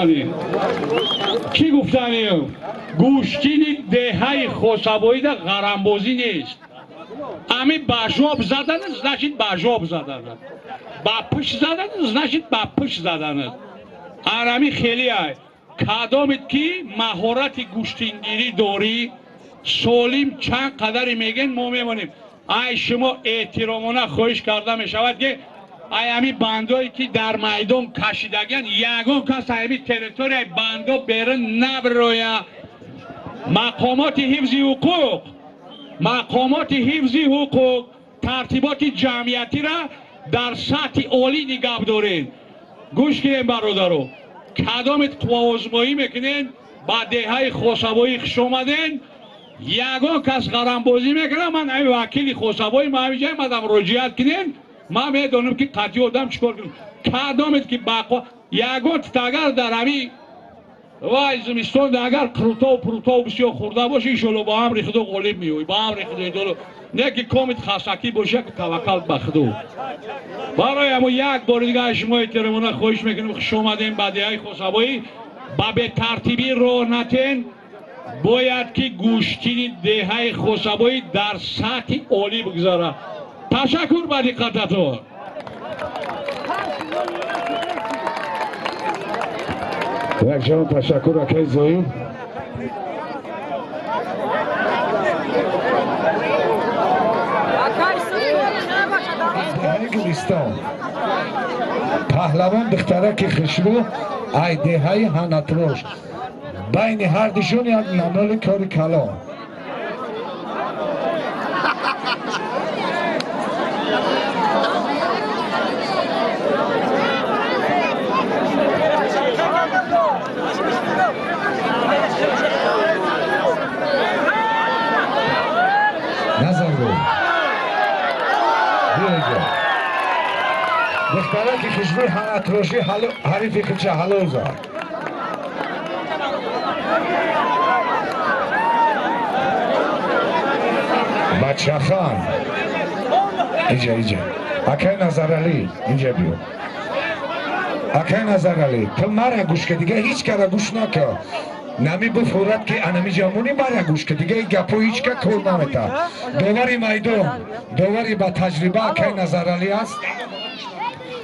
گفتانی کی گفتانی گوشتین دههای خوصبایی در غرامبازی نیست امی باشوب زدن значит باشوب زدن باپش زدن значит باپش زدن арами خیلی ای کدامید که مهارت گوشتینگیری داری سالم چند قدری میگن ما میمونیم ای شما احترامانه خواهش کرده میشود که ای امی بندایی که در میدان کشیدگن یگان کس امی تریتوری بندا بیرون نبرویه مقامات حفظ حقوق ترتیبات جمعیتی را در سطح عالی نگاه دارین گوش کنین برادرو کدامت قوازمایی میکنین با دههای خوصبایی خوش اومدین یگان کس غرامبازی میکنه من ای وکیل خوصبایی ما همینجای مدام رجوعیت کنین ما میدونم که قطعی آدم چیکار کنیم کدامت که باقا یگان تگر در همین وای زمستان اگر قروتا و پروتا و بسیار خورده باشه ایشالله با هم ریخته و غالب میوی با هم ریخته دارو نه که کامت خاصکی باشه که توکل بخدو برای همون یک بار دیگه شما احترامانه خواهش میکنم خوش اومدین بعدی های خوصبایی با به ترتیبی رو نتین باید که گوشتین دههای خوصبایی در سطح عالی بگذاره تشکر با دقتتون یک جان تشکر اکی زایی گلستان پهلوان دخترک خشرو ای دههای هنتروش بین هر دیشون یک نمال کار کلام نظر رو دخترک خشرو هنتروشی حریفی خلچه حلو زد بچه خان اینجا اکی نظر علی اینجا بیو اکی نظر علی تو مرا گوش که دیگه هیچ که را گوش نکه نمی بفورد که انمی جامونی مرا گوش که دیگه گپو هیچ که کل نمیتا دواری میدون دواری با تجربه اکی نظر علی است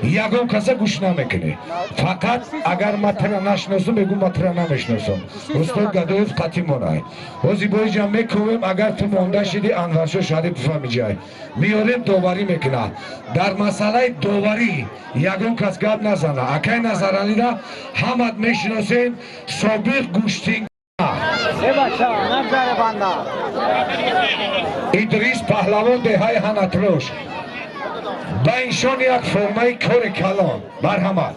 یگم کسی گوش نمیکنه فقط اگر مطرح نشناسم بگو مطرح نمیشناسم استاد گدایف قطعی منای وزی بای جمع میکنیم اگر تو مونده شدی انورشو شدی بفهمی جای میاریم دوباری میکنه در مسئله دوباری یگم کس گپ نزنه اکی نظر علی را همت میشناسیم سابق گوشتین ادریس پهلوان دههای هنتروش با اینشان یک فرمای کار کلان مرحمت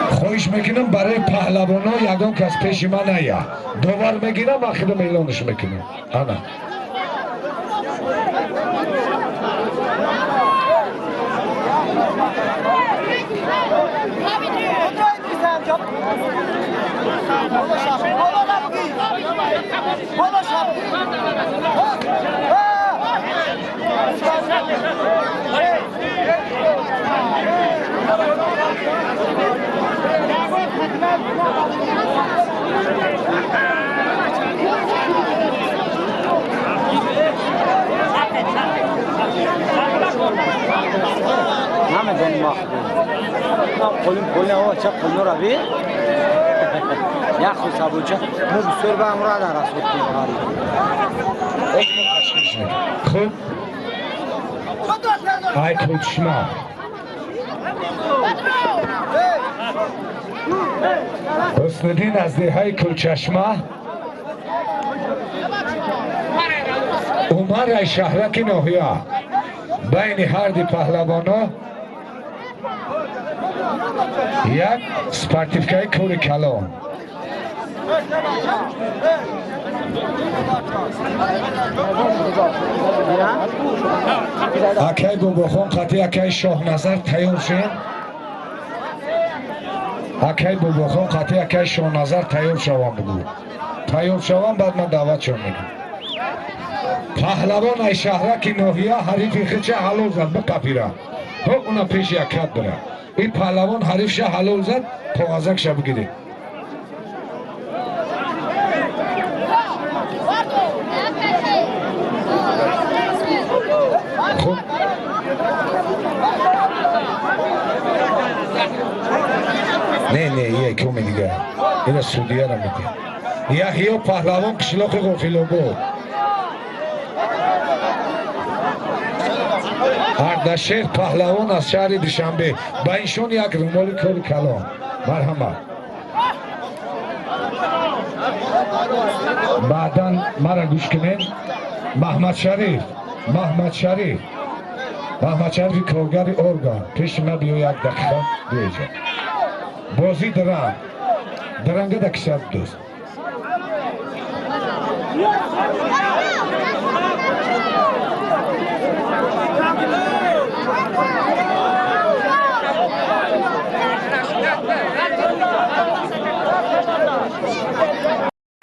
خواهش میکنم برای پهلوان ها یگان کس پیش من نیا دوبار میگیرم و خیلی میلانش میکنم انا قولیم آقا چه قلنو رو بید یک خوصبو چه مو بسیار به امرا در رسول خوب ای کود شما حسندین از دههای کلچشمه عمر ای شهرک ناحیه بین هر دی پهلوانا یک سپارتیفکای کور کلان اکی باباخان قطعی اکی شاه نظر تیار شد اکی باباخان قطعی اکی شاه نظر تیار شوان بگو تیار شوان بعد من دعوت شد میگم پهلوان ای شهرک ناحیه حریف خیچه حلال زد بقپیره حق اونا پیش یک کت بره این پهلوان حریفش حلال زد کاغذکش بگیره خب نه یه کمی دیگه این سودیه را میده یحیی پهلوان قشلاق غافلو بود اردشیر پهلوان از شهر دوشنبه با اینشون یک رومال کار کلان مرحمت بعدا مرا گوش کنین محمد شریف کارگر ارگان پیش ما بیو یک دقیقه بیجا بازی درنگه دکشت دوست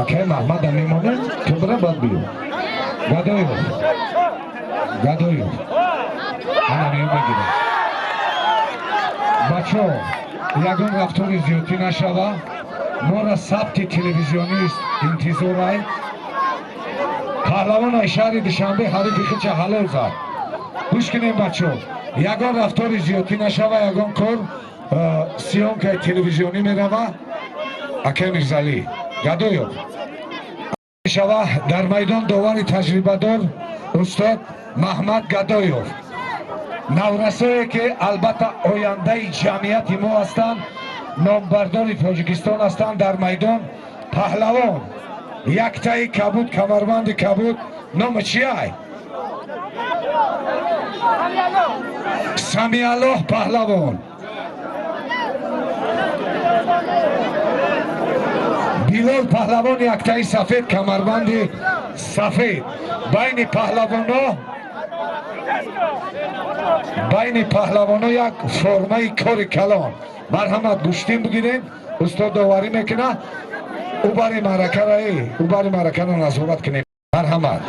که محمد میمونه تو برای باید بیو گدایو انا میو بگیره بچه یکون رفتار زیادی نشوه ما را ثبت تلویزیونی انتظار رای پهلوان ای شهر دوشنبه حریف خیچه حلال زد گوش کنیم بچه یکون رفتار زیادی نشوه یکون کار سیون که تلویزیونی میروه اکه میرزالی گدایو شوه در میدان داور تجربه دار استاد محمد گدایوف نورسایی که البته آینده جمعیت ما هستند نامبردار تاجیکستان هستند در میدان پهلوان یک تای کبود کمربند کبود نام چیه سمی الله پهلوان بیلال پهلوان یک تای سفید کمربند سفید بین پهلوانا یک فرمه کار کلان مرحمت گوشتین بگیرین استاد داوری میکنه او باری مرکه را نظارت کنیم مرحمت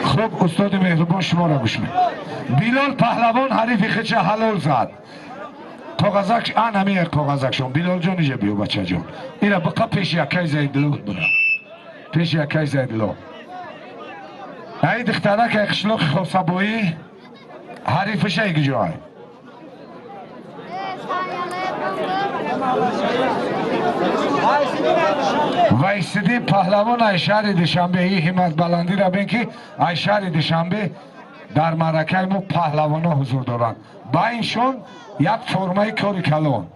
خب استاد مهربان شما را گوش بیلال پهلوان حریف خیچه حلال زد کاغذک همه کاغذک شون بیلال جان اینجا بیو بچه جان اینا بقا پیش یکی زیدلو ای دختره که اخشلاق خوصبایی حریفش ایگی جای وایسیدی پهلوان ای شهر دوشنبه ای همت بلندی را بین که ای شهر دوشنبه در معرکه ما پهلوان ها حضور دارند با اینشون یک فرمه کاری کلان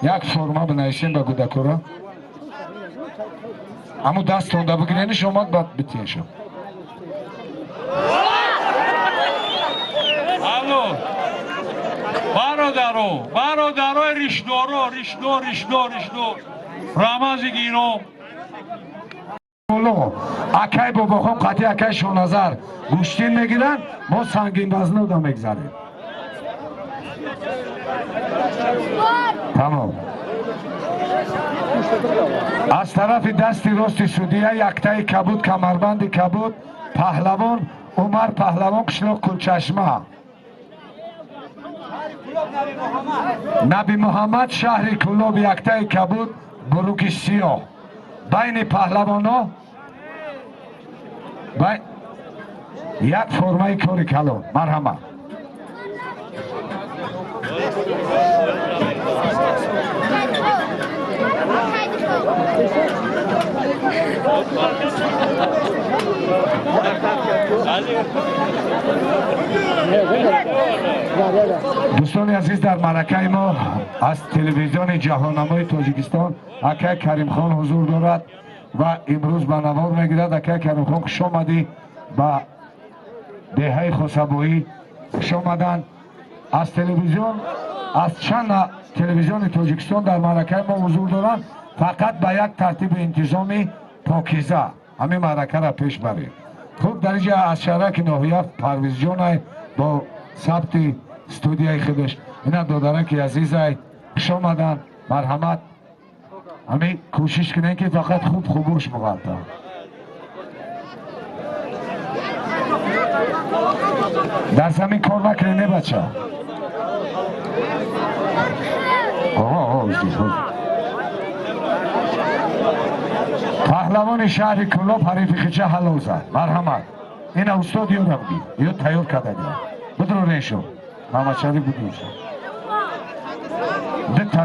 یک فرمه بنایشین با گودکورا اما دست تونده بگیرین شما باید بتین شما الو برادرو ریشدو رمزی گیرو اکی بابا خون قطعی اکی شونازر گوشتین میگیرن ما سنگین بزنه دا میگذاریم تمام از طرف دستی راست سودیه یکتای کبود کمربند کبود پهلوان عمر پهلوان قشلاق کلچشمه نبی محمد شهر کلاب یکتای کبود بروک سیاه بین پهلوان ها یک فرمه کاری کلان مرحمت دوستان عزیز در معرکه ما از تلویزیون جهاننمای تاجیکستان اکای کریم خان حضور دارد و امروز به نوار میگیرد. اکای کریمخان خوش آمدی به دهه خسبویی. خوش آمدن. از تلویزیون، از چند تلویزیون تاجیکستان در معرکه ما حضور دارند. فقط به یک ترتیب انتظامی پاکیزه همین معرکه را پیش برید. خوب در اینجا از شهرک ناحیه پرویز جان با ثبت استودیوی خودش اینا دادرک عزیز خوش آمدن. مرحمت. همین کوشش کنین که فقط خوب خوبوش مقدم. در زمین کار نکنه بچه. پهلوان شهر کلاب حریف خیچه حلال زد. مرحمت. این استاد یادم بگی یا تیار کرده بدرو ریشو محمد شریف بدرو شد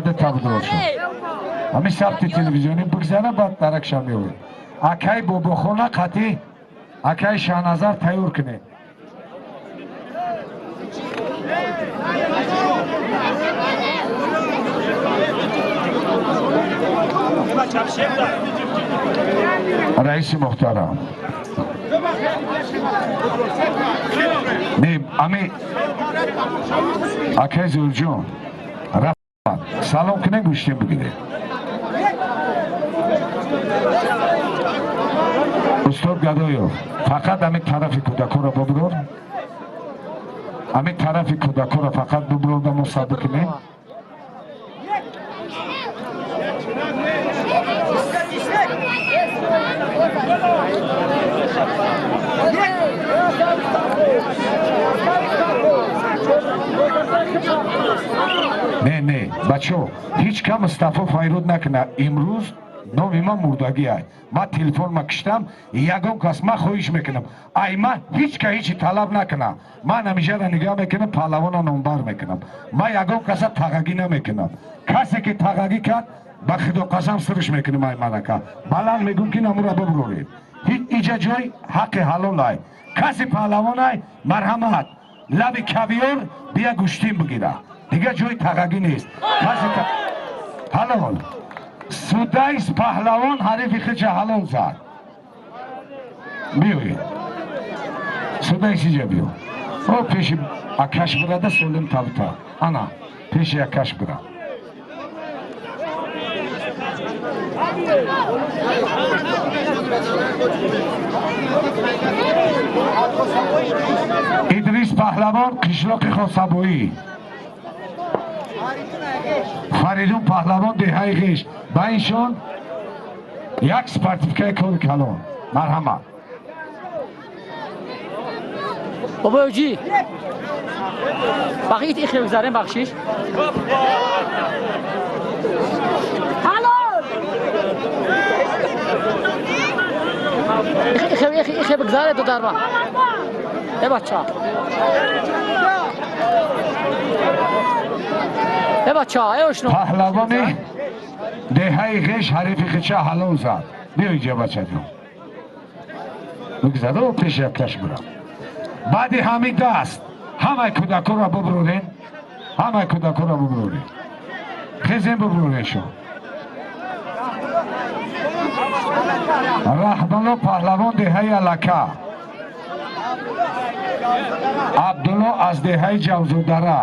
دتا بدرو شد همین ثبت تلویزیونی بگذاره بعد درکشم میوید. اکای بابا خونه قطعی اکای شاهنظر تیار کنه. رئیس محترم نیم امی اکای زورجون رفت سلام کنه گوشتیم بگیده. استاد گدایو فقط امی طرف کودکو را ببرور. امی طرف کودکو را فقط ببرور دا مصابه کنیم. نه بچه هیچ کم استفا فایرود نکنه. امروز نامی من مردگی های من تلفن ما کشتم یکم کس من خواهش میکنم ای من هیچ که هیچی طلب نکنم. من همیشه را نگاه میکنم پهلوان نمبر میکنم. من یکم کس تغیی نمیکنم. کسی که تغیی کرد با خدا قسم سرش میکنم ای منکه بلند میگم که نمو را ببرورید. اینجا جای حق حلال های کسی پهلوان های مرحمت لب کویور بیا گوشتیم بگیره دیگه جای تغیی نیست. کسی حلال سودایس پهلوان حریف خیچه حلال زد. بیوید سودایس اینجا بیو او پیش اکش براده سولم تابتا انا پیش اکش برا ادریس پهلوان قشلاق خسبویی. فریدون پهلوان دهه خیش با اینشون یک سپرتیفیکه کار کلان. مرحمت. بابا اوجی بقیه ایخی بگذاریم بخشیش ایخی بگذاره دو دربا ای بچه ای بچه ای اشنو پهلوانی دهه خیش حریف خیچه حلال زد. بیایی جا بچه جون بگذاره و پیش یکش برم. بعد همه دست همه کودکو را ببرورین. همه کودکو را ببرورین خیزین ببرورین شو. رحمالله پهلوان دهه لکه عبدالله از دهه جوزودره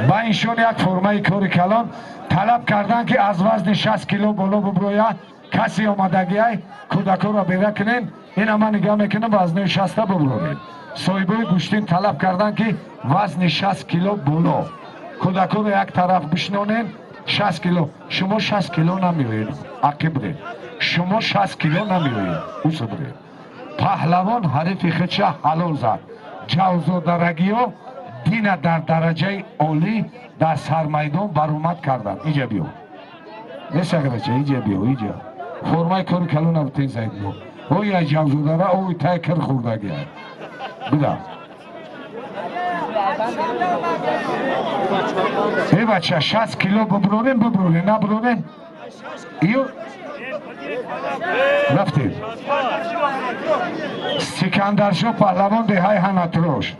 با اینشون یک فرمه کاری کلان طلب کردن که از وزن 60 کیلو بالا ببروید. کسی آمدگی های کودکو را بیره کنین. این اما نگاه میکنم وزن 60 ببروید. صاحبای گوشتین طلب کردن که وزن 60 کیلو بالا کودکو را یک طرف بشنونین. 60 کیلو شما 60 کیلو نمیوید عقب برید. شما 60 کیلو نمیوید اوسو برید. پهلوان حریف خیچه حلال زد. جوزودرگی ها دین در درجه عالی در سرمیدان برآمد کردن. اینجا بیو نیست اگر چه اینجا بیو اینجا فرمای کاری کلون ابتین زید بیو او یا جوزودره او تای کر خوردگی های بدا ای بچه 60 کیلو ببرونین نبرونین ایو رفتید. سکندرشاه پهلوان دهه هنتروش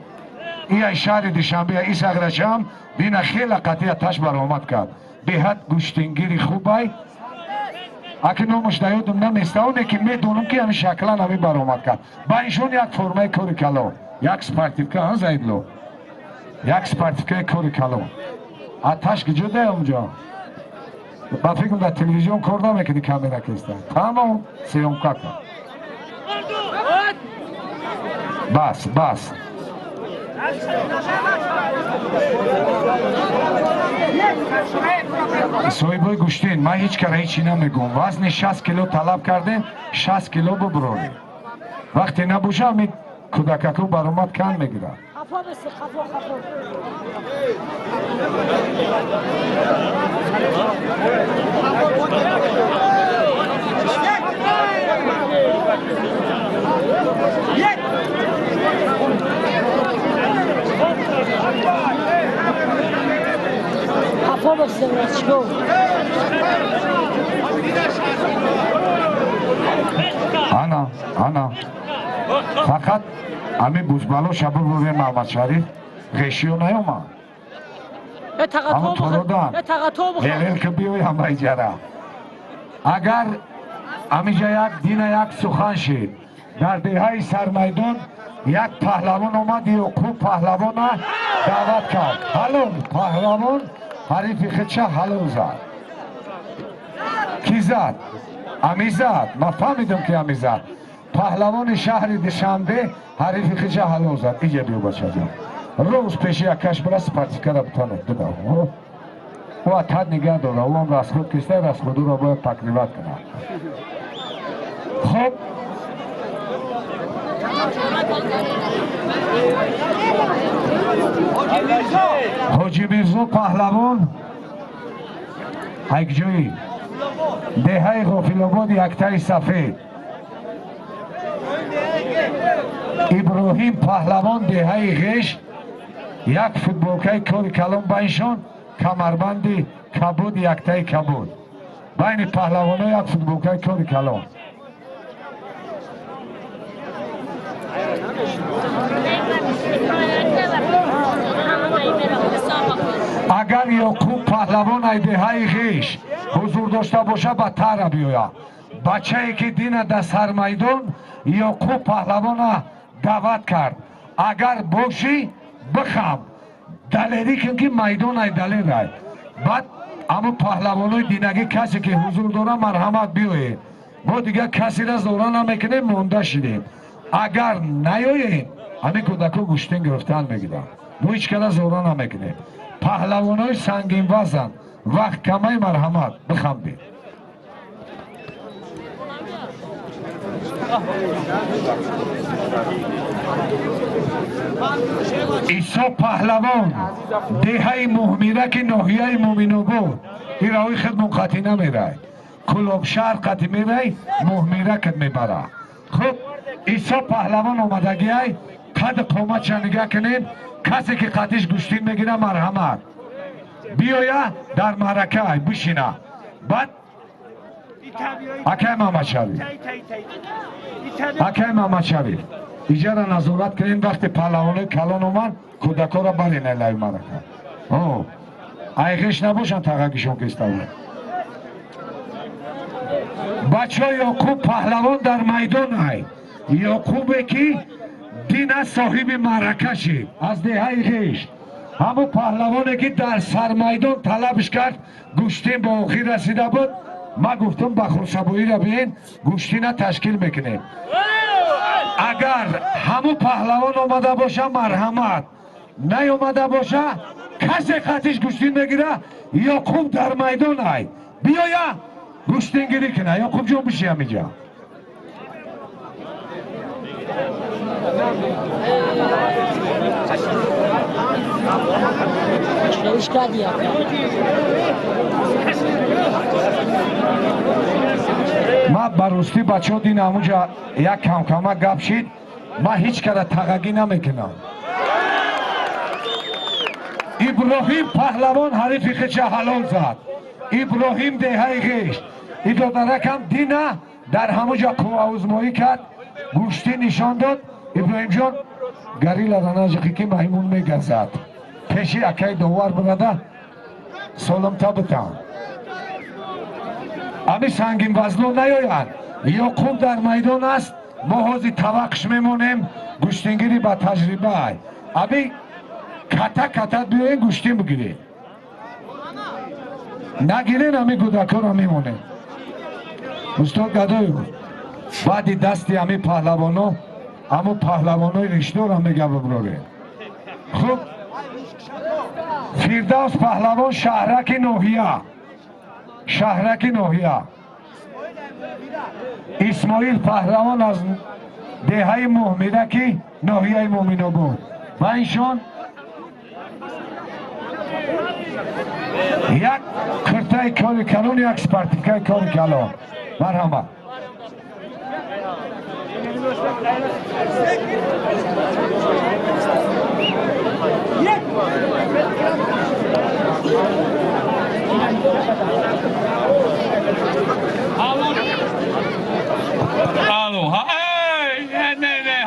ای شهر دوشنبه ای سغرشم بین خیلی قطعی اتش برآمد کرد به حد گوشتنگیری خوبای اکنون یادم نمیسته اونه که میدونم که همین شکلا همی برآمد کرد با ایشون یک فرمه کوری کلو یک سپارتیفکه ها زیدلو یک سپارتیفکه کوری کلو اتش که جده اونجا با فکرم در تلویزیون کردم میکنی کامیرا کسته تمام سیوم کاکا بس صاحبای گوشتین من هیچ کاره هیچی نمیگم وزن 60 کیلو طلب کردیم 60 کیلو ببرونی وقتی نبوشه همی کودککو برامت کم میگیره انا فقط امی بوزبالو شبه بوده محمد شریف غشیو نیومد اما تو رو دان لیلیل که بیوی همه ایجاره اگر امیجا یک دین یک سخن شد در دههای سرمیدون یک پهلوان اومد یوکو پهلوان دعوت کرد حلون پهلوان حریفی خدشه حلون زد کی زد؟ امی زد ما فهمیدم که امی زد پهلوان شهر دوشنبه حریفی خدشه حلون زد ایجا بیو بچه جان روز پیش یک کش برا سپارتیفکه را بتانه بدم او اتحاد نگه داره او هم رسخود کسته رسخودو را باید تقریبات کنه خب حاجی میرزا پهلوان یک جایی دهه غافل آباد یک تای سفید ابراهیم پهلوان دهه غش یک فوتبالکای کاری کلام بینشان کمربندی کبود یک تای کبود بین پهلوان ها یک فوتبالکای کاری کلام اگر یعقوب پهلوان ایده های غیش حضور داشته باشه بدتر بیاید بچه ای که دین در سر میدان یعقوب پهلوان دعوت کرد اگر باشی بخم دلیلی که میدان ای دلیل رای بعد اما پهلوان های دینگی کسی که حضور داره مرحمت بیایید ما دیگه کسی را زورا نمیکنیم مونده شدیم اگر نیاییم همین کودکو گوشتین گرفتن میگیدن ما هیچ کلا زورا نمیکنیم پهلوان های سنگین وزن وقت کمه مرحمت بخم بید ایسا پهلوان دهه مهمیرک ناحیه مومینو بود این راوی خود منقطی نمیره کلاب شهر قطی میره مهمیرکت میبره خب ایسا پهلوان آمدگی های قد قومت چنگه کنیم کسی که قطیش گوشتین میگیره مرحمت بیایه در معرکه بشینه بعد اکای محمد شریف اکای محمد شریف ایجا را نظارت کنین وقتی پهلوانه کلان اومد کودکا را برینه لای مرکه ایغش نباشن تقاقیشون کسته بود بچه ها یعقوب پهلوان در میدان های یعقوبه که دین صاحب مرکه شد از دهه غیش همون پهلوانه که در سر میدان طلبش کرد گوشتین با آخر رسیده بود ما گفتم بخورسبایی را بین گوشتین تشکیل میکنیم اگر همون پهلوان آمده باشه مرحمت نیامده باشه کسی خطیش گوشتین میگیره یعقوب در میدان های بیایه گوشتین گیری کنه یعقوب جون بشی همیجا ما براستی بچه ها دین همونجا یک کم کمک گپ شید ما هیچ کده تقاقی نمیکنم ابراهیم پهلوان حریف خدشه حلال زد ابراهیم دهه غیش ای دادرکم دینه در همونجا کوه ازمایی کرد گوشتی نشان داد ابراهیم جان گریلا راناجقی که مایمون میگذد پیشی اکای دوار براده سولم تا بتان امی سنگین وزنو نیاین یا خوب در میدان است ما حوزی توقش میمونیم گوشتینگیری با تجربه های امی کتا کتا بیاین گوشتین بگیرین نگیرین امی گودکان رو میمونیم استاد گدایی بود بعدی دستی امی پهلوانو اما پهلوانوی رشدور هم میگه ببروره خوب فیردوس پهلوان شهرک نوحیه اسماعیل پهلوان از دهه محمدکی ناحیه مومنو بود و اینشون یک کرتای کاری کلون یک سپارتیکای کاری کلون مرحمت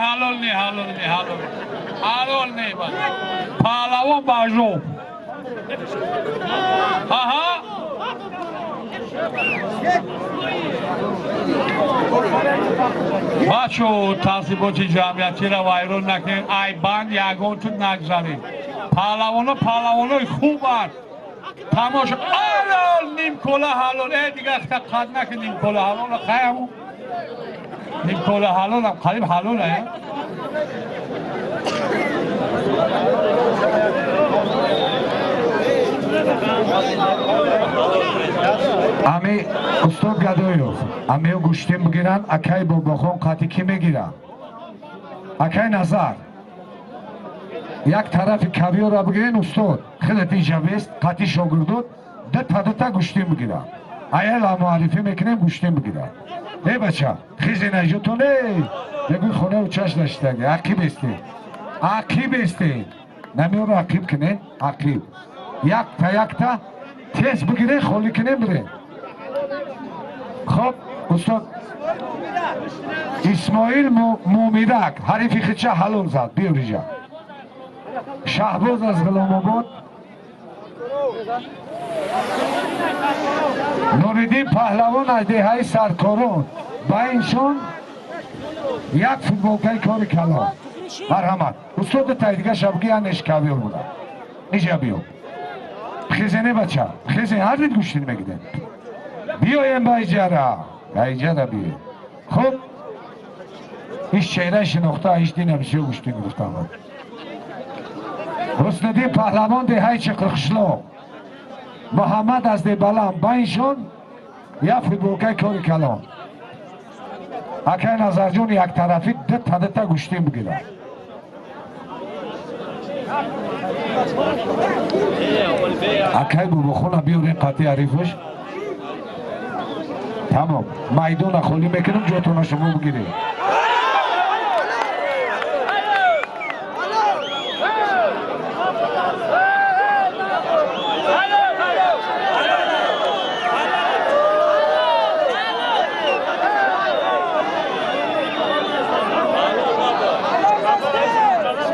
Halo, ne, halol ne, Pahlavan bajo. Aha. بچه تصیبات جمعیتی را ویرون نکنین ای بند یگون تو نگذارین پهلوانای خوب هست تماشا آلال نیم کلا حلال ای دیگه قد نکن نیم کلا حلال خیمون نیم کلا حلال هم قریب حلال ها امی استاد گدایوف امی گوشتیم بگیرن اکای بخون قاطی کی میگیرن اکای نظر یک طرف کاویو را بگیرین استاد خیلی تیجابیست قاطی شاگردود دتا گوشتیم بگیرن ایال معرفی میکنیم گوشتیم بگیرن ای بچه خیزی نجوتون ای بگوی خونه و چش داشتگی عقیب استید نمیو رو عقیب کنین عقیب یک تا تیز بگیرین خولی کنین برین خب استاد اسماعیل مومیدک حریفی خیچه حلال زد بیوری جا شهباز از غلام آباد نوریدین پهلوان از دهه سرکارون با اینشون یک فوتبالکای کار کلام مرحمت استاد تایدگه شبگی انش کبیر بودن نیجا بیو خیزنه بچه خیزنه هر دید گوشتین میگیدن بیایم با ایجاره بیه خب ایش چهره شناخته ایش دین همیشه گوشتین گرفتم حسندین پهلوان دهه چقرخشلو محمد از دی بلم با اینشون یا فوتبالکای کار کلام اکای نظر جون یک طرفی دتا گوشتین بگیرن اکای بو بخونه بیورین قطعی عریفش تمام میدون خالی میکنم جاتون شما بگیرین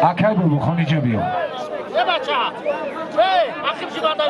اکای بو بخونه جا بیام یه بچه اخیم چی باندار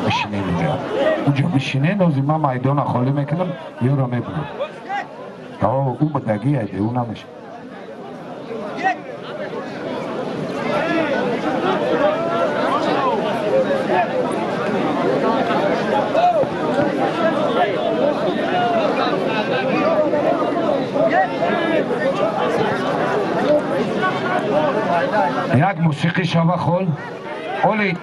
بشینه اینجا اونجا بشینه نوزی من میدان خالی میکنم یه را میبینم او بدگی هایده او نمیشه یک موسیقی شبه خول اولی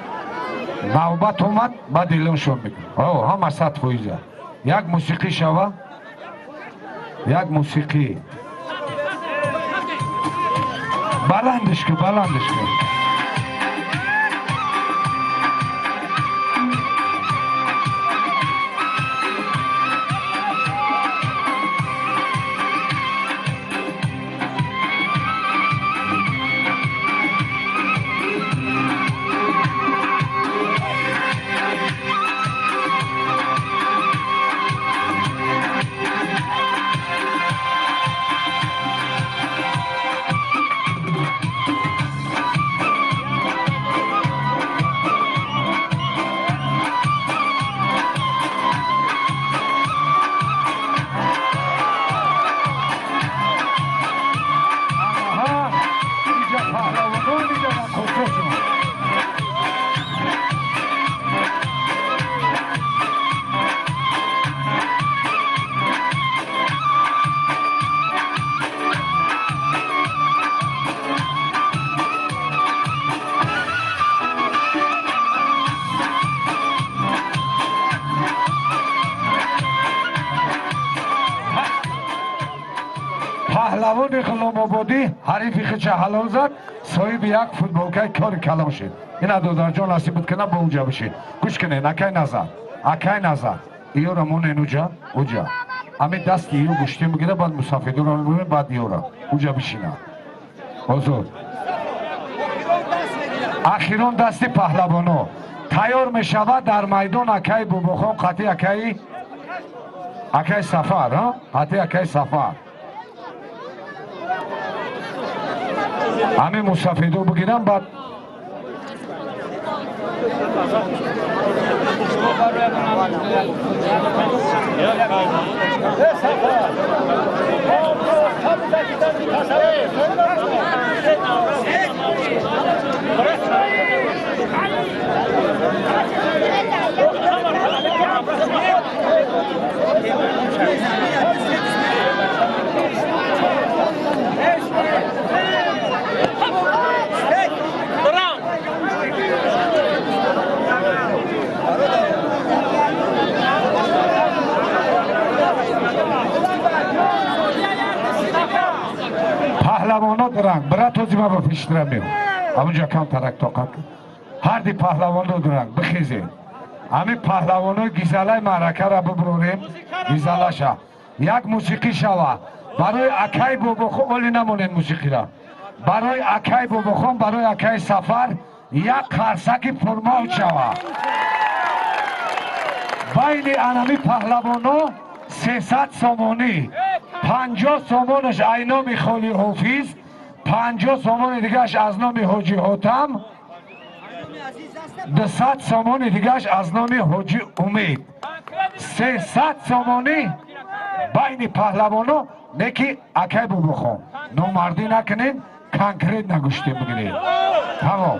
نوبت اومد بعد ایلانشون میگم همه سطح فویزه یک موسیقی شوه یک موسیقی بلندش که پهلوانان میدارم خودشون. پهلوان غلام آبادی حریف خیچه حلال زد صاحب یک فوتبالکای کار کلام شد. اینا دو در جان نصیب بود که نه با اونجا بشید. گوش کنین اکای نظر ایو را مونین اوجا همین دست ایو گوشتی میگیره بعد مسافیدو را میگیره بعد ایو را اونجا بشینه حضور. اخیران دست پهلوانو تیار میشود در میدان اکای بوبخان قطعی اکای سفر ها قطعی اکای سفر همین مسافیدو بگیرم بعد پهلوانا درنگ برای توزی ما با پیشتره میو همونجا کم ترک طاقت هر دی پهلوانا درنگ بخیزی همین پهلوانا گیزاله معرکه را ببروریم گیزاله شا یک موسیقی شوا برای اکای بوبخون اولی نمونین موسیقی را برای اکای بوبخون برای اکای سفر یک خرسکی فرمال شوا بین انمی پهلوانا 300 سامانی 50 سامانش اینام خالی حافظ 50 سامان دیگهش از نام حاجی حاتم 200 سامان دیگهش از نام حاجی امید 300 سامانی بین پهلوانا نکی اکای بوبخون نامردی نکنین کنکریت نگوشتی بگیرید تمام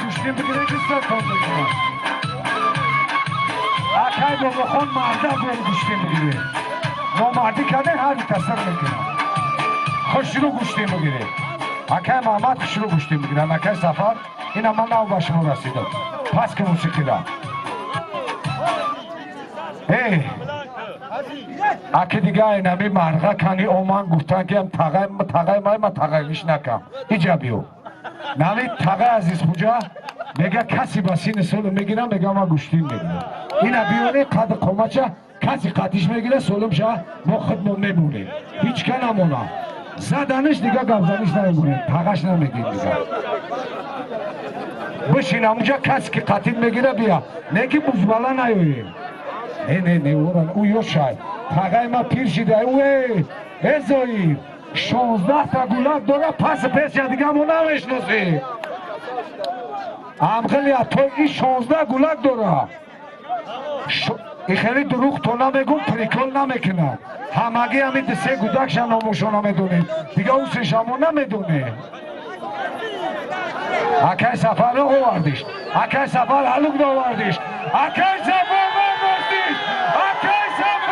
گوشتیم بگیره کسر کن بگیره اکای بوبخون مرده باید گوشتیم بگیره نامردی کده هر کسر میکنه خوش رو گوشتیم بگیره اکای محمد خوش رو گوشتیم بگیره اکای سفر این من نو باشمون رسیدم پس که موسیقی را اکی دیگه اینمی مرغه کنی اومن گفتن که هم تغیی من تغییش نکم ایجا بیو نمی تغیی عزیز خوجا میگه کسی با سین سولم میگیرم میگه ما گوشتیم میگیرم اینا بیونه قد قومچه کسی قدیش میگیره سولم شه ما خودمون میمونیم هیچ که نمونم زدنش دیگه گفزنش نمیمونه تقش نمیگیم دیگه بشین اونجا کسی که قتیل میگیره بیا نگی بزبالا نیوی نه اوران او یو شای تقای ما پیر شده اوه ازایی 16 تا گلاب داره پس پیش دیگه مو نمیشناسی امخلی تو این 16 گلاب داره این خیلی دروغ تو نمیگم پریکل نمیکنم همگی همین دسته گودکش ناموشو نمیدونیم دیگه او سشامو نمیدونیم اکی سفر رو آوردیش اکی سفر حلوک رو آوردیش اکی سفر برداشتیش اکی سفر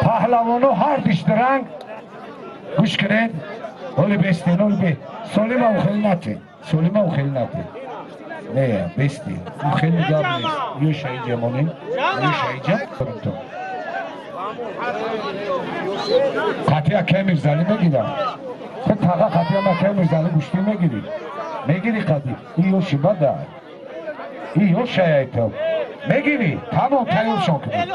پهلوانو هر دیش درنگ گوش کنین اولی بستین اولی بی سولیم او خیلی نتی سولیم او خیلی نتی نه بستی او خیلی گاب نیست یو شایی جمونین یو شایی جم کنیم تو قطعی اکی مرزالی میگیدم تو تاقا قطعی اکی مرزالی گوشتی میگیری میگیری قطعی این یو شیبا دار این یو شایی تو میگیری تمام تایور شون کنی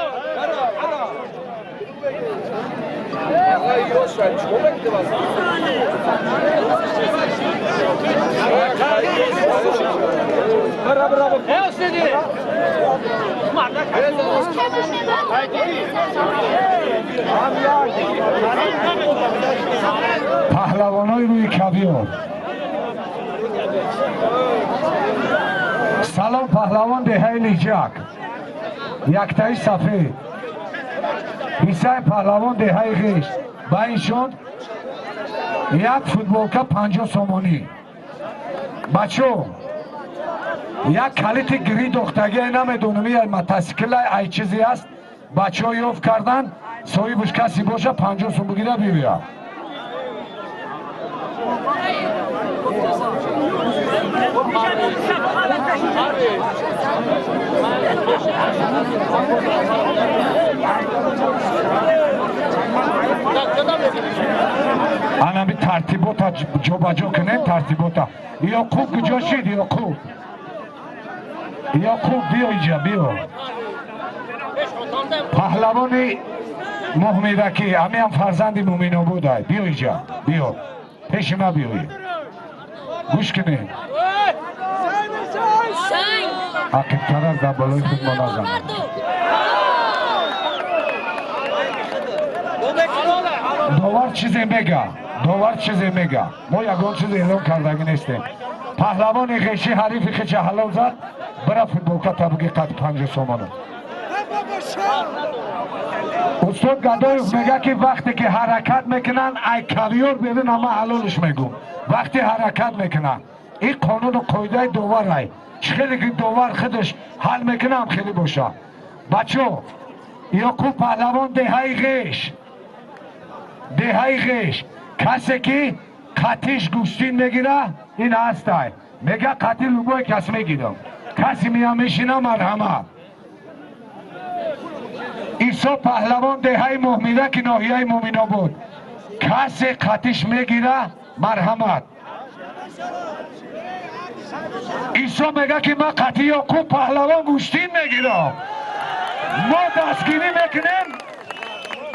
پهلوانای روی کویور سلام پهلوان دهه لیجک یکتای سفید حسین پهلوان دهه غیش با این شد یک فوتبولکا 50 سومانی بچو یک کلیت گری دختگی نمیدونم یه متاسکل ای چیزی است بچه ها یوف کردن صاحبش کسی باشه 50 سوم بگیره بیا انا بی ترتیباتا جو بجو کنه ترتیباتا یا خوب کجا شید یا خوب بیا اینجا بیا پهلوانی محمیدکی همی هم فرزندی مومینو بودای بیا اینجا بیا پیش ما بیایی گوش کنه عقیب طرف در بالای خود ما نزنه داور چیزی میگه ما یکان چیز اعلام کردگی نیستیم پهلوان غیشی حریفی خیچه حلال زد برا فوتبولکا تبگی قد 50 سومانو استاد گدایف میگه که وقتی که حرکت میکنن ای کویور ببین اما حلالش میگم وقتی حرکت میکنن این قانون و قاعده داور ای خیلی که داور خودش حل میکنه هم خیلی باشه بچو یاکوب پهلوان دهه غیش کسی که قطیش گوشتین میگیره این هستای میگه قطی لوبای کس میگیرم کسی میامیشینا مرحمت ایسا پهلوان دهه محمیده که ناحیه مومینا بود کسی قطیش میگیره مرحمت ایسا میگه که من قطی یاکوب پهلوان گوشتین میگیرم ما دستگیری میکنیم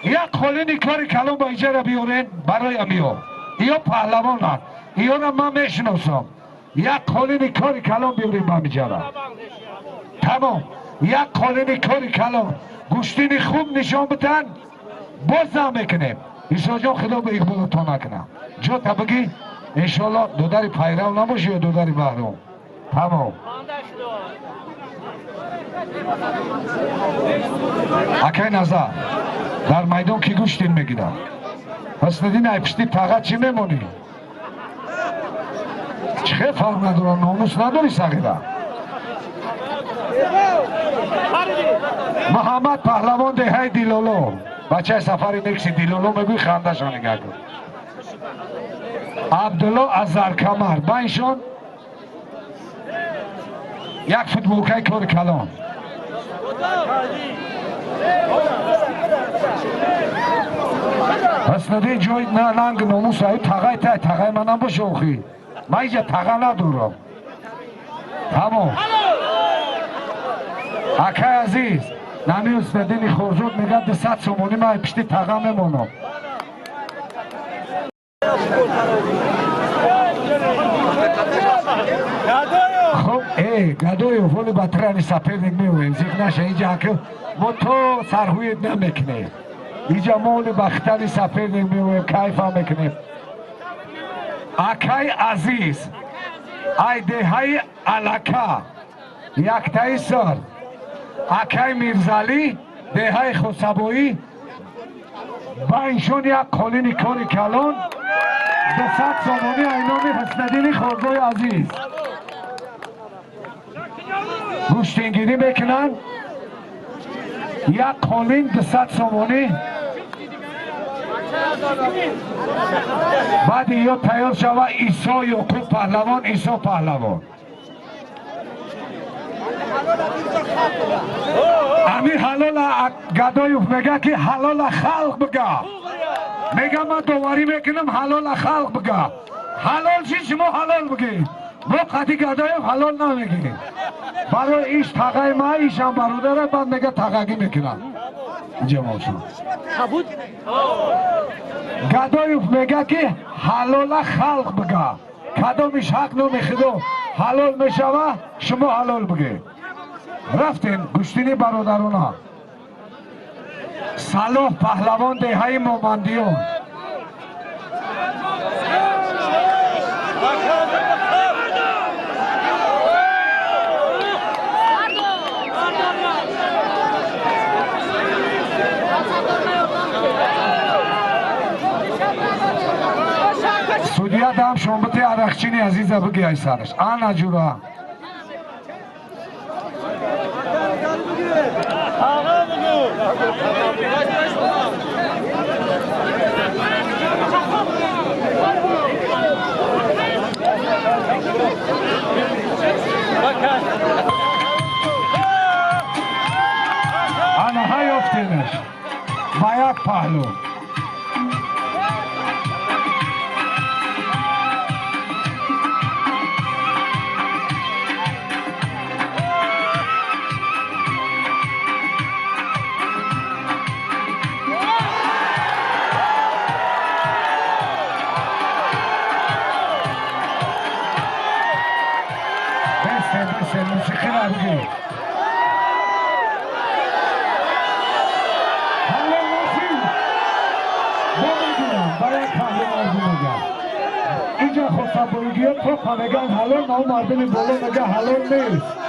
یک خالینی کاری کلام با اینجا را بیارین برای امیو یا پهلوان هست یا را من میشناسم یک خالینی کاری کلام بیارین با اینجا را تمام یک خالینی کاری کلام گوشتین خوب نشان بتن باز نمیکنیم ایسا جان خدا به اقبال تو نکنم جا تا بگی انشالله دوداری پیرو نباشه یا دوداری محروم تمام اکی نظر در میدان کی گوشتین میگیرم پس ندین ای پشتی طاقت چی میمونی چه فرق ندارم ناموس نداری صغیره محمد پهلوان دهه دیلولو بچه سفری میکسی دیلولو میگوی خنده شو نگه کن عبدالله از زرکمر با اینشون یک فوتبولکای کار کلان اسنادی جای نه لنگ ناموس های تقای منم باشه اوخی من اینجا تقا ندارم تمام اکای عزیز نمی اسنادی خورزود میگه 200 سومونی من پشتی تقا میمونم خب گدایو ولی بطرانی سپرنگ میویم زیگ نشه اینجا که ما تو سرهویت نمیکنه اینجا مولی بختانی سپرنگ میویم کیف هم میکنیم اکای عزیز ای دهی علکا یک تایی سر اکای میرزالی دهی خسبویی با اینشون یک قولینی کاری کلان 200 سومونی اینامی حسندینی خورزوی عزیز گوشتینگیری میکنن یک قولین 200 سومونی بعد یا تیار شوه ایسا یعقوب پهلوان ایسا پهلوان امیر حلال گدایوف میگه که حلال خلق بگه میگه من دواری میکنم حلال خلق بگه حلال چی شما حلال بگی ما قدی گدایوف حلال نمیگی برای ایش تقای ما ایش هم برادره بعد میگه تقاگی میکنم اینجا موشون گدایوف میگه که حلال خلق بگه کدامش حق نمیخیدو حلال میشوه شما حلال بگی رفتین گوشتینی برادرونا صلاح پهلوان دهی مومندیون سودیه دام شنبتی عرقچینی عزیزه بگی ای سرش آنا جورا آنا های افتینش با یک پهلو موسیقی را بگی حالا موسیقی بگیرم باید پهلو مردم میگم اینجا خسبویگی ها تو میگن حلال نه مردم بالا میگه حلال نیست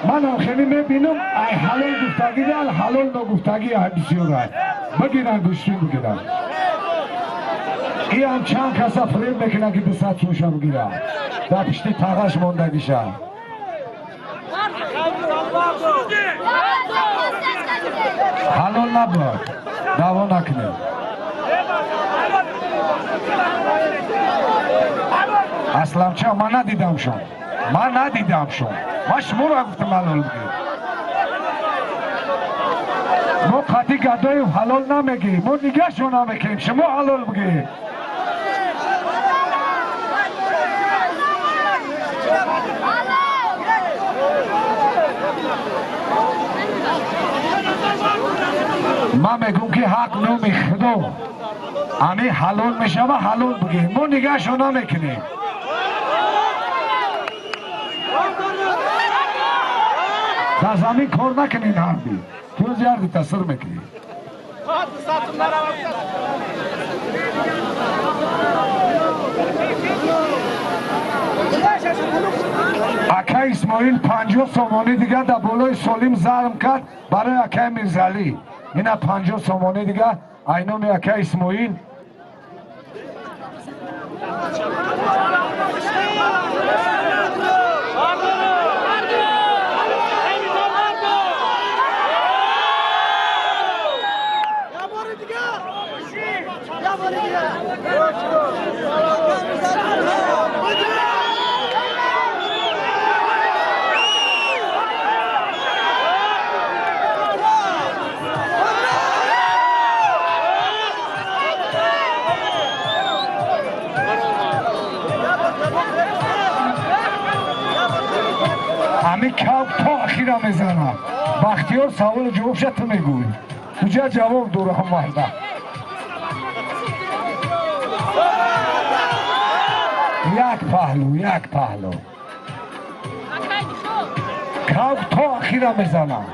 من آخری میبینم ای حلال گفتگی دل حلال نگفتگی های بسیار های بگیرن گوشتی بگیرن این هم چند کسا فریب میکنه که 200 سوشا بگیرن در پشتی تاغش موندگیشه حلال نبود دعوا نکنه اصلا چه من ندیدم شون من شما را گفتم حلال بگیر ما قطعی گدای حلال نمیگیم ما نگه شو نمیکنیم شما حلال بگیر من میگم که حق نمیخدو امی حلال میشه و حلال بگیم ما نگه شو نمیکنیم در زمین کار نکنین حربی تو زیادی تاثیر میکنی اکای اسماعیل 50 سومانی دیگه در بالای سالیم زرم کرد برای اکای میرزالی اینا 50 سومانی دیگه اینامی اکای اسماعیل Ya همی کف تا اخیرا میزنم بختیار سوال جواب شد تو میگوی کجا جواب دور هم مرده یک پهلو کف تا اخیرا میزنم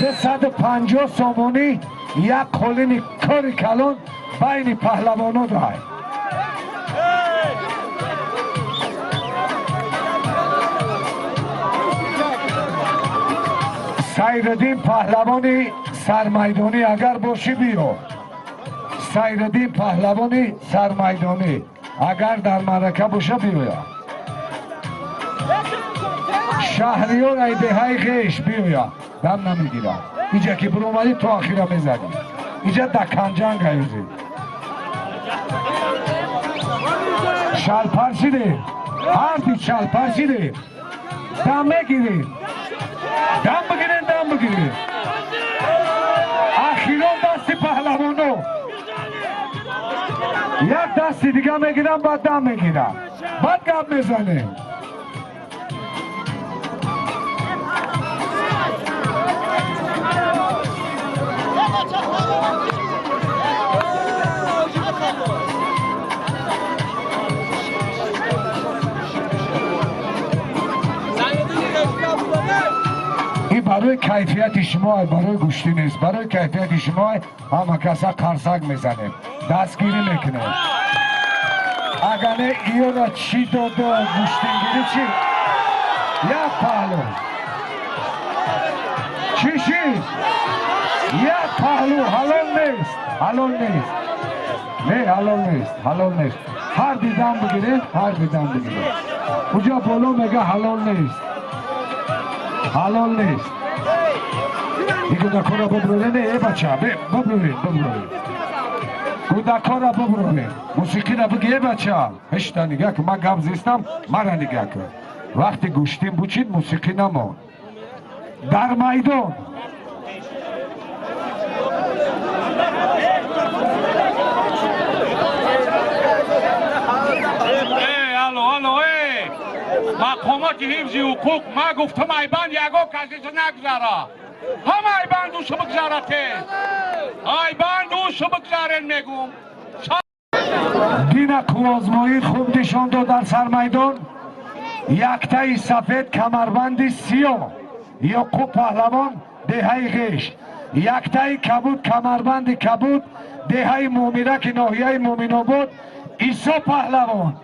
250 سومونی یک قولین کاری کلون بین پهلوانو دای سیردین پهلوانی سرمیدانی اگر باشی بیو سیردین پهلوانی سرمیدانی اگر در معرکه باشه بیویا شهریار ایده های خیش بیویا دم نمیگیرم اینجا که برو اومدی تو آخیره میزدی اینجا دکنجنگ هایوزی شلپر شده هردی شلپر شده دم بگیرید دم بگیرید اخیران دستی پهلوانو یک دستی دیگه میگیرم بعد دم میگیرم بعد گپ میزنه این برای کیفیت شما برای گوشتی نیست برای کیفیت شما همه کسا قرصک میزنه دستگیری میکنه اگر نه ایو را چی داده گوشتینگیری چی یک پهلو چی یک پهلو حلال نیست هر دیدم بگیره اونجا بالا میگه حلال نیست این گودکا را ببروه نه ای بچه ببروه گودکا را ببروه موسیقی را بگی ای بچه هشتا نگه که من گم زیستم مرا نگه که وقتی گوشتیم بوچید موسیقی نمون در میدان مقامات حفظ حقوق ما گفتم ایبان یگو کسیشو نگذاره هم ایبان دوشو بگذارته ایبان دوشو بگذارن میگم دین کوازمایی خوب نشان داد در سرمیدان یک تای سفید کمربندی سیاه یعقوب پهلوان دهه غیش یک تای کبود کمربند کبود دهه مومیرک ناحیه مومن آباد عیسی پهلوان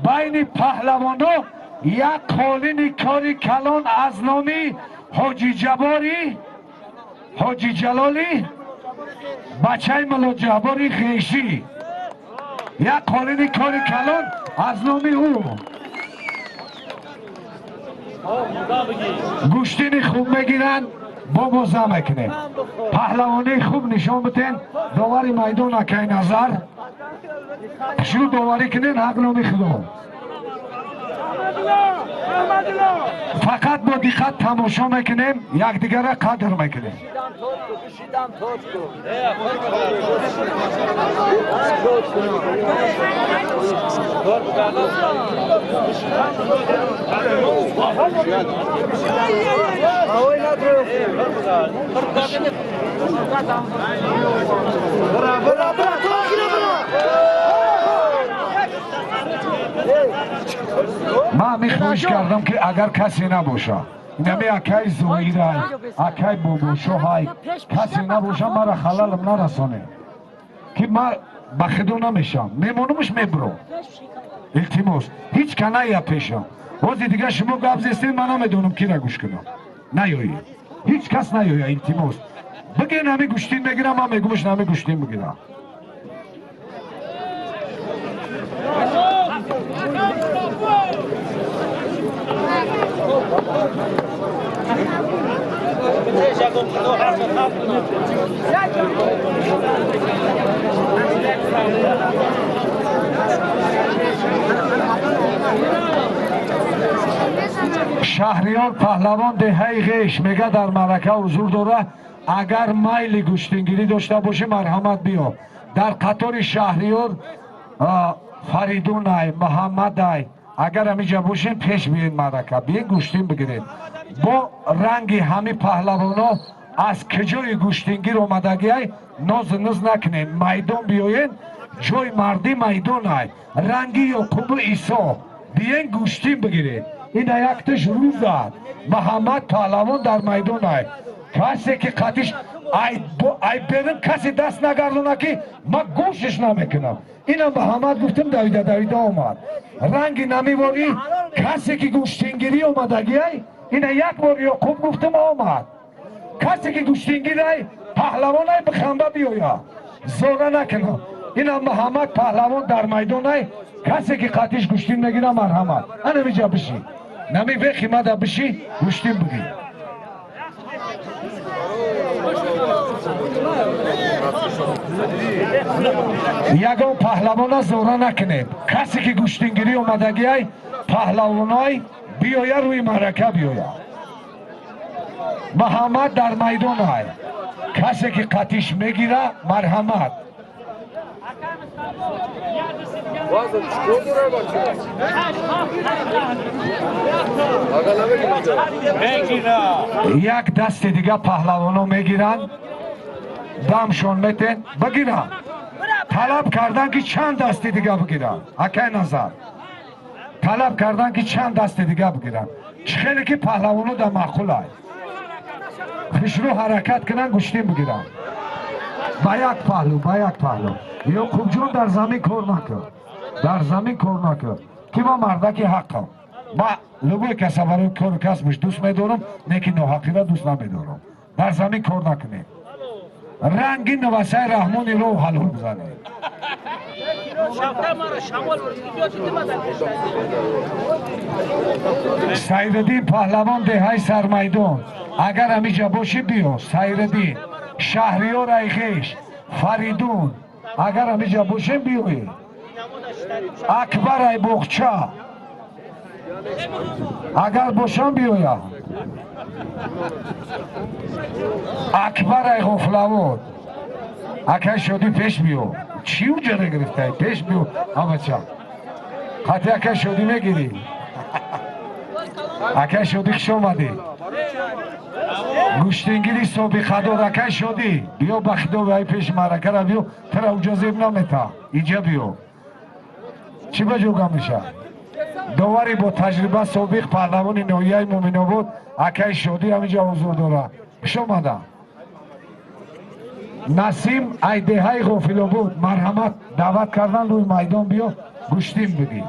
بین پهلوانو یک قالین کاری کلان از نامی حاجی جباری حاجی جلالی بچه ملا جباری غیشی یک قالین کاری کلان از نامی او گوشتین خوب میگیرن با موزه میکنه پهلوانی خوب نشان بتین داوری میدان اکی نظر شروع داوری کنین حق نامی خدا فقط با دقت تماشا میکنیم یک دیگر را قدر میکنیم من میخواهش کردم که اگر کسی نباشه نمی اکی زویده اکی بابوشو های کسی نباشه مرا خلالم نرسانه که من بخدو نمیشم میمونمش میبرو التماس هیچ کنه یا پیشم وزی دیگه شما گفت زیستین من نمیدونم کی را گوش کنم نیایی هیچ کس نیایی التماس بگی نمی گوشتین بگیرم من میگمش نمی گوشتین بگیرم شهریار پهلوان دهه غیش میگه در معرکه حضور داره اگر میل گوشتینگیری داشته باشه مرحمت بیا در قطار شهریار فریدون ای محمد ای اگر همینجا باشین پیش بیاین معرکه بیاین گوشتین بگیرین با رنگ همه پهلوانا از کجای گوشتینگیر اومدگی ای ناز نکنین میدان بیاین جای مردی میدان ای رنگی یعقوب عیسی بیاین گوشتین بگیرین این یکتش روزد محمد پهلوان در میدان ای کسی که قطیش ای برن کسی دست نگردونه که ما گوشش نمیکنم اینا محمد گفتم دویده آمد رنگ نمیواری کسی که گوشتینگیری اومدگی اینا یک بار یعقوب گفتم آمد کسی که گوشتینگیری پهلوان بخنبه بیایا زوره نکنم اینا محمد پهلوان در میدان کسی که قطیش گوشتین نگیره مرحمت انمیجا بشی نمی وقی مده بشی گوشتین بگی یگان پهلوان زوره نکنیم کسی که گوشتینگیری اومدگی ای پهلوانای بیایا روی معرکه بیایا محمد در میدان ای کسی که قطیش میگیره مرحمت یک دست دیگه پهلوانا میگیرن دمشون میتن بگیرن طلب کردن که چند دست دیگه بگیرن اکی نظر طلب کردن که چند دست دیگه بگیرن خیلی که پهلوانا در معقول های خشرو حرکت کنن گوشتین بگیرن با یک پهلو یعقوب جون در زمین کار نکن که ما مردکی حقم ما لگوی کسی برای کار کس بش دوست میدارم نیکی نوحقی را دوست نمیدارم در زمین کار نکنیم رنگی نوسه رحمانی رو حلول بزنیم سیردین پهلوان دهی سرمیدان اگر همیجا باشی بیا سیردین شهریار ایخیش فریدون اگر همیجا باشیم بیوی اکبر ای بخچه اگر باشم بیویا اکبر ای غفلواد اکی شدی پیش بیو چی او جره گرفته پیش بیو بچه خطی اکی شدی میگیری اکی شدی کش اومدی گوشتینگیری صوبی خدار اکی شدی بیو بخدو بای پیش مرکه را بیو تر اوجا زیب نمیتا ایجا بیو چی بجوگا میشه دواری با تجربه سابق پهلوان نویه مومنو بود اکی شدی همینجا حضور داره کش اومده نسیم ایده های غافلو بود مرحمت دعوت کردن روی میدان بیا گوشتین بگی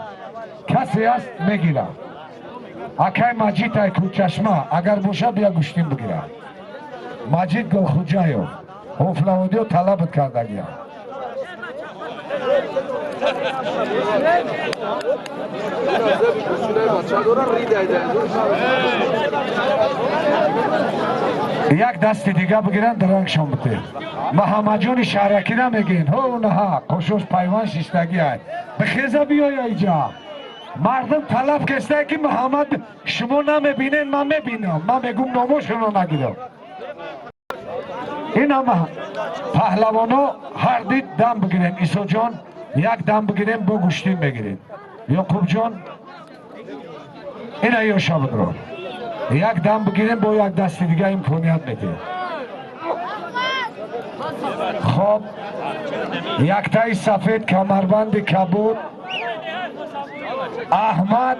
کسی هست میگیره اکی مجید ای کوچشمه اگر باشه بیا گوشتین بگیره مجید گل خوجایو غافلوادیو طلبت کرده گیا یک دست دیگه بگیرن درنگشون بده محمد جون شهرکی نمیگین هو نه قشوش پیوان شیشتگی های بخیزه بیای اینجا مردم طلب کسته که محمد شما نمیبینین من میبینم من میگم ناموشونو نگیرم این همه پهلوانا هر دید دم بگیرین ایسا جان یک دم بگیرین با گوشتین بگیرین یعقوب جان این ایو شابد رو یک دم بگیرین با یک دست دیگه امکانیت میده خب یک تای سفید کمربند کبود احمد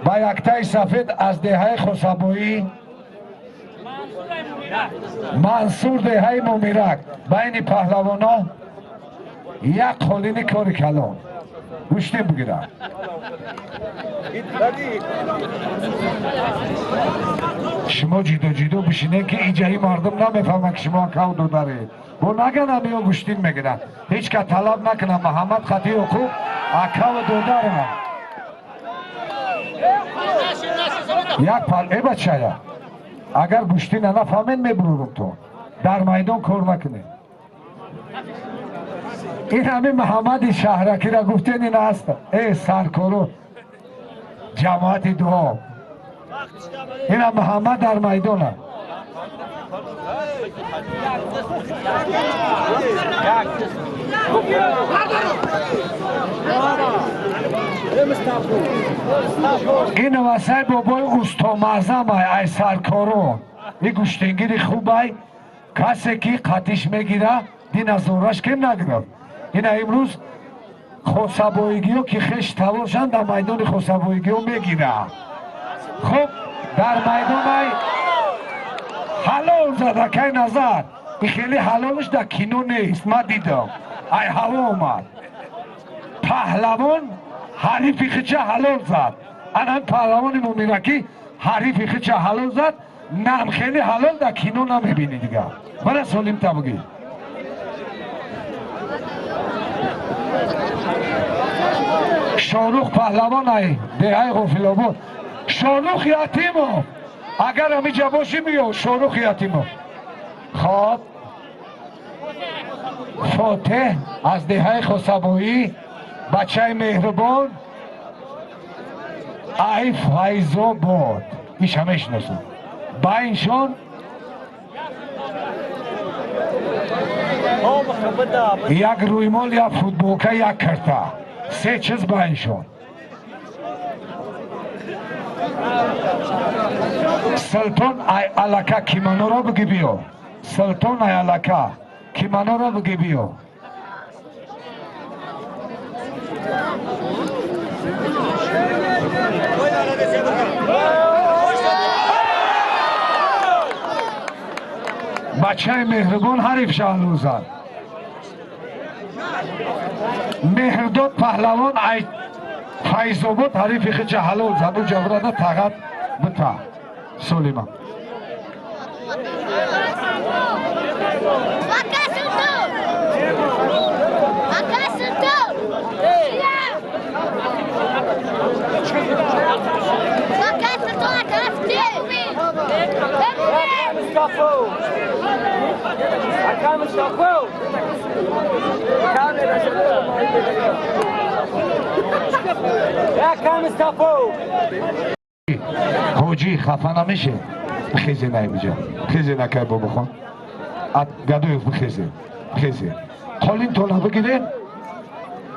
با یک تای سفید از دهه خسابویی منصور دهی مومیرک بین پهلوانا یک خالینی کاری کلان گوشتین بگیرن شما جیدو بشینه که اینجایی مردم نمیفهمه که شما کود دو دارید با نگن همیا گوشتین میگیرن هیچ که طلب نکنه محمد خطی و خوب اکاو دو دارن یک پل ای بچه اگر گوشتین نفهمین میبرورم تو در میدان کار نکنین این همه محمد شهرکی را گفتین این هست ای سرکارو جماعت دعا این هم محمد در میدان این واسه بابای استا معظم ای سرکارون این گوشتنگیری خوب ای کسی که قطیش میگیره دین از اورش کم نگرفت این امروز خوصبایگی ها که خش تولشن در میدان خوصبایگی ها میگیره خب در میدان ای حلال زده که نظر این خیلی حلالش در کینو نیست ما دیدم ای هوا آمد پهلوان حریفی خیچه حلال زد انان پهلوان مومینکی حریفی خیچه حلال زد نم خیلی حلال در کینو نمیبینی دیگه برای سالیم تبگی شاروخ پهلوان ای دهی غافل آباد شاروخ یتیمو اگر همیجا باشی میو شاروخ یتیمو خواب فاتح از دهی خسبایی بچه مهربان ای فیضا باد ایش همش نسو با اینشان یک رویمال یا فوتبولکه یک کرته سه چیز با اینشان سلطان ای علکه کیمانو را بگی بیو سلطان ای علکه کیمانو را بگی بیو بچه مهربان حریف شهلو زد مهرداد پهلوان ای فیضاباد حریف خیچه حلال زد و جبرانه تغت بتا سلیمان حاجی خفه نمیشه خیزی نمیجا خیزی نکه با بخون گدوی بخیزی خیزی قالین تو نبگیرین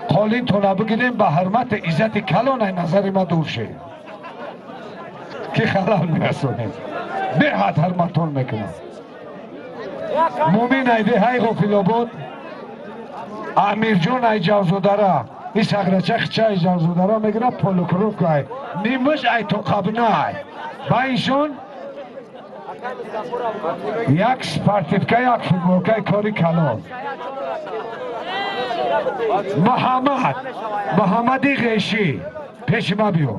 قالین تو نبگیرین به حرمت عزت کلانه نظر ما دور شه که خلال میرسونیم به حد حرمتون میکنم مومین ایده های غافل آباد امیر جون ای جوزوداره این سقرچه چه ای جوزوداره میگره پولوکروف که نیمش ای تو قبنه ای با اینشون یک سپارتیفکه یک فوتبولکه کاری کلال محمدی غیشی پیش ما بیو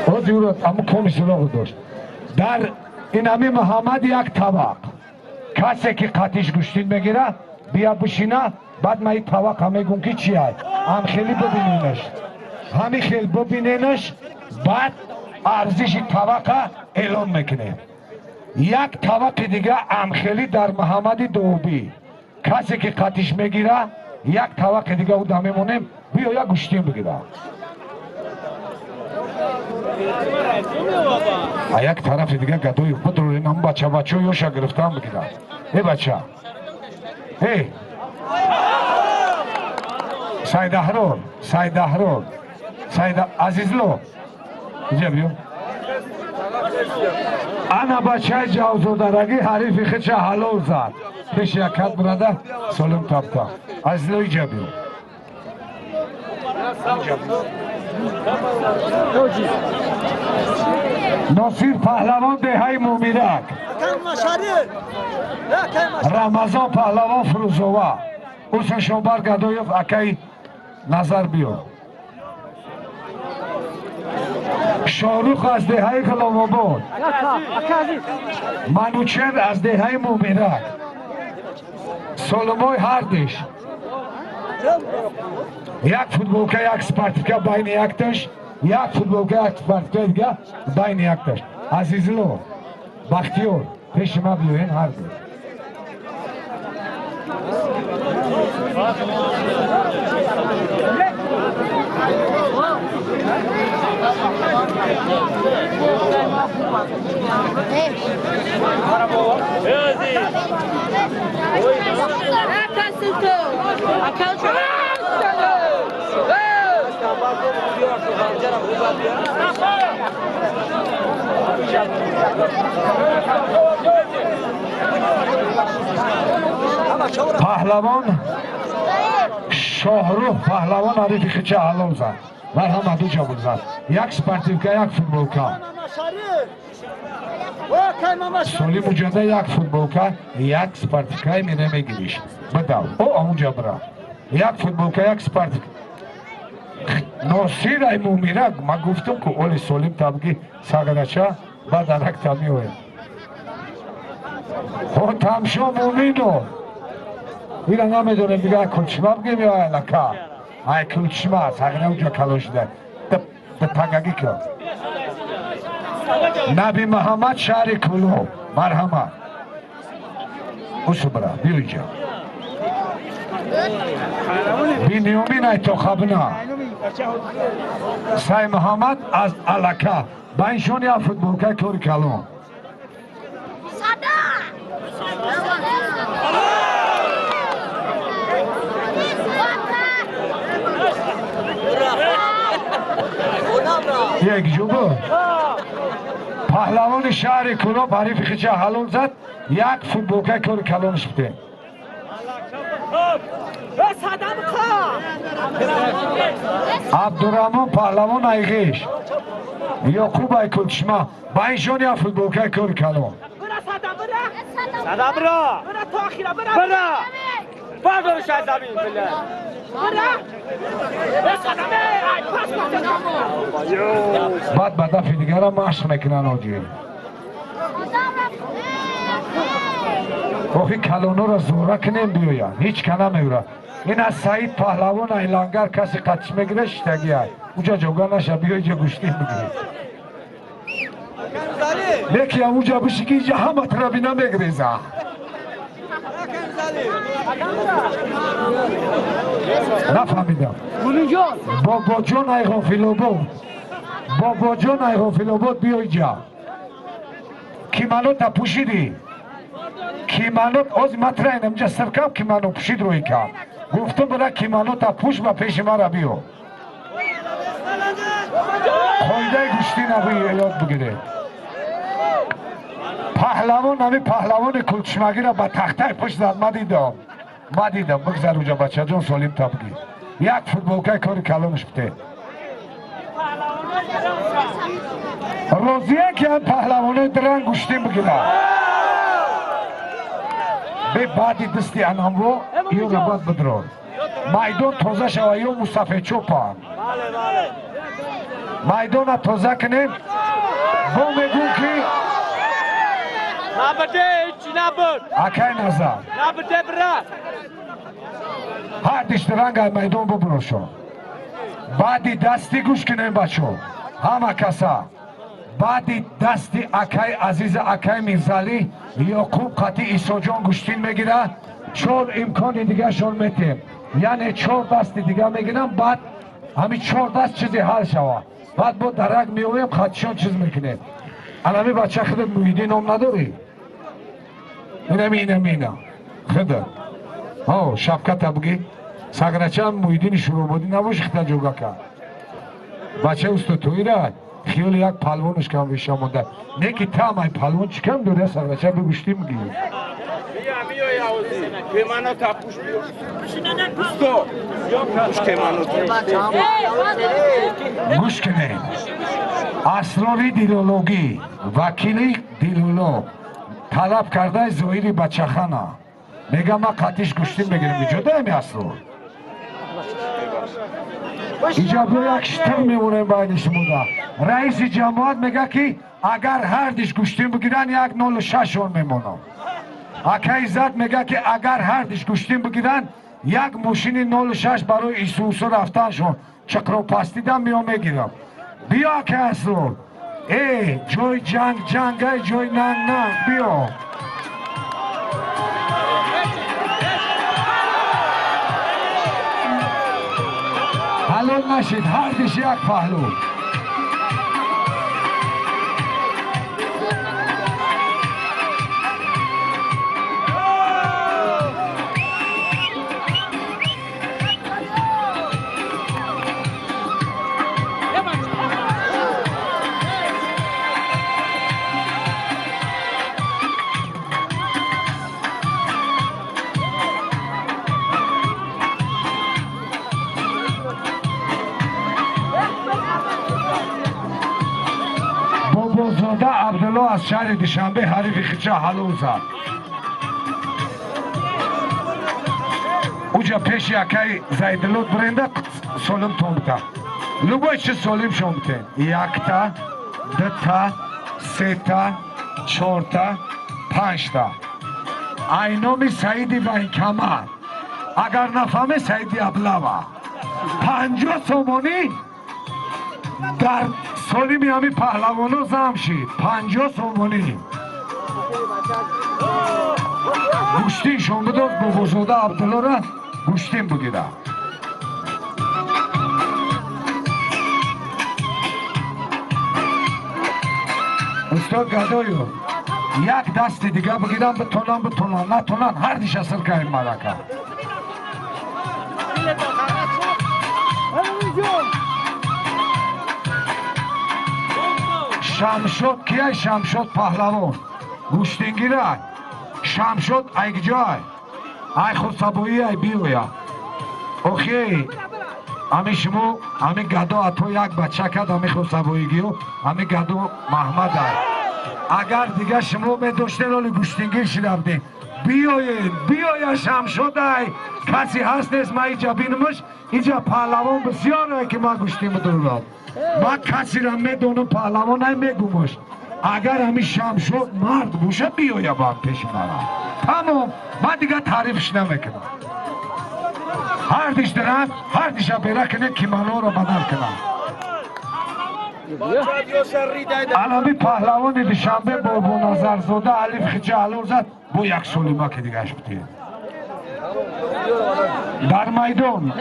او دیورت اما کمی سراغ داشت در این همی محمد یک طبق کسی که قطیش گوشتین میگیره بیا بشینه بعد ما این طبق همه گون که چی هست هم خیلی ببینینش همی خیلی ببینینش بعد ارزش طبق اعلام میکنه یک طبق دیگه هم خیلی در محمد دوبی کسی که قطیش میگیره یک طبق دیگه او دمیمونیم بیا یک گوشتین بگیره یک طرف دیگه گدوی بدروی نام بچه بچه یوشا گرفتم بگیرم ای بچه ای سید احرار سید عزیزلو اینجا بیو انا بچه جوزودرگی حریفی خیچه حلال زد پیش یکت براده سالم تبتا عزیزلو اینجا بیو ناصیر پهلوان دهی مومیرک رمضان پهلوان فروزوه حسین شوبر گدایف اکی نظر بیو شاروخ از دهی غلام آباد منوچهر از دهی مومیرک سالمای هردش یک فوتبولکه یک سپارتیکه بین یکتش یک فوتبولکه یک سپارتیکه دیگه بین یکتش عزیزلو بختیار پیش ما بیوین هر دو پهلوان شاهروخ پهلوان عریف خیچه حلال زد مرحمت دو جا بود زد یک سپرتیوکا یک فوتبولکا سولی مجاده یک فوتبولکا یک سپرتیوکای میره میگیریش بدو او اونجا برا یک فوتبولکا یک سپرتیوکا ناصیر ای مومیرک ما گفتم که اولی سولیم تبگی ساگرچه بعد انک تمیوه خود تمشا مومینو اینا نمیدونم دیگه کلچما بگیم یا لکا ای کلچما ساگره اونجا کلوش ده تگگی که نبی محمد شهر کلو مرحمت اوسو برا بیو اینجا بی نیومین ای تو خبنا سای محمد از علکا با اینشون یا فوتبولکای کور کلون یک جوبو پهلوان شهر کلو حریف خیچه حلون زد یک فوتبولکای کور کلونش بده عبدالرحمن پهلوان ایغیش یعقوب ای کلچما با اینشون یا فوتبولکای کور کلون صدا برا برا بردارش از زمین بله بعد به دفع دیگر هم مشق میکنن آجی اوخی کلونو را زوره کنیم بیویا هیچ کنه میوره این از سعید پهلوان ایلانگر کسی قدش میگیره شتگی های اونجا جوگا نشه بیایی جا گوشتی میگیره لیکی اونجا بشی که اینجا همه ترابی نمیگریزه نفهمیدم بابا جان ای غافلو بود بابا جان ای غافلو بود بیا اینجا کیمانو تا پوشیدی کیمانو از مطرح اینجا سرکم کیمانو پوشید روی کام گفتم برای کیمانو تا پوش با پیش ما را بیو خواهیده گوشتی نبوی یاد بگیره پهلوان نمی پهلوان کلچمگی را با تخته پشت زد ما دیدم بگذر اونجا بچه جان سالیم تبگی یک فوتبولکای کاری کلونش بده روزیه که هم پهلوانه درنگ گوشتی بگیره به بعدی دستی انام رو ایو رو باید بدرون مایدون توزه شوه ایو مصطفی چوپان مایدون توزه کنیم بو میگون که نبرده هیچی نبرد اکی نظر نبرده برا هر دیشترنگ های میدون ببروشو بعدی دستی گوش کنیم بچو همه کسا بعدی دستی اکی عزیز اکی میرزالی یعقوب قطی ایسو جان گوشتین میگیره چون امکانی دیگه شون میتیم یعنی 4 دستی دیگه میگیرم بعد همین 4 دست چیزی حل شوه بعد با درک میویم خطشون چیز میکنیم الان بچه خودت مویدی نام نداری اینم خودت ها شبکت بگی ساگرچه هم مویدین شروع بودی نباش خطا جوگا کرد بچه اوست توی را خیلی یک پلوانش کم ویشا مونده نیکی تام ای پلوان چکم دوره ساگرچه بگوشتی میگی بیا یاوزی که منو تا پوش بیو بستو پوش که منو گوش کنه اسراری دیلولوگی وکیلی دیلولوگ طلب کرده زویری بچه خانه میگه ما قطیش گوشتیم بگیریم اینجا دایمی اسرار اینجا بیا یک شتر میمونه باید شموده رئیس جماعت میگه که اگر هر دیش گوشتیم بگیرن یک 06 اون میمونه اکی زد میگه که اگر هر دیش گوشتیم بگیرن یک ماشین 06 برای ایسوسو رفتن شون چکرو پستیدم میام میگیرم بیا که اسرار ای جای جنگ ای جای ننگ بیا مشکل نشید هر دیش یک پهلو بابازاده عبدالله از شهر دوشنبه حریف خیچه حلو زد اوجا پیش یکی زیدلوت برنده سولم تومتا لوگوی چه سولیم شمتین یکتا دتا ستا چورتا پنجتا اینامی سعیدی و این کمر اگر نفهمه سعیدی ابلاوه 50 سومونی در سولیم همی پهلوانو زم شید 50 سومونی گوشتین شما داد بابازاده عبدالله را گوشتین بگیره استاد گدایو یک دست دیگه بگیرم بتونن نتونن هر دیش اصل که این مرکه شمشد کیه شمشد پهلوان گوشتین گیره شمشد ایک جای ای خود سبایی ای بیویا اوخی امی شما امی گدو اتو یک بچه کد امی خود سبایی گیو امی گدو محمد ای اگر دیگه شما می داشتین اولی گوشتین گیر شده بودین بیاین شمشد ای کسی هست نیست ما ایجا بینمش ایجا پهلوان بسیار ای که ما گوشتین بدون ما کسی را میدونم پهلوان نمیگومش اگر همی شمشد مرد بوشه بیایا با پیش مرا تمام من دیگه تعریفش نمیکنم هر دیش درست هر دیش بیره کنه کیمانو رو بدل کنم الامی پهلوان دوشنبه بابا نظر زاده علیف خیچه علو زد با یک سولیما که دیگه اش بتید در میدان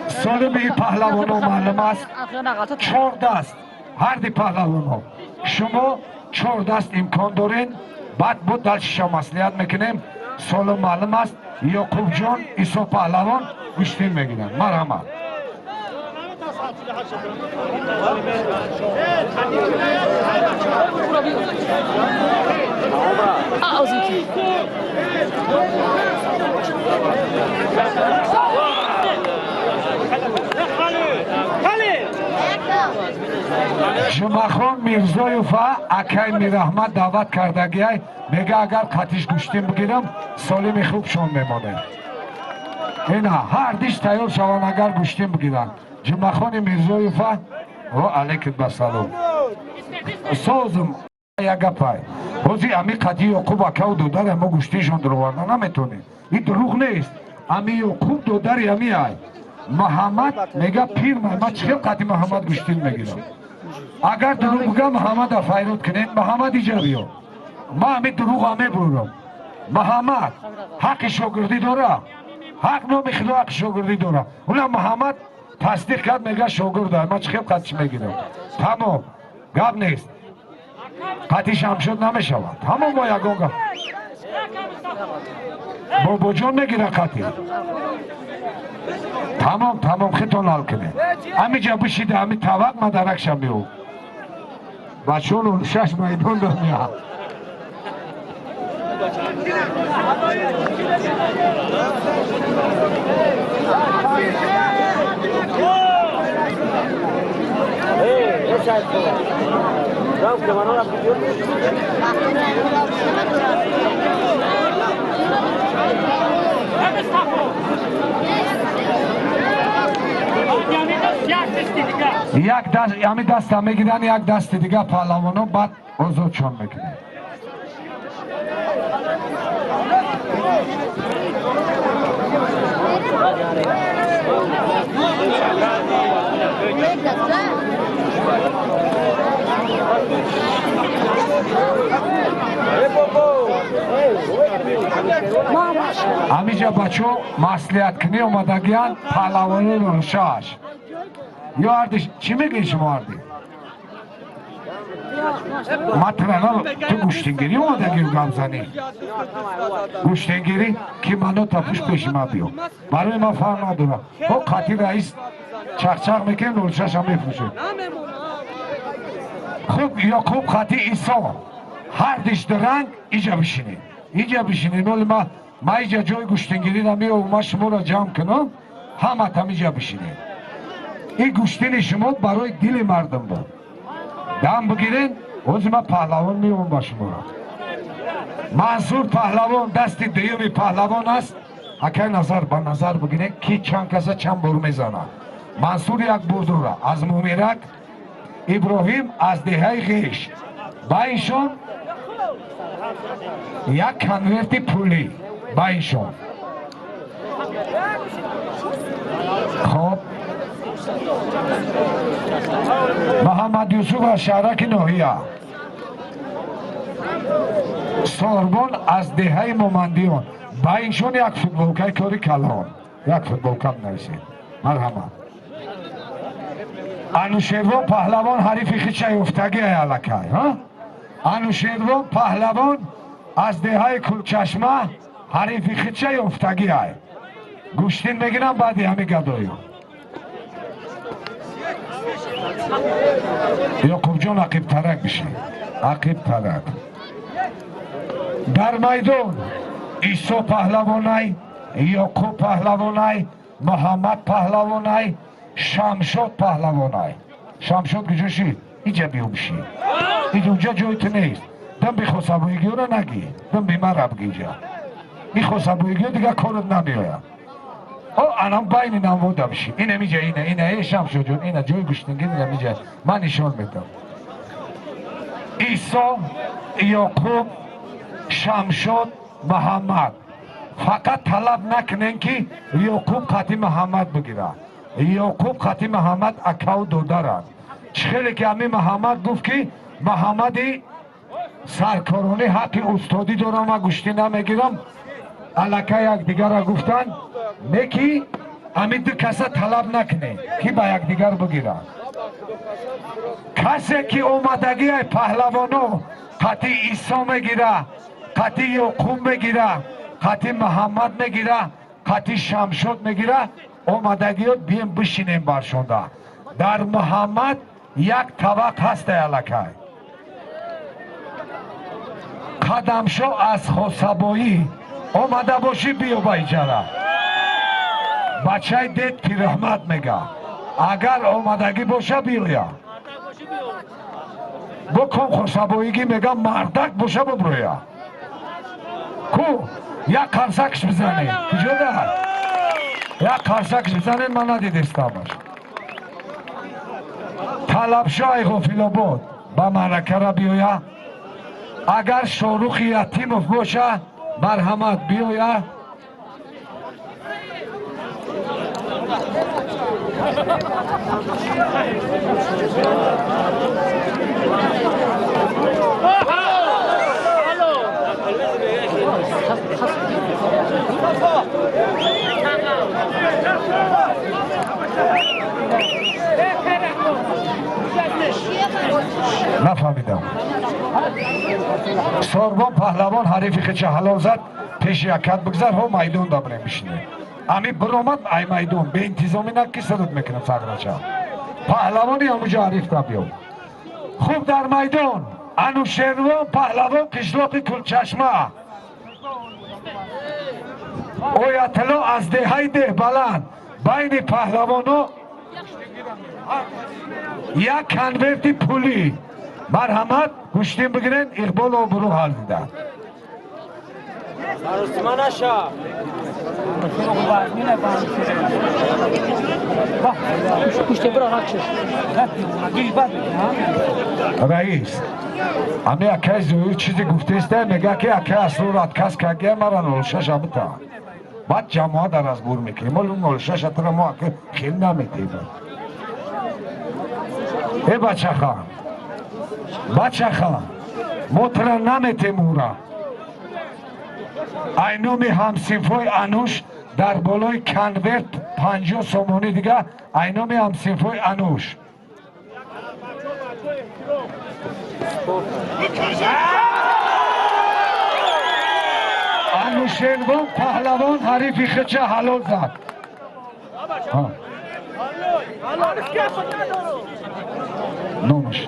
سالم این پهلوانو معلوم است 4 دست هر دی پهلوانو شما 4 دست امکان دارین بعد بود در شیشه مسئولیت میکنیم سالم معلوم است یعقوب جان ایسا پهلوان گوشتین میگیرن مرحمت جمعخان میرزایوفا اکای میرحمت دعوت کردگی های میگه اگر قطیش گوشتین بگیرم سالم خوب شون میمانه اینا هر دیش تیار شوان اگر گوشتین بگیرن جمعخان میرزایوفا و علیکت بسلام سازم یک گپای بازی امی قطی یعقوب اکاو دودر اما گوشتیشون دروارده نمیتونه این دروغ نیست امی یعقوب دودر امی های محمد میگه پیر محمد چه قطی محمد گوشتین میگیرم اگر دروغ بگم محمد افایرود کنین محمد ایجا بیو ما امی دروغ همه برورم محمد حق شاگردی داره حق نمیخواد حق شاگردی داره اونم محمد تصدیق کرد میگه شاگرد داره من چه قطیش میگیرم تمام گپ نیست قطیش هم شد نمیشود تمام با یکان گپ بابا جان میگیره قطی تمام خیتون حال کنه همی جا بشیده همی توق مدرک شم بیو بچون 6 میدون دنیا یک دست یعنی دست هم میگیرن یک دست دیگه پهلوانو بعد آزاد چون میکنه همیجا بچو مسئولیت کنی اومدگیان پهلوانی رو شاش یا اردش چی میگی شما اردی؟ مطرحا تو گوشتنگیری اومده گیر گمزنی گوشتنگیری که منو تپوش پیش ما بیو برای ما فرق نداره او قاطی رئیس چخچخ میکنه نولشش هم میفروشه خوب یا خوب قاطی ایسا هر دیش درنگ ایجا بشینه نول ما ایجا جای گوشتنگیری نمیه و ما شما را جمع کنم همه تم ایجا بشینه این گوشتن شما برای دل مردم بود دم بگیرین اوز ما پهلوان میون با شما را منصور پهلوان دست دیومی پهلوان است اکه نظر با نظر بگیرین کی چند کسا چند بور میزنه منصور یک بردو را از مومیرک ابراهیم از دهه غیش با ایشون یک کنورتی پولی با ایشون خب محمد یوسف از شهرک نوحیه ساربان از دهه مومندیان با اینشون یک فوتبولکای کاری کلان یک فوتبولکم نویسید مرحمت انوشیروان پهلوان حریف خیچه افتگی علکی انوشیروان پهلوان از دهه کلچشمه حریف خیچه افتگی های گوشتین میگیرم بعدی همی گدایو یعقوب جان عقیب ترک بشه عقیب ترک در میدان عیسی پهلوانی یعقوب پهلوانی محمد پهلوانی شمشاد پهلوانی شمشاد کجاشی؟ اینجا بیو بشی اینجا جایت نیست دم بی خوصبویگی رو نگی دم بی من رب گیجا این خوصبویگی دیگه کارت نمیاید او انام باینی نموده بشی اینه میجه اینه شمشاد جون اینه جای گوشتنگی اینه میجه من نشان میدم عیسی یعقوب شمشاد محمد فقط طلب نکنین که یعقوب خطی محمد بگیره یعقوب خطی محمد اکاو دو دارد خیلی که همی محمد گفت که محمدی سرکارانه حق استادی دارم و گوشتی نمیگیرم علاکه یک دیگر را گفتن نکی همی دو کسا طلب نکنه که با یک دیگر بگیره کسی که اومدگی پهلوانو خطی عیسی میگیره خطی یعقوب میگیره خطی محمد میگیره خطی شمشاد میگیره اومدگی ها بیم بشینیم برشونده در محمد یک طبق هست علکه قدمشو از خسبایی اومده باشی بیو با ایجاره بچه دید پیرحمد میگه اگر اومدگی باشه بیویا بکن خسباییگی میگه مردک باشه ببرویا کو یک قرصکش بزنه کجا ده یک قرصکش بزنه من ندیدستمش طلبشاه غافل آباد با مرکه را بیویا اگر شاروخ یتیم باشه مرحمت بیویا نفهمیدم ساربان پهلوان حریف خیچه حلال زد پیش یکت بگذر ها میدون دابره میشینه امی برامد ای میدون به انتظامی نکی سرد میکنم سقرچه پهلوانی همونجا حریف دا بیو خوب در میدون انوشیروان پهلوان قشلاق کلچشمه اویتلا از دهی ده بلند بین پهلوانو یک کنورتی پولی مرحمت گوشتیم بگیرین اقبال و برو حال دیده رئیس امی اکه زویر چیزی گفته استه میگه که اکه اسرورت کس که اگه مرا نولشش بتا بعد جمعه در از بور میکنیم مال اون نولشش اترا ما اکه خیل نمیتیم ای بچه خان مطرح نمیتیم او را اینومی همسیفای انوش در بالای کنورت 50 سومونی دیگه اینامی هم سینفوی انوش انوشیروان پهلوان حریفی خچه حلال زد نومش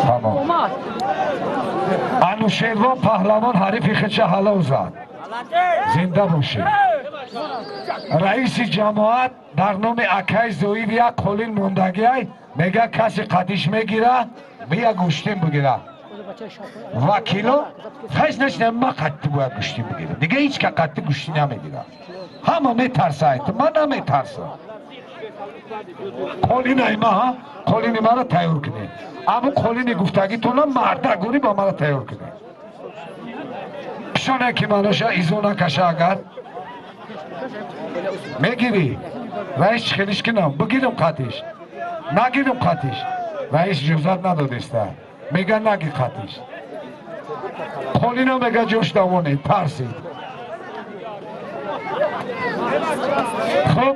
تمام انوشیروان پهلوان حریفی خچه حلال زد زنده باشید رئیس جماعت در نام اکای زویب یک قولین موندگی میگه کسی قدیش میگیره بیا گوشتیم بگیره وکیلو خیز نشنه ما قدی باید گوشتیم بگیره دیگه هیچ که قدی گوشتی نمیگیره همه میترسه من نمیترسه قولین ایما ها قولین ما را تیار کنید اما قولین گفتگی تو مردگوری با ما را تیار کنید شونه که منوشه ایزو نکشه اگر میگیری رئیس خیلیش کنم بگیرم قطیش نگیرم قطیش رئیس جوزت ندادسته میگه نگی قطیش قولینا میگه جوش دوانید ترسید خب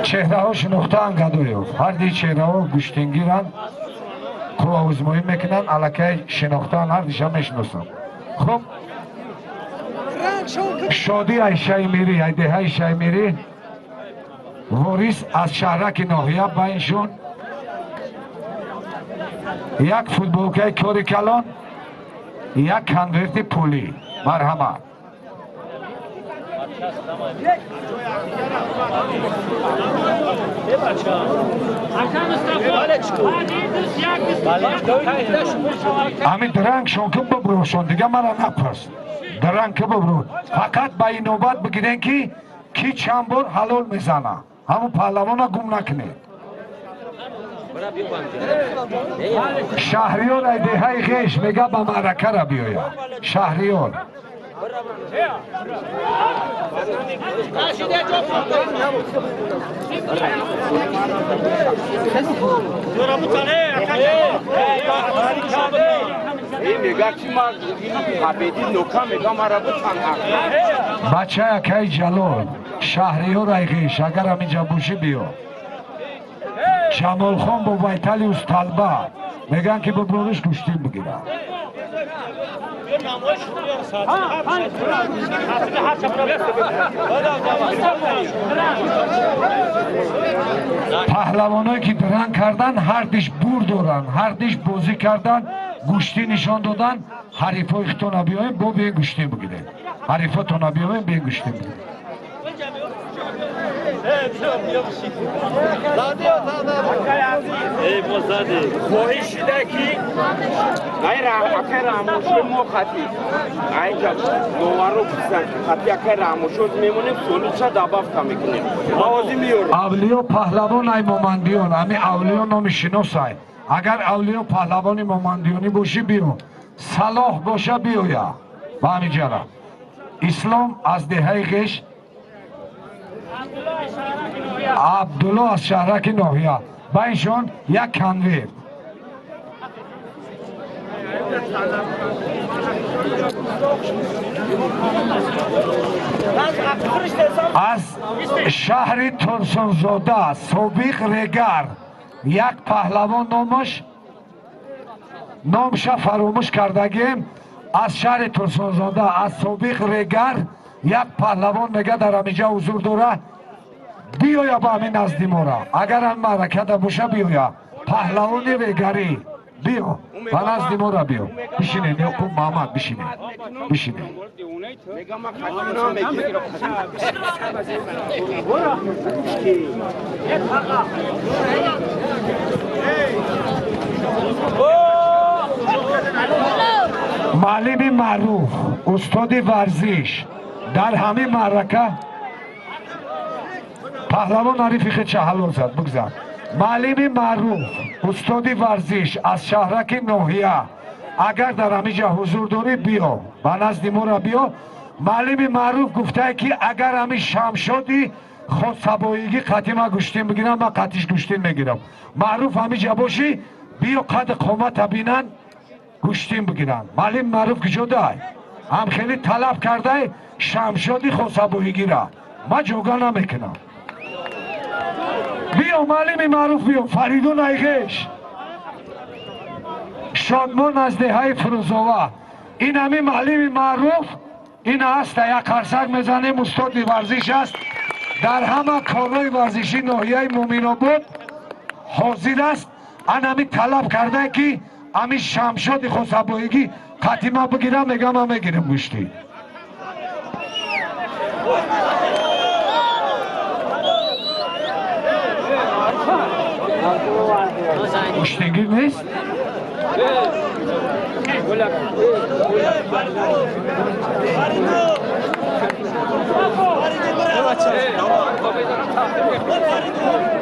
چهره ها شنوخته انگدویو هر دی چهره ها گوشتین گیرن که آوزمایی میکنن علکه شنوخته هر دیشا میشنوسن خب شادی ایشه میری ایده ایشه میری وریس از شهرک ناحیه باینشون یک فوتبولکای کاری کلان یک کنورت پولی مرحمت همین درنگ شون که ببروشون دیگه مرا نپرس درنگ که ببرو فقط با این نوبت بگیرین که کی چند بار حلال میزنه همون پهلوانا گم نکنید شهریار ایده های غیش میگه با معرکه را بیاید شهریار بچه اکی جلال شهریار ایغیش اگر همینجا بوشی بیا جمال خان با ویتلی از طلبه میگن که ببرونش گوشتین بگیرن پهلوانایی که درنگ کردن هر دیش بور دارن هر دیش بازی کردن گوشتی نشان دادن حریفای اختونا بیایم با بیاین گوشتی بگیرن حریفاتونا بیایم بیاین گوشتی بگیرن خواهش شده که غیر اکر راموشو ما خطی اینجا نوارو بسن خطی اکر راموشو میمونیم سولوچا دباف کا میکنیم آوازی میورم اولیو پهلوان ای مومندیون همی اولیو نامی شناسای اگر اولیو پهلوانی مومندیونی باشی بیو صلاح باشه بیویا با همی جرا اسلام از دهه غش عبدالله از شهرک ناحیه با اینشون یک کنویر از شهر ترسانزاده سابق رگر یک پهلوان نامش فراموش کردگیم از شهر ترسانزاده از سابق رگر یک پهلوان میگه در همینجا حضور داره بیایا با همین نزدی ما را اگر هم معرکت باشه بیایا پهلوانی رگری بیا با نزدی ما را بیا بشینه نیاکون محمد بشینه بشینه معلم معروف استاد ورزش در همین معرکه پهلوان عریفی خیلی چه حلال زد بگذار معلم معروف استاد ورزش از شهرک ناحیه اگر در همینجا حضور داری بیا با نزد ما را بیا معلم معروف گفته که اگر همین شام شدی خود سباییگی قطعی ما گوشتین بگیرم من قطعیش گوشتین میگیرم معروف همینجا باشی بیا قد قامت بینن گوشتین بگیرن. معلم معروف که جدای هم خیلی طلب کرده شمشادی خوصبویگی را ما جوگا نمیکنم. بیا معلم معروف بیا فریدون ایغش شادمان از دههای فروزوه. این همین معلم معروف این است یک قرصک میزنه استاد ورزش است در همه کارهای ورزشی ناحیه مومن‌آباد حاضر است. آن همین طلب کرده که همین شمشاد خوصبویگی قطیمه بگیرم میگم هم میگیرم گوشتی. گوشتگیر نیست؟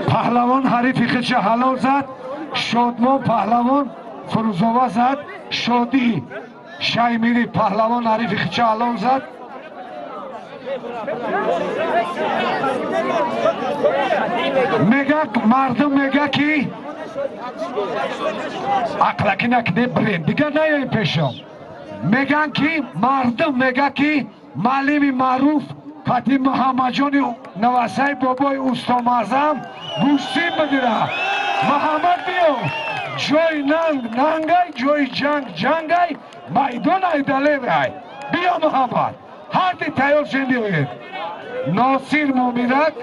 پهلوان حریفی خیچ حلال زد. شادمان پهلوان فروزوه زد. شادی شایمیری پهلوان حریفی خیچ حلال زد. میگه مردم میگه که اقلکی نکده برین دیگه نیایی پیشم. میگن که مردم میگه که معلم معروف خطیب محمد جان نواسه بابای استا معظم گوشتی بگیره. محمد بیو جای ننگ ننگای جای جنگ جنگای میدان ایداله رای. بیا محمد هر دی تیار شنده باید. ناصیر مومیرک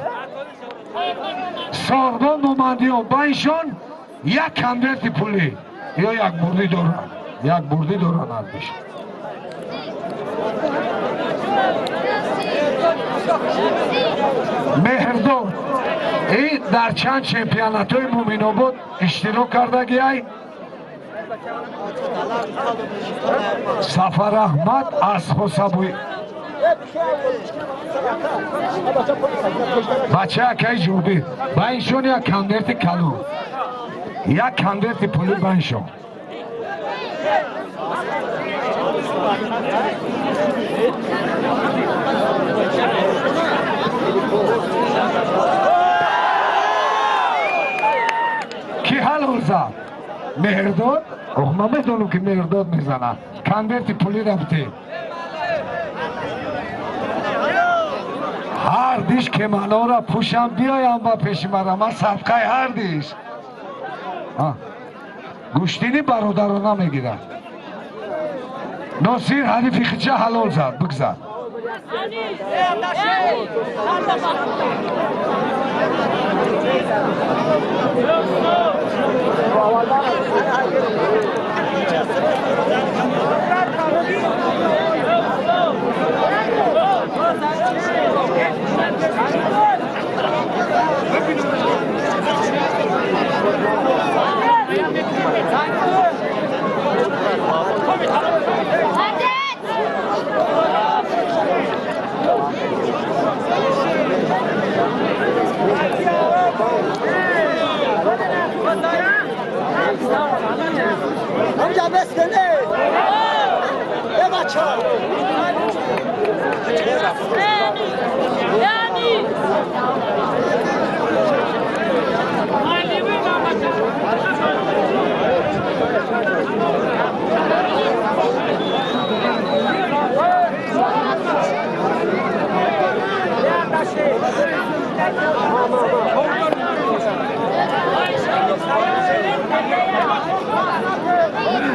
ساربان مومندیان بایشان یک کنورتی پولی یا یک بردی دارن. یک بردی دارن هردیش. مهرداد این در چند چمپیونات های مومن‌آباد اشتراک کرده گیای. سفر احمد از خوصبوی بچه اکی جوبی بایشون یک کنورتی کلو یک کنورتی پولی بایشون. کی حل زد؟ مهرداد؟ ما میدونم که مهرداد میزنه. کنورتی پولی رفته. هر دیش که منو را پوشم بیایم با پیش مرا من صدقه هر دیش. گوشتینی برادرانه میگیرن. ناصیر حریفی خیچه حلال زد بگذر. Amca besene. Ne maça? Yani.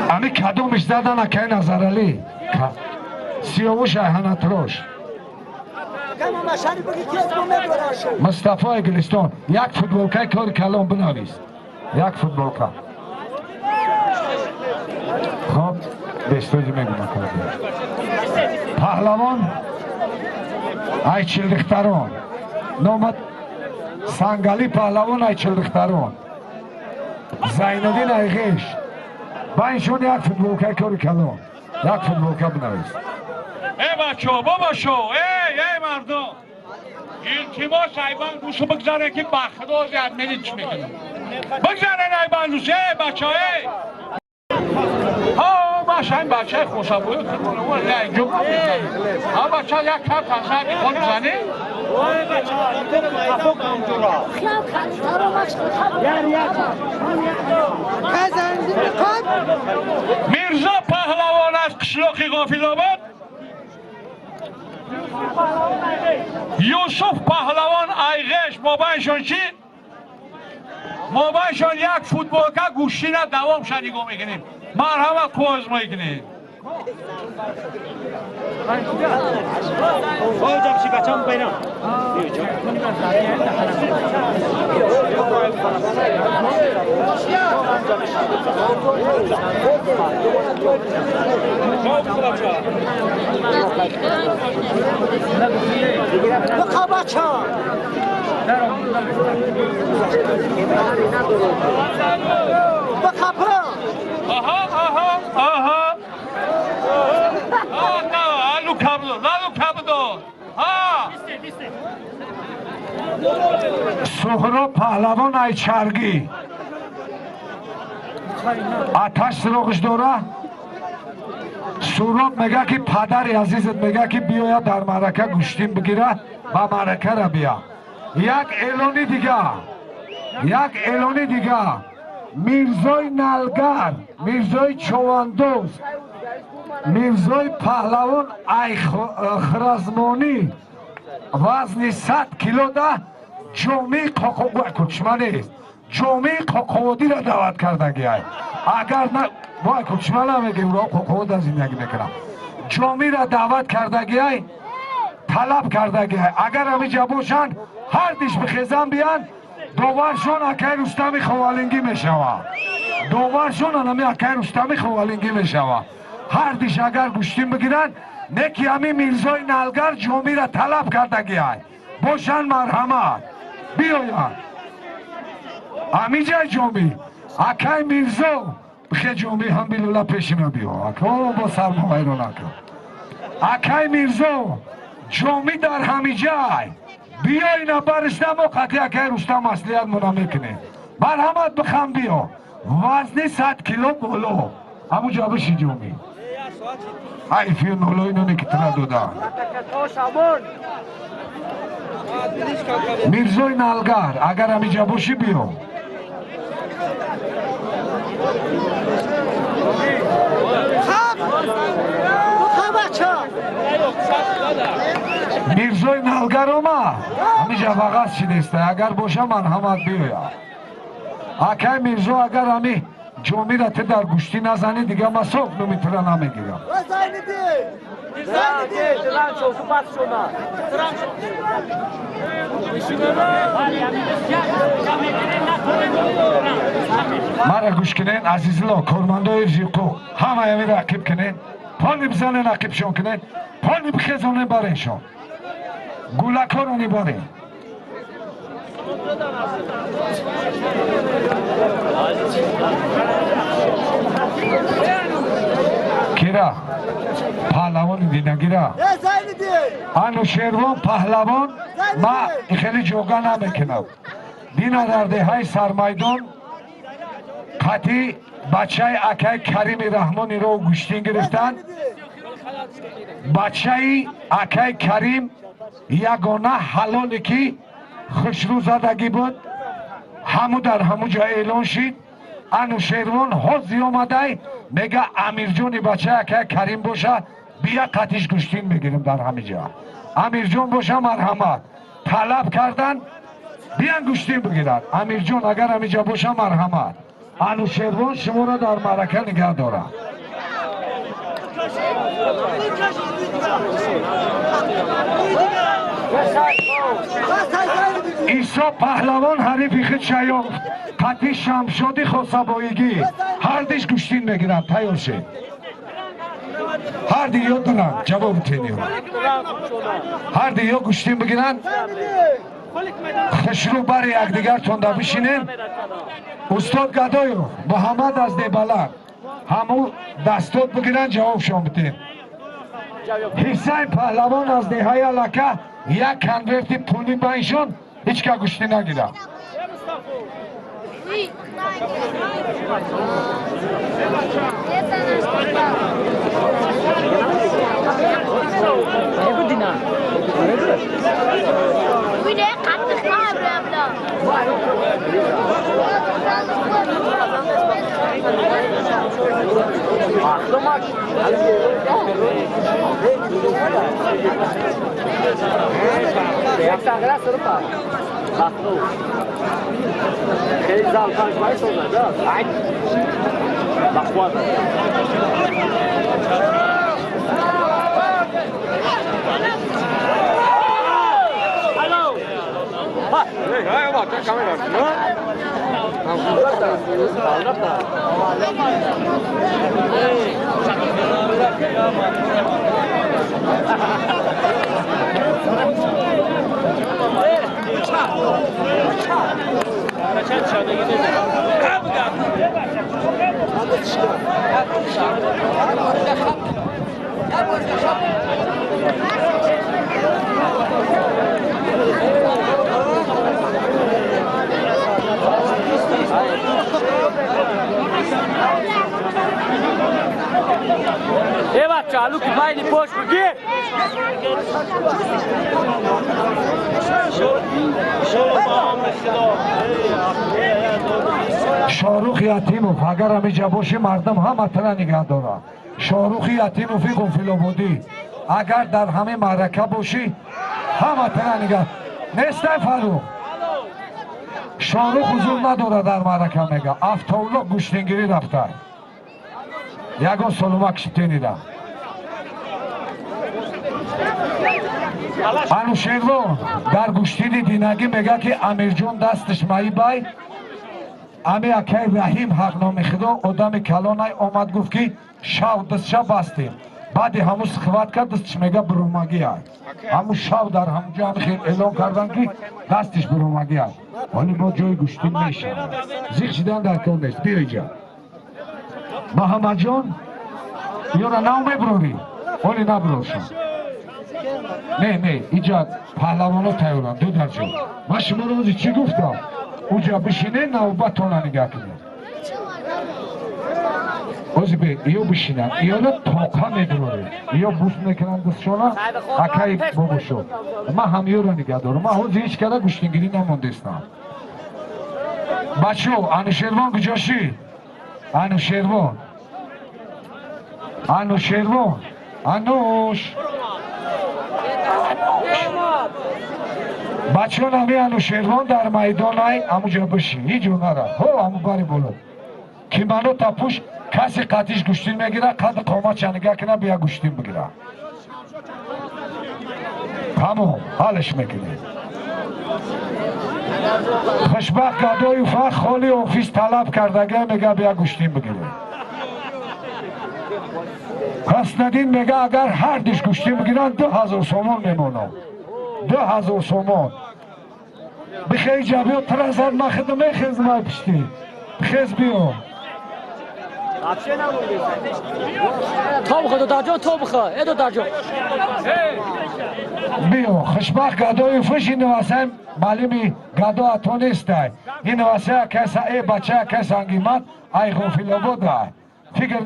امی کدومش زدن اکی نظرالی سیاوش ایحانت روش مصطفی گلستان یک فوتبولکای کار کلام بناویست. یک فوتبولکا خب بستوزی میگم پهلوان ای چلدختران نامد سنگالی پهلوان ای چلدختران زینالدین ایغش بایشون یک فوتبولکای کار کلام یک فوتبولکا بناویست. ای بچه ها بابا شو ای مردم التماس ایوان روشو بگذاره که بخدا زیاد میدید چی میکنم بگذاره ایوان روشو ای بچه های ها باشه این بچه خوصبویی کنونه نه اینجا ها بچه ها یک کار تنسایی میخوان بزنی میرزا پهلوان از قشلاق غافل‌آباد، یوسف پهلوان ایغش مابینشون چی؟ مابینشون یک فوتبولکا گوشتی نه دوام شد نگاه میکنیم. مرحمت کوز میکنیم. بخواه بچه ها بخواه آها نه لالو کبدو سهراب پهلوان ای چرگی آتش سراغش داره. سهراب میگه که پدر عزیزت میگه که بیاید در معرکه گوشتین بگیره و معرکه را بیا. یک اعلانی دیگه میرزای نلگر، میرزای چواندوز، میرزای پهلوان ای خرزمانی وزن 100 کیلو ده جامعه کچمانی جامعه قاقوادی را دعوت کردگی های. اگر نه وای کچمن هم میگه او قاقواد از زندگی میکنم. جامعه را دعوت کردگی های، طلب کردگی های. اگر همیجا باشن هر دیش بخیزن بیان دوورشون اکی رستمی خوالنگی میشوه. دوورشون همی اکی رستمی خوالنگی میشوه. هر دیش اگر گوشتیم بگیرن نکی همی میرزای نلگر جامعه را طلب کردگی های. باشن مرحمت بیاین همی جای جامعه اکی میرزا بخی جامعه هم بیلولا پیشی ما بیا اکی با سرما ویرون اکی میرزا جامعه در همی جای بیایین برشتم و قطعی اکی رستم اصلیت منا میکنه. مرحمت بخم بیا وزنی 100 کیلو بولو همو جا بشی جامعه ای فیو نولو اینو نکتره دودا میرزای نلگر اگر همی جا باشی بیا میرزای نلگر اومد همیجا وقت شدسته اگر باشه مرحمت بیاید. اکی میرزا اگر همی جامعه را در گوشتی نزنی دیگه ما صبح نمیتونه نمیگیرم. مرا گوش کنین عزیزلا کارمندای ژیکو همه همی رقیب کنین پانی بزنین رقیبشون کنین پانی بخیزانین برینشون گولکا رو نبارین. کیرا پهلوان دینگیرا انو شیروان پهلوان ما خیلی جوگا نمیکنم. دینا در دههای سرمایدان قطعی بچه اکی کریم رحمانی رو گوشتین گرفتن. بچه اکی کریم یگانه حلالی که خوشرو زدگی بود همو در همو جای اعلان شد. انو شیروان حضی آمده میگه امیر جونی بچه اکی کریم باشه بیا قطعیش گوشتین میگیریم در همه جا. امیر جون باشه مرحمت طلب کردن بیان گوشتین بگیرن. امیر جون اگر همه جا باشه مرحمت انو شیروان شما را در معرکه نگه داره. ایسا پهلوان حریفی خود شیافت قطعی شمشادی خسبایگی هر دیش گوشتین میگیرن. تیار شد هر دیگه دارن جواب تینیم هر دیگه گوشتین بگیرن خشرو بر یک دیگر تونده بشینین. استاد گدایو محمد از دیبلک همو دستات بگیرن جواب شما بتین. حسین پهلوان از دههای لکه یک کنورتی پولی بینشون هیچ که گوشتی نگیره. Dinar. بچه الو که بایدی پشت بگیر شاروخ یتیموف اگر همیجا باشی مردم همه تنه نگه داره. شاروخ یتیموفی قنفل آبادی اگر در همه معرکه باشی همه تنه نگه نیسته فروخ. شاروخ حضور نداره در معرکه میگه افتاولا گوشتنگیری رفته یکون سلومک شتینیده. انوشیروان در گوشتین دینگی میگه که امیر جون دستش مایی بای امی اکی رحیم حق نام خدا آدم کلانای آمد گفت که شو دستشا بستیم بعد همون سخوات کرد دستش میگه برومگی های همون شو در همونجا خیلی اعلام کردن که دستش برومگی های ولی با جای گوشتین میشه زیخ شدن در کار نیست بیا اینجا محمد جان یورا نو میبروری ولی نبروشون نه اینجا پهلوانو تیورن دو درجه من شما روزی چی گفتم اونجا بشینه نوبت رو نگه کنه اوزی به ایو بشینن ایو تاقه میدروره ایو بوس میکنن دستشونا اکای بابو شد من همیو رو نگه دارم من حوزی هیچ کده گوشتنگیری نموندستم بچه انوشیروان کجاشی؟ انوشیروان انوش بچه ها نمی انوشیروان در میدان های همونجا بشی هیچ نره هو همون باری بولد که منو تپوش کسی قطیش گوشتین میگیره قد قامت چنگه کنه بیا گوشتین بگیره همون حالش میکنه خوشبخت گدای فخ خالی آفیس طلب کردگه میگه بیا گوشتین بگیره حسندین میگه اگر هر دیش گوشتین بگیرن 2000 سومان میمونم 2000 سومان بخیر جبیو ترازد مخدمه خزمه پشتی بخیز بیو تا بخوا دو درجه تا بخوا ای دو درجه بیو خوشبخت گدای فش این نواسه معلومی گدا اتو نیسته این نواسه کسا ای بچه کسا انگیمت ای غافل آباده فکر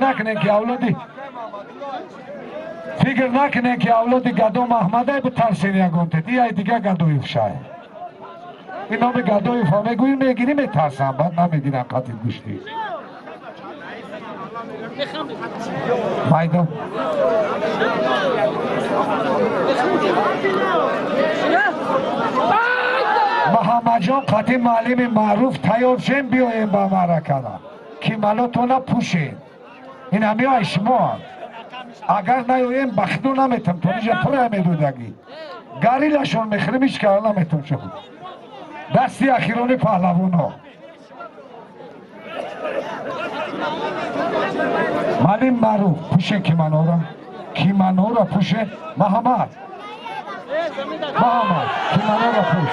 نکنه که اولادی گدا محمده بترسین یگانتید ای دیگه گدای فشه اینا به گدای فا میگوی میگیری میترسن بعد نمیگیرن قطعی گوشتی مایدم محمد جان قطعی معلم معروف تیار شیم بیایم با معرکه را که ملاتونا پوشین این همی های شما اگر نیایم بخدو نمیتم تو نیجا پره میدودگی گریلشون میخریم ایچ کار نمیتم شد دستی اخیرانی پهلوان ها معلم معروف پوشین کیمانو را پوشین محمد کیمانو را پوش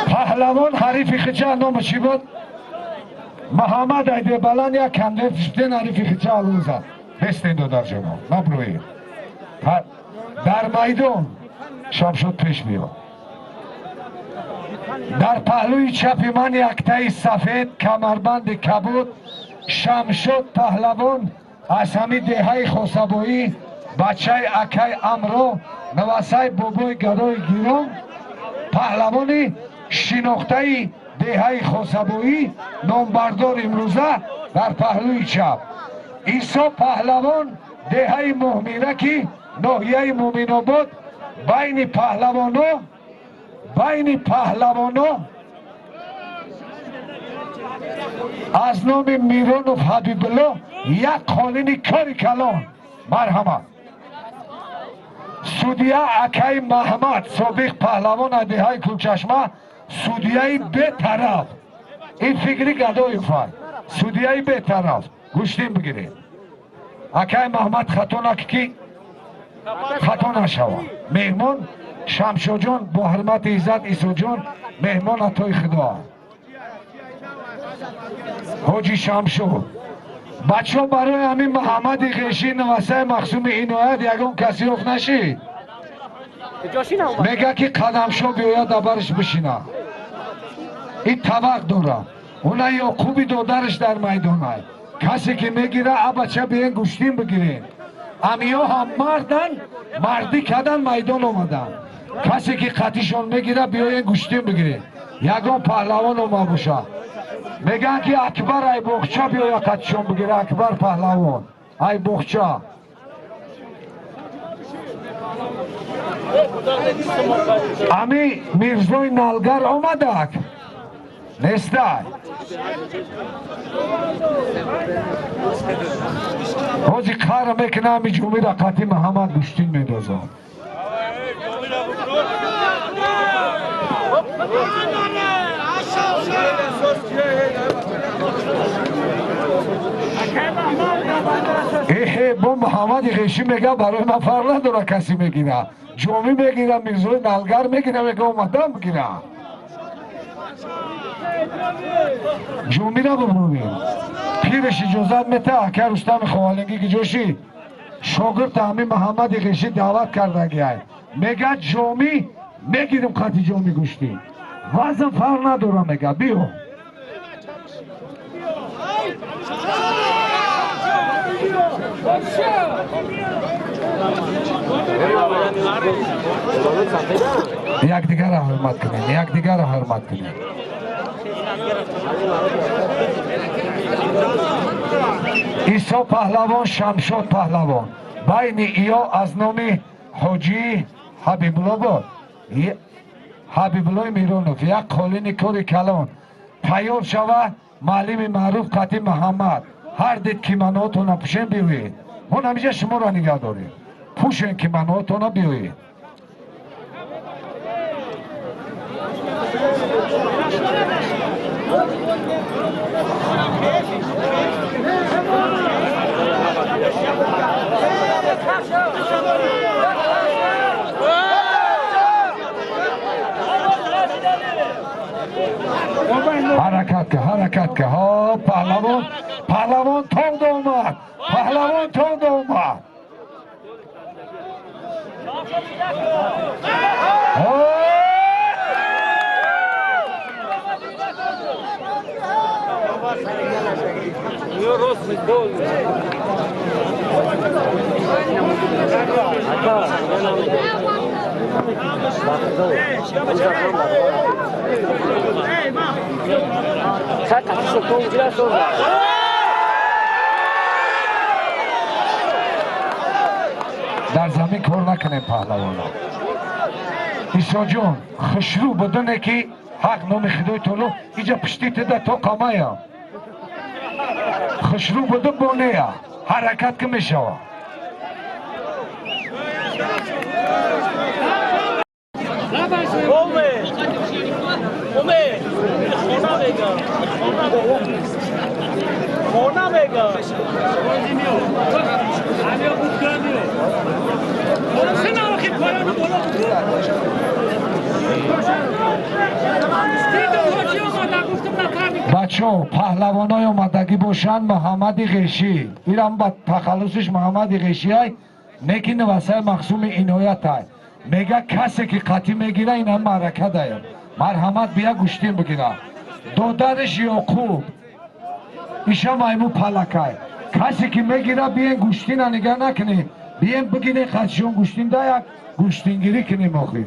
پهلوان حریفی خچه نام چی بود؟ محمد ایده بلان یا کنده فشتین حریفی خچه آلون زد بستین دو در جمع نبروی در میدان شب شد پیش بیا در پهلوی چپ من یک تای سفید کمربند کبود شمشد پهلوان از همی دههای خوصبایی بچه اکی امرو نواسای بابای گدای گیرم پهلوانی شناخته دهه خسبویی نامبردار امروزه در پهلوی چپ. عیسی پهلوان دهه مهمیرکی ناحیه مومن آباد بین پهلوانا از نام میرانوف حبیب الله یک قالین کاری کلان مرحمت. سودیه اکای محمد سابق پهلوان دهه کوچشمه سودیه به طرف این فکری گدای فای سودیه به طرف گوشتیم بگیرید اکای محمد خطا نکی خطا نشوه. مهمان شمشو جان با حرمت عزت عیسی جان مهمان عطای خدا حاجی شمشو بچه ها برای همین محمد غیشی نوسته مخصوم اینایت یکم کسی اف نشید میگه که قدم شو بیاید دبرش بشینه این طبق داره اونه یعقوبی دادرش در میدان های کسی که میگیره بچه بیین گوشتین بگیرین امیا هم مردن مردی کردن میدان اومدن کسی که قطیشون میگیره بیاین گوشتین بگیرین یکم پهلوان اومد باشه میگن که اکبر ای بخچه بیا قطیشون بگیره اکبر پهلوان ای بخچه امی میرزای نلگر آمدک نیسته حاجی کار میکنه امی جمعی را قطی محمد گوشتین میدازم با محمد غیشی میگه برای من فرق نداره کسی میگیره جمعی میگیره میرزای نلگر میگیره میگه اومدم بگیره جمعی را ببینیم پیرش اجازت میته که رستم خوالنگی که جوشی شاگرد همین محمد غیشی دعوت کرده گیه میگه جمعی میگیریم قطی جمعی گوشتی وزن فرق نداره میگه بیو یک دیگر را حرمت کنین یک دیگر را حرمت کنین عیسی پهلوان شمشاد پهلوان بین ایا از نام حاجی حبیب الله بود حبیب الله میرانوف یک قالین کاری کلان تیار شوه معلم معروف قطی محمد هر دید که مناتون پوشین بیوید من همیشه شما را نگه داریم پوشین که مناتون بیوید حرکت که ها پهلوان تند اومد پهلوان تند اومد در زمین کار نکنیم پهلوانا عیسی جان خشرو بدونه که حق نام خدای طولو اینجا پشتی تده تو قمه خشرو بده بونه حرکت که میشوه بچه ها پهلوان های آمدگی باشن محمد غیشی ایران با تخلصش محمد غیشی های نکی نوسته مخصوم اینایت های میگه کسی که قطی میگیره این هم معرکه دایم مرحمت بیا گوشتین بگیره دادرش یعقوب ایشا مایمو پلکای کسی که میگیره بیین گوشتین نگه نکنی بیین بگیره قطشون گوشتین دایم گوشتین گیری کنیم آخی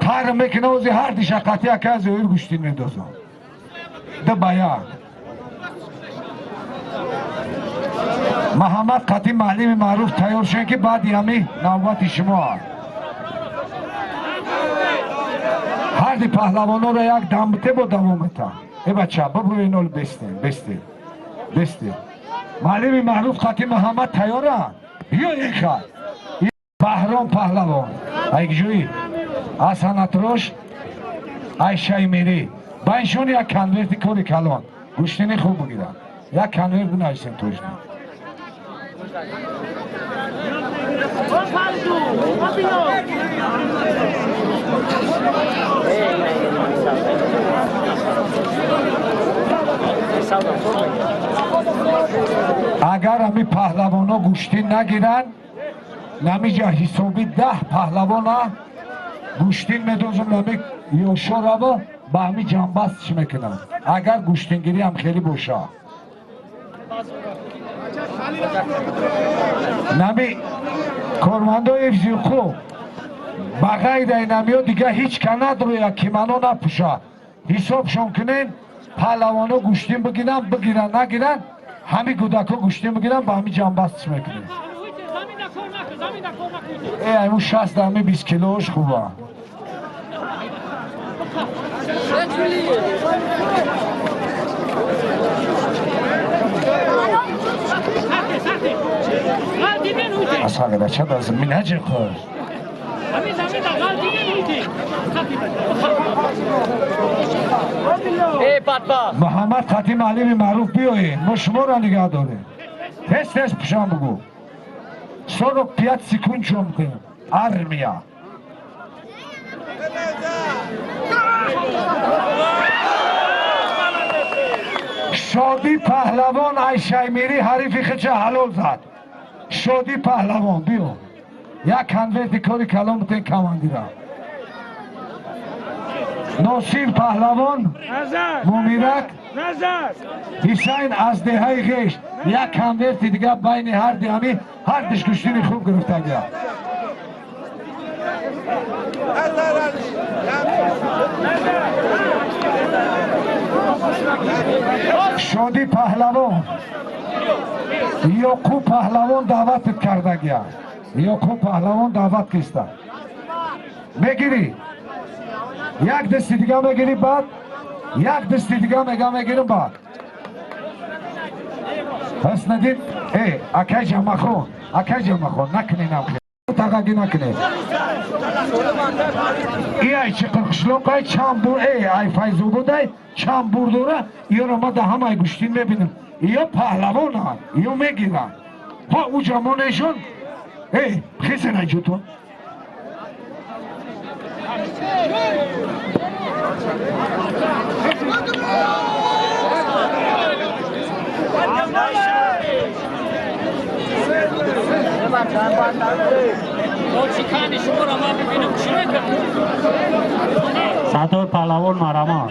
پر میکنه وزی هر دیشقتی که از اویر گوشتین میدوزم ده باید محمد قطی معلم معروف تیار شد که بعد یمی نوبت شما هر دی پهلوانو را یک دمته با دوامتا ای بچه ببرو اینو بسته معلم معروف قطی محمد تیاره بیا این خواهد بهرام پهلوان ایگجوی اسانت روش ای شایمیری با اینشون یک کنورتی کوری کلان گوشتینی خوب بگیرن یک کنورت بنا ایسن توشنی اگر همی پهلوانا گوشتی نگیرن نمیجا حسابی 10 پهلوانا گوشتین میدوزم نمی یوشو رو با همی جنبستش میکنن اگر گوشتین گیری هم خیلی باشه نمی کرماندو افزیوخو بغیر اینمیو دیگه هیچ کند روی کیمانو نپوشه حساب شون کنین پهلوانا گوشتین بگیرن نگیرن همی گودکو گوشتین بگیرن با همی جنبستش میکنن ایمون 60 همی 20 کیلوش خوبه اصلا اگر چه در زمین هجه خود محمد خطی معلم معروف بیایین ما شما را نگه داره تست پشان بگو 45 سکوند شما کنیم ارمیا شادی پهلوان عیشه میری حریفی خچه حلال زد شادی پهلوان بیو یک کنورتی کاری کلام بتین کماندی را ناصیر پهلوان مومیرک حسین از دههای غیشت یک کنورتی دیگه بین هر دیمی هر دشکشتینی خوب گرفته گیا شادی پهلوان یوکو پهلوان دعوت کرده گیا یوکو پهلوان دعوت کسته میگیری یک دستی دیگه میگیری بعد یک دستی دیگه میگیرم بعد پس ندید ای اکی جمع خون نکنی نکنی تاقاگی نکنی ای چه قرقشلوک ای چم بور ای فایزو بوده چم بور دوره ایو رو ما ده همه گوشتین میبینیم ایو پهلوان ها ایو میگیرن ها او جمعونشون ای خیسه نجو تو ساتور پهلوان مارما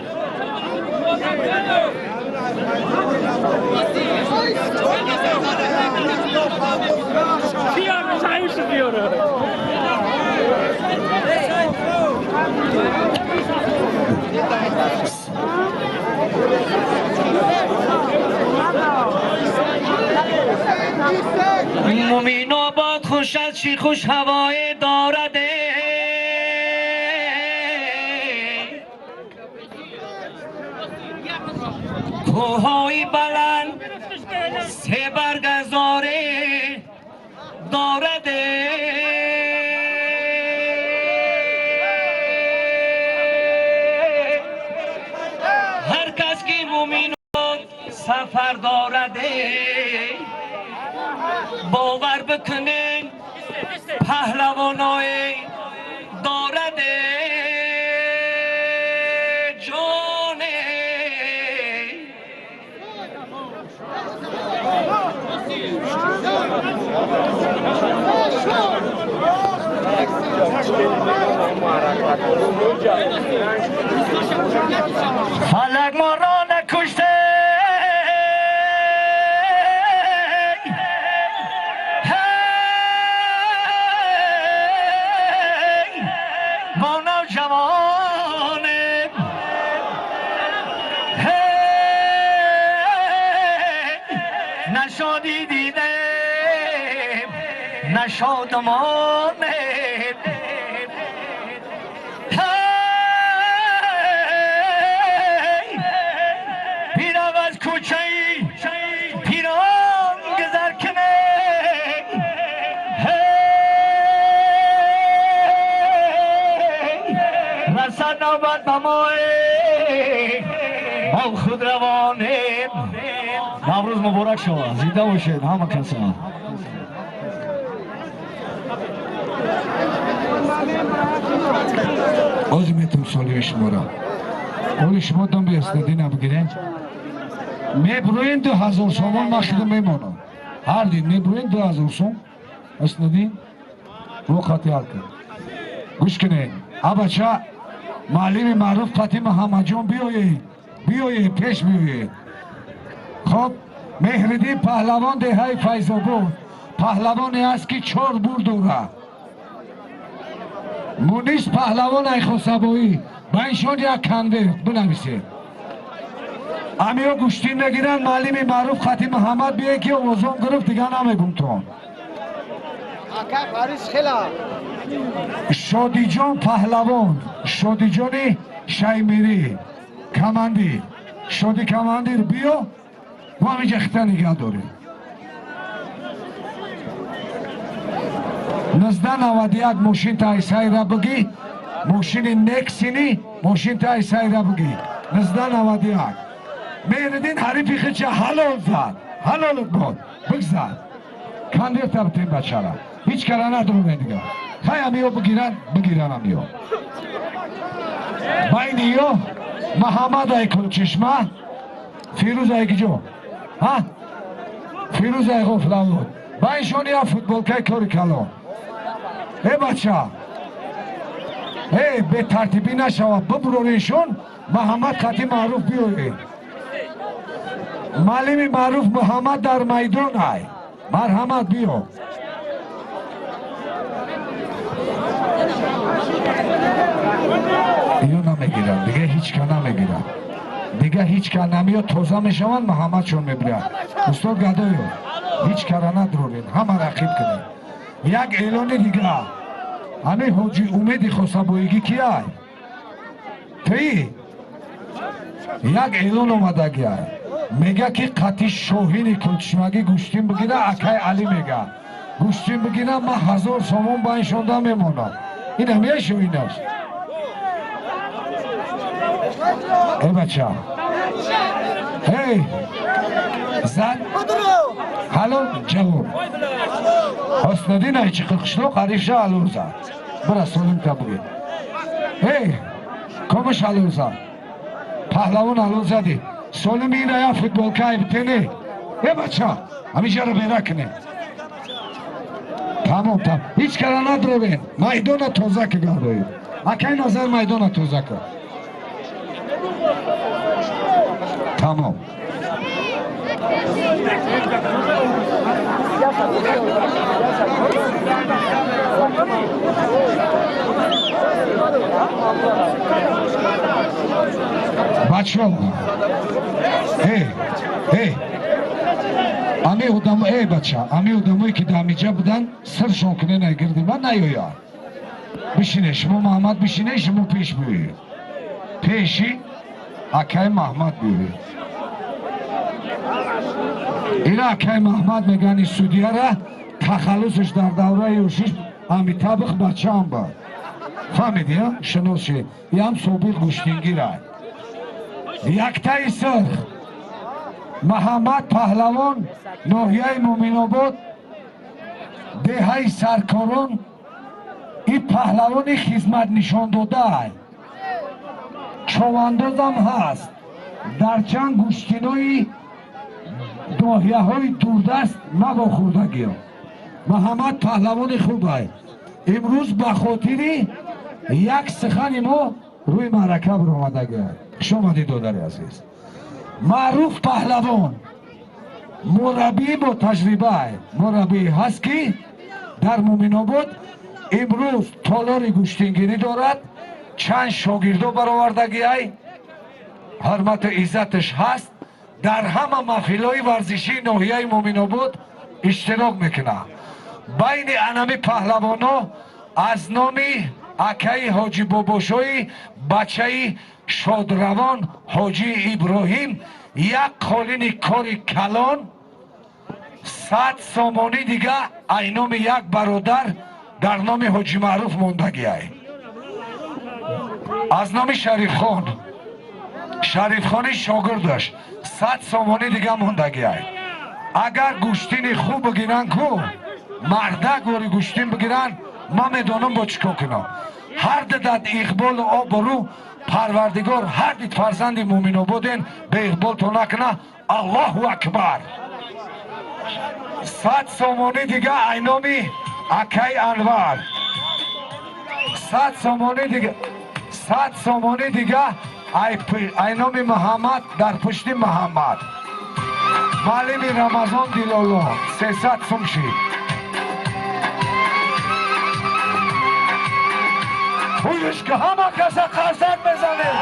مومین آباد خوش از چی خوش هوای دارده کوههای بلند سه برگزاره دارده هر کس که مومین سفر دارده باور بکنین پهلوانای دارده جانه فلک ما را نکشته با نوجوان شادی دیدم نه شادمانه پیرم از کوچه پیران گذر کنه رسد نوبت بمای ما خود روانه نوروز مبارک شما زنده باشید همه کسا بازی میتونم سالی شما را اولی شما دم به اسنادی نبگیرین میبروین 2000 سومان مخشده میمانم هر دین میبروین 2000 سوم اسنادی رو خطی حل کن گوش کنین بچه معلم معروف خطی محمد جان بیایید پیش بیایید خب مهردین پهلوان دههای فیض‌آباد پهلوانی است که 4 بور دوره مونیس پهلوان ایخوسبایی با اینشون یک کنده بنویسید امیو گوشتین نگیرن معلم معروف خطی محمد بیایی که اوزان گرفت دیگه نمیگم تو شادی جان پهلوان شادی جان شیمیری کماندی شادی کماندیر بیا و همینجا خطه نگه داری 1991 ماشین تایسایی را بگی ماشین نکسینی ماشین تایسایی را بگی 1991 میردین حریفی خیچه حلال بود بگذار کندیر تبتیم بچه را هیچ کاره ندارم دیگه خواهی همیو بگیرن همیو بین ایو محمد ایکل چشمه فیروز ایکی جو فیروز ایکو فلاود بینشون یا فوتبال که کاری کلو بچه به ترتیبی نشود ببرونیشون محمد خطی معروف بیایی معلم معروف محمد در میدان ای مرحمت بیو ایو نمیگیرن دیگه هیچ که نمیگیرن دیگه هیچ که نمیاد توزه میشون محمد شون میبرن استاد گدایو هیچ کاره ندارین همه رقیب کنین یک اعلان دیگه همه حاجی امید خوسبایگی کیه توی یک اعلان اومده گیه میگه که قطی شاهین کلچمگی گوشتیم بگیره اکای علی میگه گوشتیم بگیره من 1000 سومون با این شونده میمونم این همیه شاهین است بچه زن حالا جواب حسندی نه چی قشنو قریشه حلو زن برا سالم تبگی کمش حلو زن پهلوان حلو زدی سالم اینه یا فوتبال که بتینی بچه همیشه رو بیره کنی تمام هیچ کاره ندارین میدان توزه که گردوید اکی نظر میدان توزه که تمام بچه امی ادام بچه امی ادامایی که دمیجه بودن سرشون کنه نگردی من نیایا بشینه شما محمد بشینه شما پیش بیایی پیشی اکای محمد بیایی اینا اکای محمد میگن سودیه را تخلصش در دوره یوشیش همی طبق بچه هم با فهمیدی ها؟ شنوشی یه هم صوبیل گوشتینگی را یک تای سرخ محمد پهلوان ناحیه مومن آباد دهه سرکاران این پهلوانی خدمت نشان داده چوانداز هم هست در چند گوشتینای ناحیه های دوردست ما خوردگی محمد پهلوان خوبه امروز به خاطر یک سخن ما روی معرکه برآمدگی شما دادری عزیز معروف پهلوان مربی با تجربه مربی هست که در مومن آباد امروز تالار گوشتینگیری دارد چند شاگردو برآوردگی حرمت و عزتش هست дар ҳама маҳфилҳои варзишии ноҳияи Муъминобод иштирок мекунад. байни анами паҳлавоно аз номи акаи ҳоҷи бобошои бачаи шодравон ҳоҷи Иброҳим як қолини кори калон 100 сомони дига айноми як бародар дар номи ҳоҷи Маъруф мондагиай. аз номи Шарифхони шогирдаш 100 сомони дига мондагиай. агар гӯштини хуб бигиран ку мардак бори гӯштин бигиран ман медонам бо чӣ кор кунам. ҳар дидат иқболу обрӯ парвардигор ҳар дид фарзанди Муъминободен бе иқболто накуна. Аллоҳу акбар. 100 сомони дига айноми акай Анвар, 100 сомони дига айноми Муҳаммад дар пушти Муҳаммад. Маълими Рамазон Дилоло 300 сум шид. пӯйш ки ҳама каса қарсак мезанед.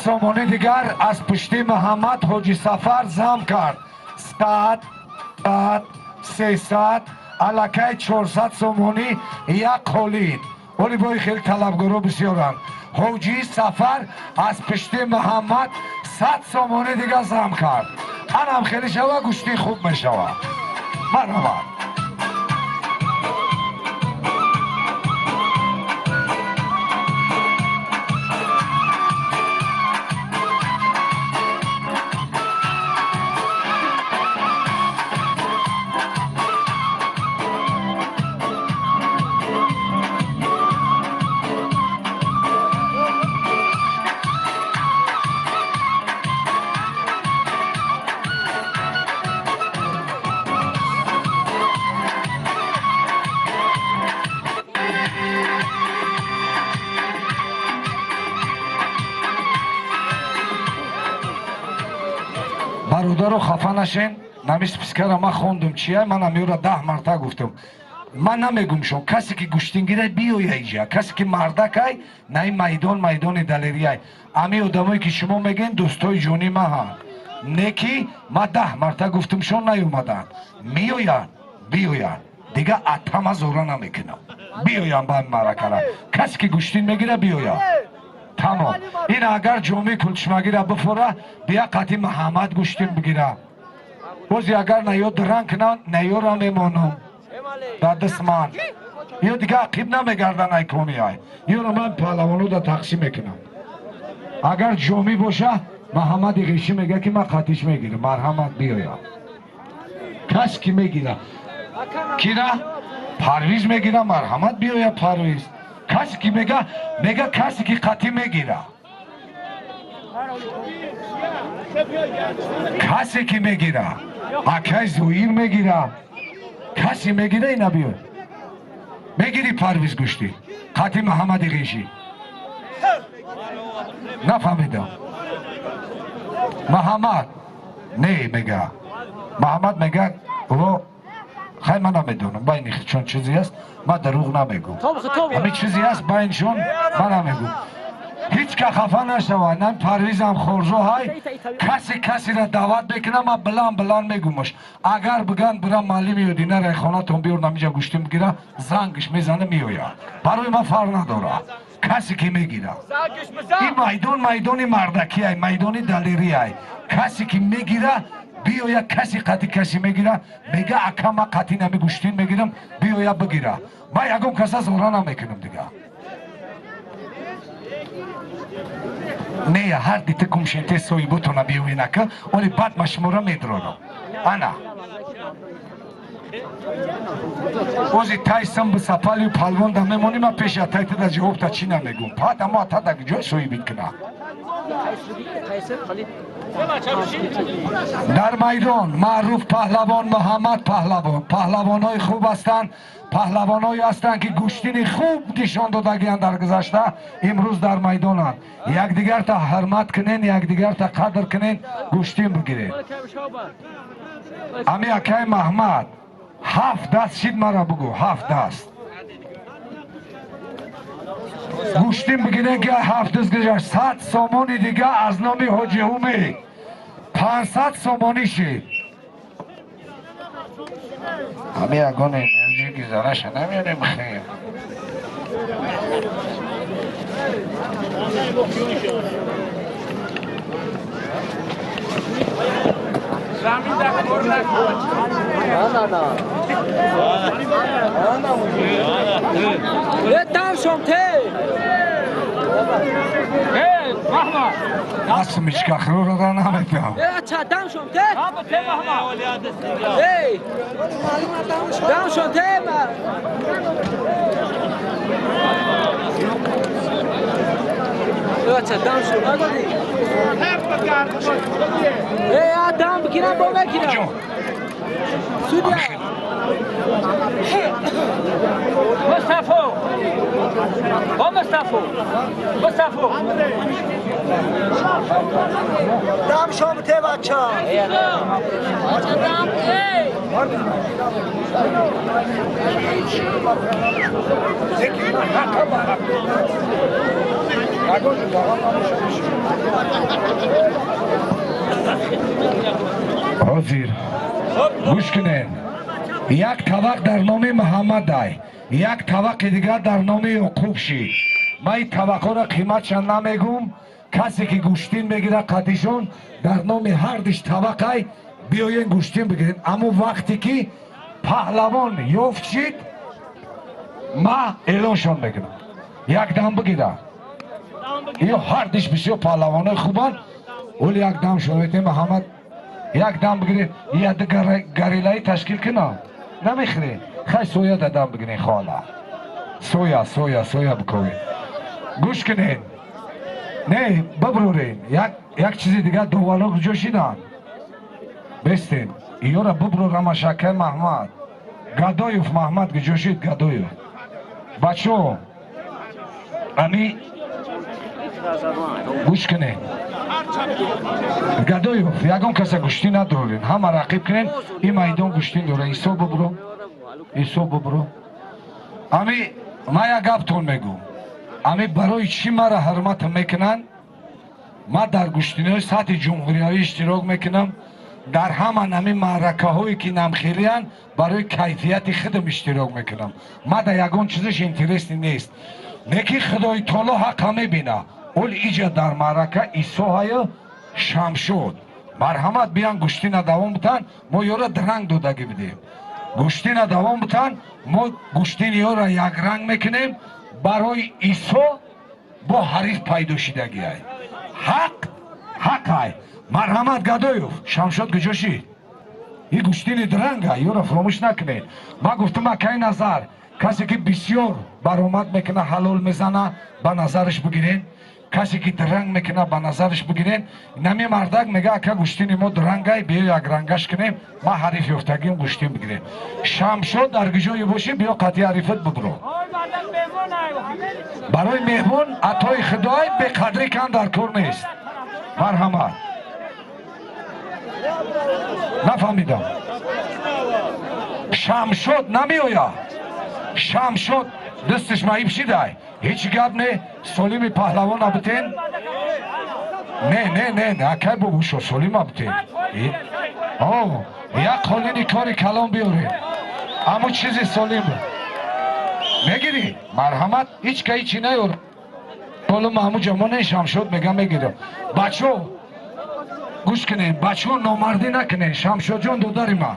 سامانی دیگر از پشتی محمد حاجی سفر زم کرد. 100 300 الکی 400 سامانی یک خولید. ولی بای خیلی طلبگارا بسیارن. حاجی سفر از پشتی محمد 100 سامانی دیگر زم کرد. انم خیلی شوه گوشتی خوب میشوه. مرحبا. برادرو خفه نشین. نمیش پسکر ما خوندم چیه من امیورا 10 مرتا گفتم. من نمیگم شون کسی که گوشتینگیره بیوی اینجا، کسی که مردکای نه میدان دلیریای. امی آدمایی که شما میگین دوستای جونی ما ها نکی ما 10 مرتا گفتم شون نیومدن. بیوین دیگه اتما زورا نمیکنم. بیوین با مرکره. کسی که گوشتین میگیره بیوین. تمام. این اگر جمعی کلچمگی را بفوره بیا قطعی محمد گوشتین بگیره. بازی اگر نیو درنگ نه نیو را میمانم در دست من. یا دیگه عقیب نمیگردن ای کنی های. یا را من پهلوانو دا تقسیم میکنم. اگر جمعی باشه محمد غیشی میگه که من قطعیش میگیره. مرحمت بیایا. کس کی میگیره؟ کی را؟ پرویز میگیره. مرحمت بیایا پرویز. کسی که میگه کسی که قطعی میگیره. کسی که میگیره اکای زویر میگیره. کسی میگیره اینا بیاد میگیری پرویز گوشتی قطعی محمد غیشی. نفهمیدم محمد نه میگه محمد میگه او خیلی من نمیدونم بین چون چیزی هست من دروغ نمیگم. همین چیزی هست بینشون من نمیگم. هیچ که خفه نشوه. من پرویزم خورزو های کسی را دعوت بکنم من بلان میگمش. اگر بگن برم معلمی و دینه ریخانه تون بیار نمیجا گوشتی میگیره زنگش میزنه میویا. برای من فرق نداره کسی که میگیره. این میدانی مردکی های میدانی دلیری های. کسی که میگیره بیاید کسی قطی کسی میگیره میگه اکا ما قطی نمی گوشتین میگیرم بیاید بگیره ما یکم کسا زورا نمیکنم دیگه نه هر دیت کمشنته سوی بتونه بیوی نکه ولی بعد مشموره میدرونم انا اوزی تایسم به سپالی و پلوان دا میمونی ما پیش اتایت دا جواب تا چی نمیگم پا اما اتا دا جای سوی بید کنه در میدان معروف پهلوان محمد پهلوان پهلوان های خوب هستند پهلوان های هستند که گوشتین خوب نشان دادگیان در گذشته امروز در میدان هستند یک دیگر تا حرمت کنین یک دیگر تا قدر کنین گوشتین بگیرین امی اکای محمد 7 دست شید مرا بگو 7 دست گوشتین بگیرین که 7 دست گذاشت 100 سامانی دیگه از نامی حاجی اومی 500 سامانی شید همی اگان انرژی گذارش نمیانیم خیلی Nasıl mişkak oradan Ahmet'im? Dam şonte. Hey. Dam şonte ma. Dam şonte. Hey adam bikina boga kina. Sudia. Mustafa. O Mustafa. Mustafa. دم شامته بچه ها حاضر گوش کنین یک طبق در نام محمد دای یک طبق دیگر در نام یعقوب شی ما این طبقا را قیمتشان نمیگم کسی که گوشتین بگیره قدیشون در نام هر دیش طبقه بیاین گوشتین بگیرین اما وقتی که پهلوان یافت شید ما اعلانشان بگیرم یک دم بگیره یا هر دیش بسیار پهلوانای خوبان ولی یک دم شویت محمد یک دم بگیرین یه گریلایی تشکیل کنه نمیخرین خیلی سویا دم بگیرین خاله سویا بکنین گوش کنین نه ببرورین یک چیزی دیگه دوالو جوشیدن بستین ایو را ببرورم شکر محمد گدایوف محمد که جوشید گدایوف بچو امی گوش کنین گدایوف یکم کسا گوشتی ندارین همه رقیب کنین این میدان گوشتین داره ایسو ببرو امی ما یک گفتون میگو امی برای چی مرا حرمت میکنن ما در گوشتینهای سطح جمهوری اشتراک میکنم در همان امی معرکه هایی که نمخیلیان برای کیفیت خودم اشتراک میکنم ما در یگان چیزش انترستی نیست نکی خدای تعالی حق میبینه اول ایجا در معرکه ایسوهای شمشود مرحمت بیان گوشتین دوام بتن ما یورا درنگ دودگی بدیم گوشتین دوام بتن ما گوشتین یورا یک رنگ میکنیم برای ایسو با حریف پیدا شدگی های حق های مرحمت گدایوف شمشاد گجاشی این گوشتین درنگ های یورا فراموش نکنید ما گفتم که این نظر کسی که بسیار برآمد میکنه حلال میزنه به نظرش بگیرین کسی که درنگ میکنه به نظرش بگیرین نمی مردک میگه که گوشتین ما درنگ های بیا یک رنگش کنیم ما حریف یفتگیم گوشتین بگیریم شمشاد در گجای باشی بیا قطعی حریفت ببرو برای مهمون عطای خدای به قدری کن در کار نیست مرحمت نفهمیدم شمشاد نمی آیا شمشاد دستش معیب شده هیچ گب نه سلیم پهلوان نبتین نه اکی ببوشو سلیم نبتین یک قالینی کاری کلام بیارین اما چیزی سلیم میگیری مرحمت هیچ که هیچی نیار بالا محمود جمعه شمشاد میگم میگیرم بچو گوش کنین بچه ها نامردی نکنین شمشاد جان دوداری ما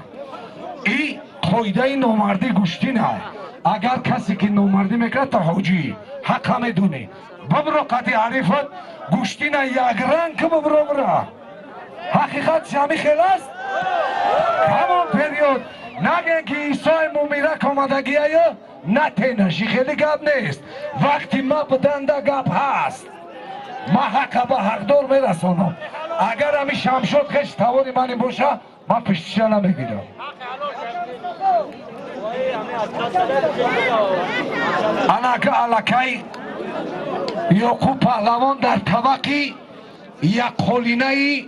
این قایده نامردی گوشتی نه اگر کسی که نامردی میکنه تا حاجی حق همه دونه ببرو قطعی عریفت گوشتی نه یک رنگ که ببرو برا حقیقت شمی خلاص همون پریود نگن که ایسای مومیرک آمدگی یا نه تینشی خیلی گپ نیست وقتی ما بدنده گپ هست ما حق با حقدار میرسانم اگر همی شمشاد خیش توانی منی باشه ما پشتیشه نمیگیرم انکه علکی یعقوب پهلوان در طبقی یک قلینه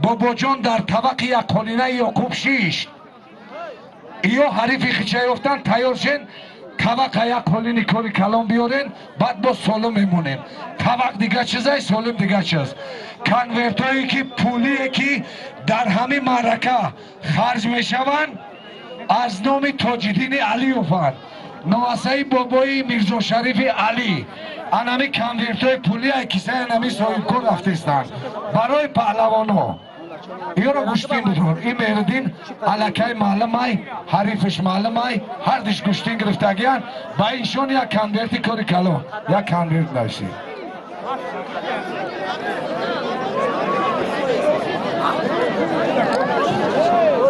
بابا جان در طبق یک قلینه یعقوب شیش یا حریفی خیچه یفتن تیار شن طبق یک قلینی کاری کلام بیارین بعد با سالم میمونیم طبق دیگه چیزه سالم دیگه چیز کنورت هایی که پولی که در همه معرکه خرج میشون از نام تاجدین علی افن نواسه بابای میرزا شریف علی انمی کنورت های پولی های کسه انمی صاحب کن رفتستن برای پهلوان ها این را گوشتین بدون این مهردین علکه معلم های حریفش معلم های هر دیش گوشتین گرفتگیان با اینشون یک کنورتی کاری کلو یک کنورت نوشی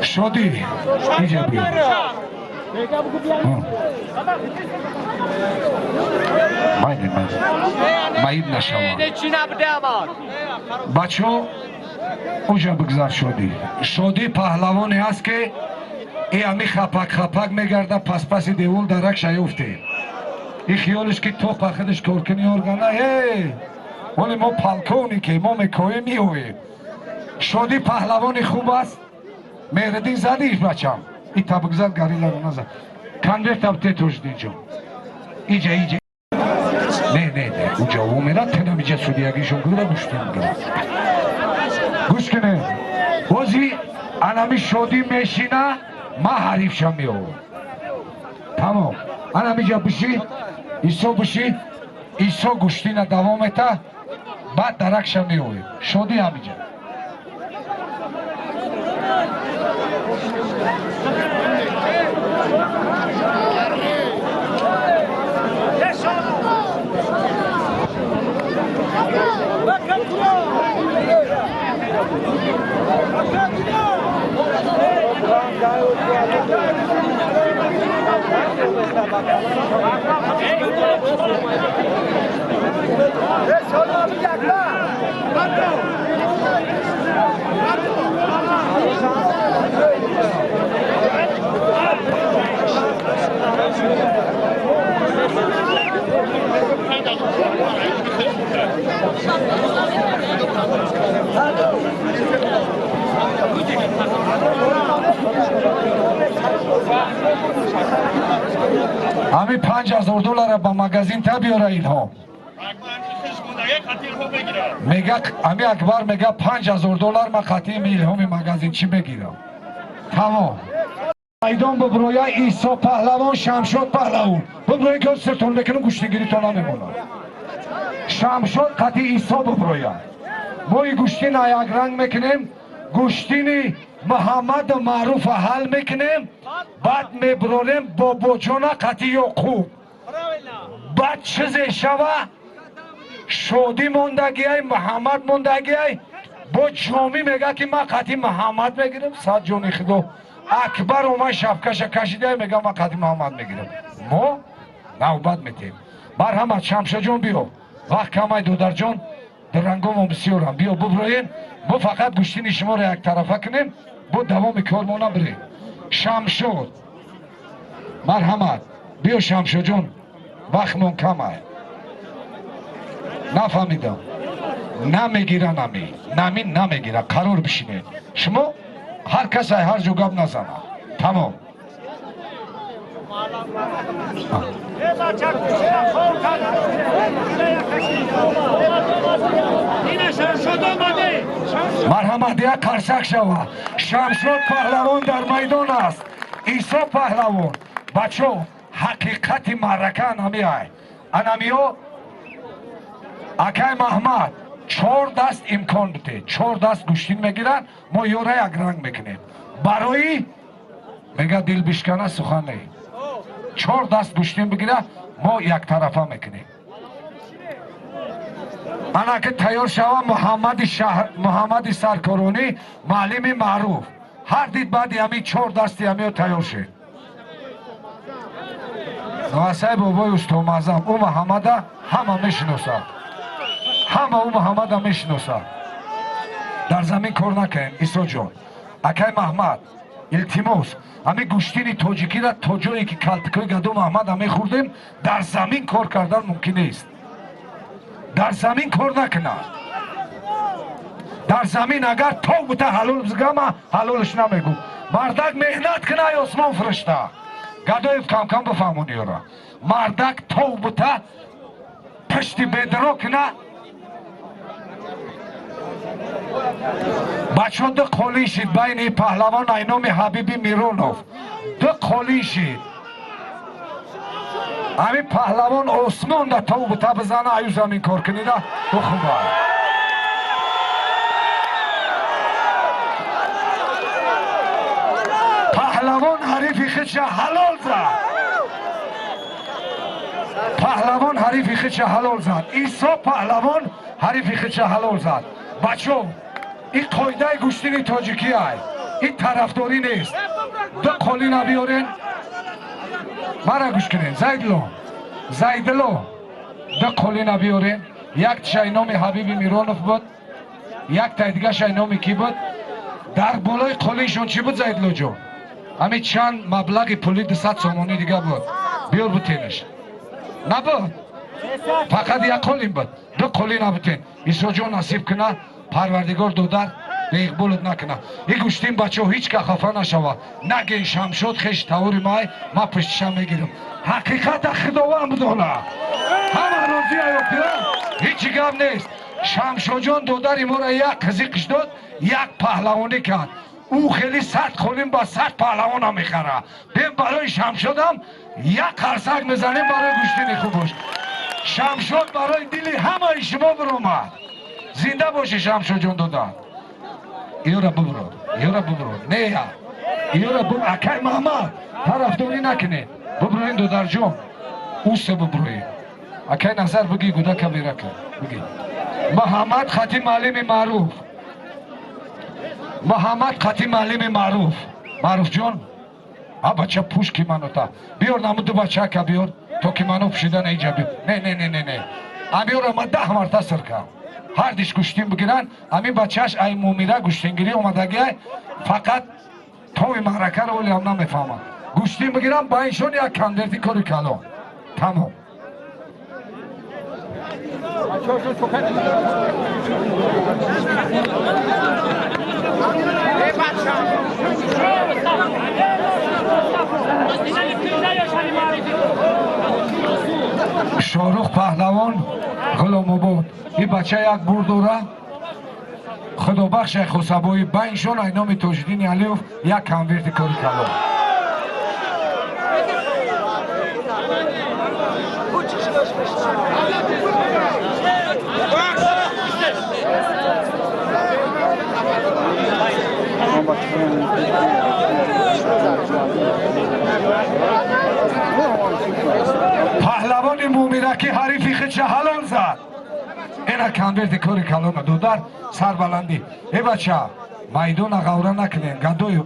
شدی اینجا بیا مایید نشوان بچه ها اونجا بگذار شدی پهلوانی هست که ای همی خپک میگرده پس دیول درک شیفته این خیالش که تو پخدش کارکنی ارگانه ولی ما پلکونی که ما مکوی میوی شدی پهلوانی خوب است مهردین زدیش بچم این تا بگذار گریلا رو نزد کنورت هم تیتوش دیجا ایجا نه اونجا او میرد تنم ایجا سودیگیشون گروه گوشتیم گوش کنه بازی انمی شدی میشینه ما حریف شم میو تمام انمی جا بشی ایسا بشی ایسا گوشتینه دوامتا بعد درک شم میوی شدی همیجا همی $5,000 با مگزین تا بیاره اینها میگه همی اکبر میگه $5,000 ما خطی میلهمی مگزین چی بگیرم تمام میدان ببرویا ایسا پهلوان شمشاد پهلوان ببرویا که سرتون بکنم گوشتگیری تا نمیمونه شمشاد خطی ایسا ببرویا ما این گوشتین یک رنگ میکنیم گوشتینی محمد معروف حل میکنیم بعد میبرونیم بابا جانا قطعی یعقوب بعد چیزی شوه شادی موندگی های محمد موندگی های با جامی میگه که ما قطعی محمد میگیریم 100 جانی خدا اکبر اومد شفکش کشیده میگه ما قطعی محمد میگیریم ما نوبت میتیم مرحمت شمشاد جان بیا وقت کمای دودر جان درنگام بسیارم بیا ببروین ما فقط گوشتین شما رو یک طرفه کنیم با دوام کارمانه بریم شمشاد مرحمت بیا شمشاد جان وقتمون کمه نفهمیدم نمیگیره نمیگیره قرار بشینه شما هر کسی هر جو گپ نزنه تمام مرحمت یک قرصک شوه شمشاد پهلوان در میدان است ایسا پهلوان بچه حقیقت معرکه انمی های انمی ها اکای محمد 4 دست امکان بده 4 دست گوشتین میگیرن ما یوره یک رنگ میکنیم برای میگه دل بشکنه سخن نه 4 دست گوشتین بگیره ما یک طرفه میکنیم انا که تیار شوه محمد سرکارونی معلم معروف هر دید بعد همین 4 دستی همین تیار شد نواسای بابای استومازم او محمد همه میشناسه همه او محمد میشناسه در زمین کار نکنیم ایسا جان اکای محمد التماس همین گوشتین تاجیکی را تا جایی که کلتکای گدو محمد همه خوردیم در زمین کار کردن ممکن نیست در زمین کار نکنه در زمین اگر تو بوده حلال بزگه ما حلالش نمیگو مردک مهنت کنه ای آسمان فرشته گدویف کم کم بفهمونی را مردک تو بوده پشتی بدرو کنه بچه دو قولی شید بین پهلوان اینام حبیبی میرونوف دو قولی شید همین پهلوان عثمان در تو بوده بزنه ایو زمین کار کنیده دو خوبه پهلوان حریفی خودش حلال زد پهلوان حریفی خودش حلال زد عیسی پهلوان حریفی خودش حلال زد بچه این قایده گوشتین تاجیکی های این طرفداری نیست دو قولی نبیارین مرا گوش کنین زیدلو دو قولی نبیارین یک شاینام حبیبی میرونوف بود یک تا دیگه شاینامی کی بود در بالای قولیشون چی بود زیدلو جون همین چند مبلغ پولی 200 سومانی دیگه بود بیار بوتینش نبود فقط یک قولیم بود دو قولی نبوتین ایسا جون نصیب کنه پروردگار دودر به اقبولت نکنه این گوشتین بچه ها هیچ که خفه نشوه نگین شمشد خیش تاوری مای ما پشتشم میگیرم حقیقت خداوند بدانه همه روزی ایوکیرم هیچی گم نیست شمشد جان دودر ما را یک قزیقش داد یک پهلوانی کرد او خیلی 100 خولیم با 100 پهلوان هم میخره بیم برای شمشدم یک قرصک میزنیم برای گوشتین خوبش شمشد برای دلی همه شما برامد زنده باشه شمشد جان دادن ایو را ببرو نه یا ایو را ببرو اکای محمد طرفداری نکنه ببرو این دودر جان او سه ببروی اکای نظر بگی گوده کبیره کن بگی محمد خطی معلم معروف جان بچه پوش کی منو تا بیار نمو دو بچه که بیار تو که منو پشیدن اینجا بیار نه امیور اما 10 مرتا سر کن هر دیش گوشتین بگیرن همین بچهش ای مومیره گوشتینگیری اومدگه فقط توی معرکه رو ولی هم نمیفهمن گوشتین بگیرن با اینشون یک کندردی کاری کلان تمام شاروخ پهلوان غلام آباد این بچه یک بردوره خدا بخش خسبوی بینشون اینام تاجدین علیوف یک کنورت کاری کلان پهلوان مومیرکی حریفی خودش حلال زد اینا کنورت کاری کلان دودر سر بلندی ای بچه میدون غوره نکنین گدوی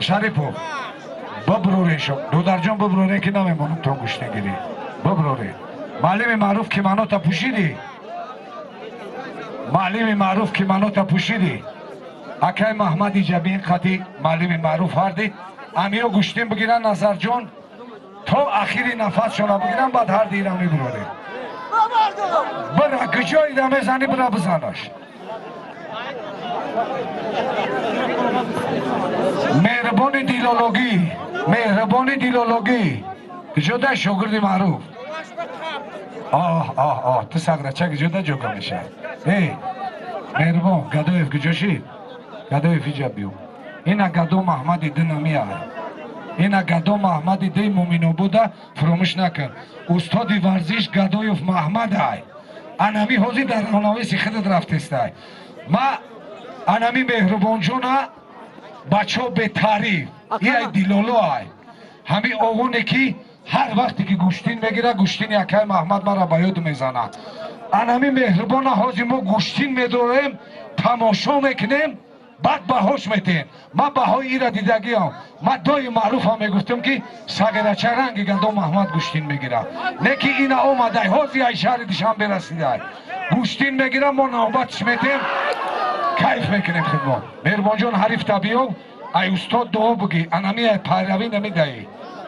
شریفو ببروری شو دودر جان ببروری که نمیمونم تو گوشتی گیری ببروری معلم معروف که منو تا پوشیدی اکای محمدی جبین خطی معلم معروف هردی امیو گوشتین بگیرن نظر جان تو اخیری نفس شما بگیرن بعد هر دیره میبروری برا کجایی دمه زنی برا بزنش مهربانی دیلولوگی جدا شاگرد معروف تو سگره چه جدا جوگا میشه مهربان گدویف کجاشید گدویف ایجا بیو اینا گدو محمدی دنمی اینا گدو محمدی دی مومینو بوده فراموش نکن استادی ورزش گدویف محمد های анами ҳозир дар равнависи худат рафтестай ма анами меҳрубонҷона бачо бетариф ия дилолоай ҳами оғоне ки ҳар вақте ки гӯштин мегира гӯштини акай маҳмад мара ба ёд мезана анами меҳрубона ҳозир мо гӯштин медорем тамошо мекунем баъд баҳош метем ма баҳои ира дидагиам ма дои маъруфам мегуфтам ки сагирача ранги гадо маҳмад гӯштин мегира не ки ина омадай ҳозир ай шаҳри душанбе расидай гӯштин мегира мо навбатш метем кайф мекунем худмо меҳрубонҷон ҳариф табиёв ай устод дуо бугӣ анами ай пайравӣ намедаӣ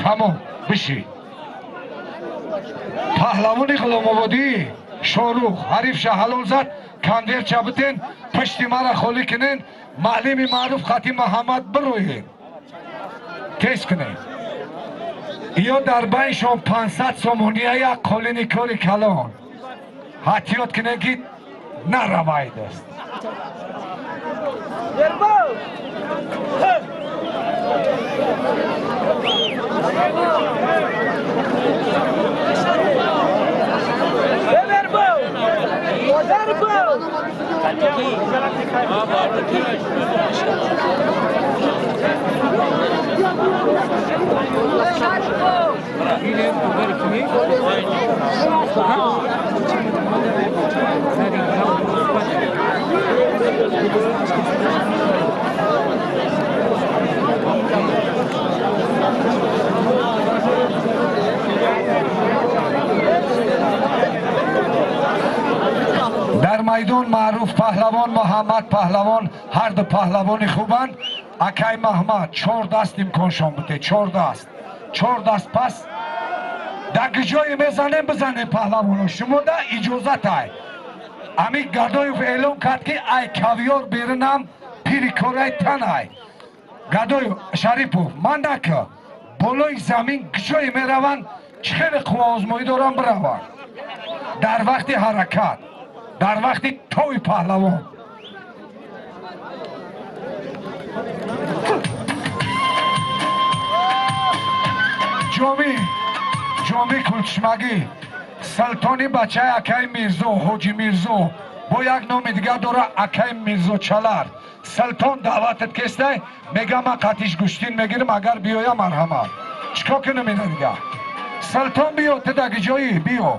тамом бишӣ паҳлавони ғуломободӣ шорух ҳарифша ҳалол зад конвертча битен пишти мара холӣ кунен маълими маъруф хати маҳаммад бироен тез кунен ё дар байншон 500 сомония як қолини кори калон ҳатиёт кунен ки наравайдаст дар майдон маъруф паҳлавон муҳаммад паҳлавон ҳар ду паҳлавони хубанд акай маҳмад 4 даст имконшон буде 4 даст пас дар гиҷое мезанем бизанем паҳлавоно шумо да иҷозатай ами гадоев эълон кард ки ай кавьёр беринам пири корай танай гадоев шарипов ман нака болои замин гиҷое мераванд чӣ хеле қувваозмоӣ дорам бираванд дар вақти ҳаракат дар вақти тои паҳлавон ҷоми кулчишмагӣ султони бачаи акай мирзо ҳоҷи мирзо бо як номи дигар дора акай мирзочалар султон даъватат кестай мега ман қатиш гӯштин мегирам агар биёя марҳамат чикор кунам ина дига султон биё ту да гиҷоӣ биё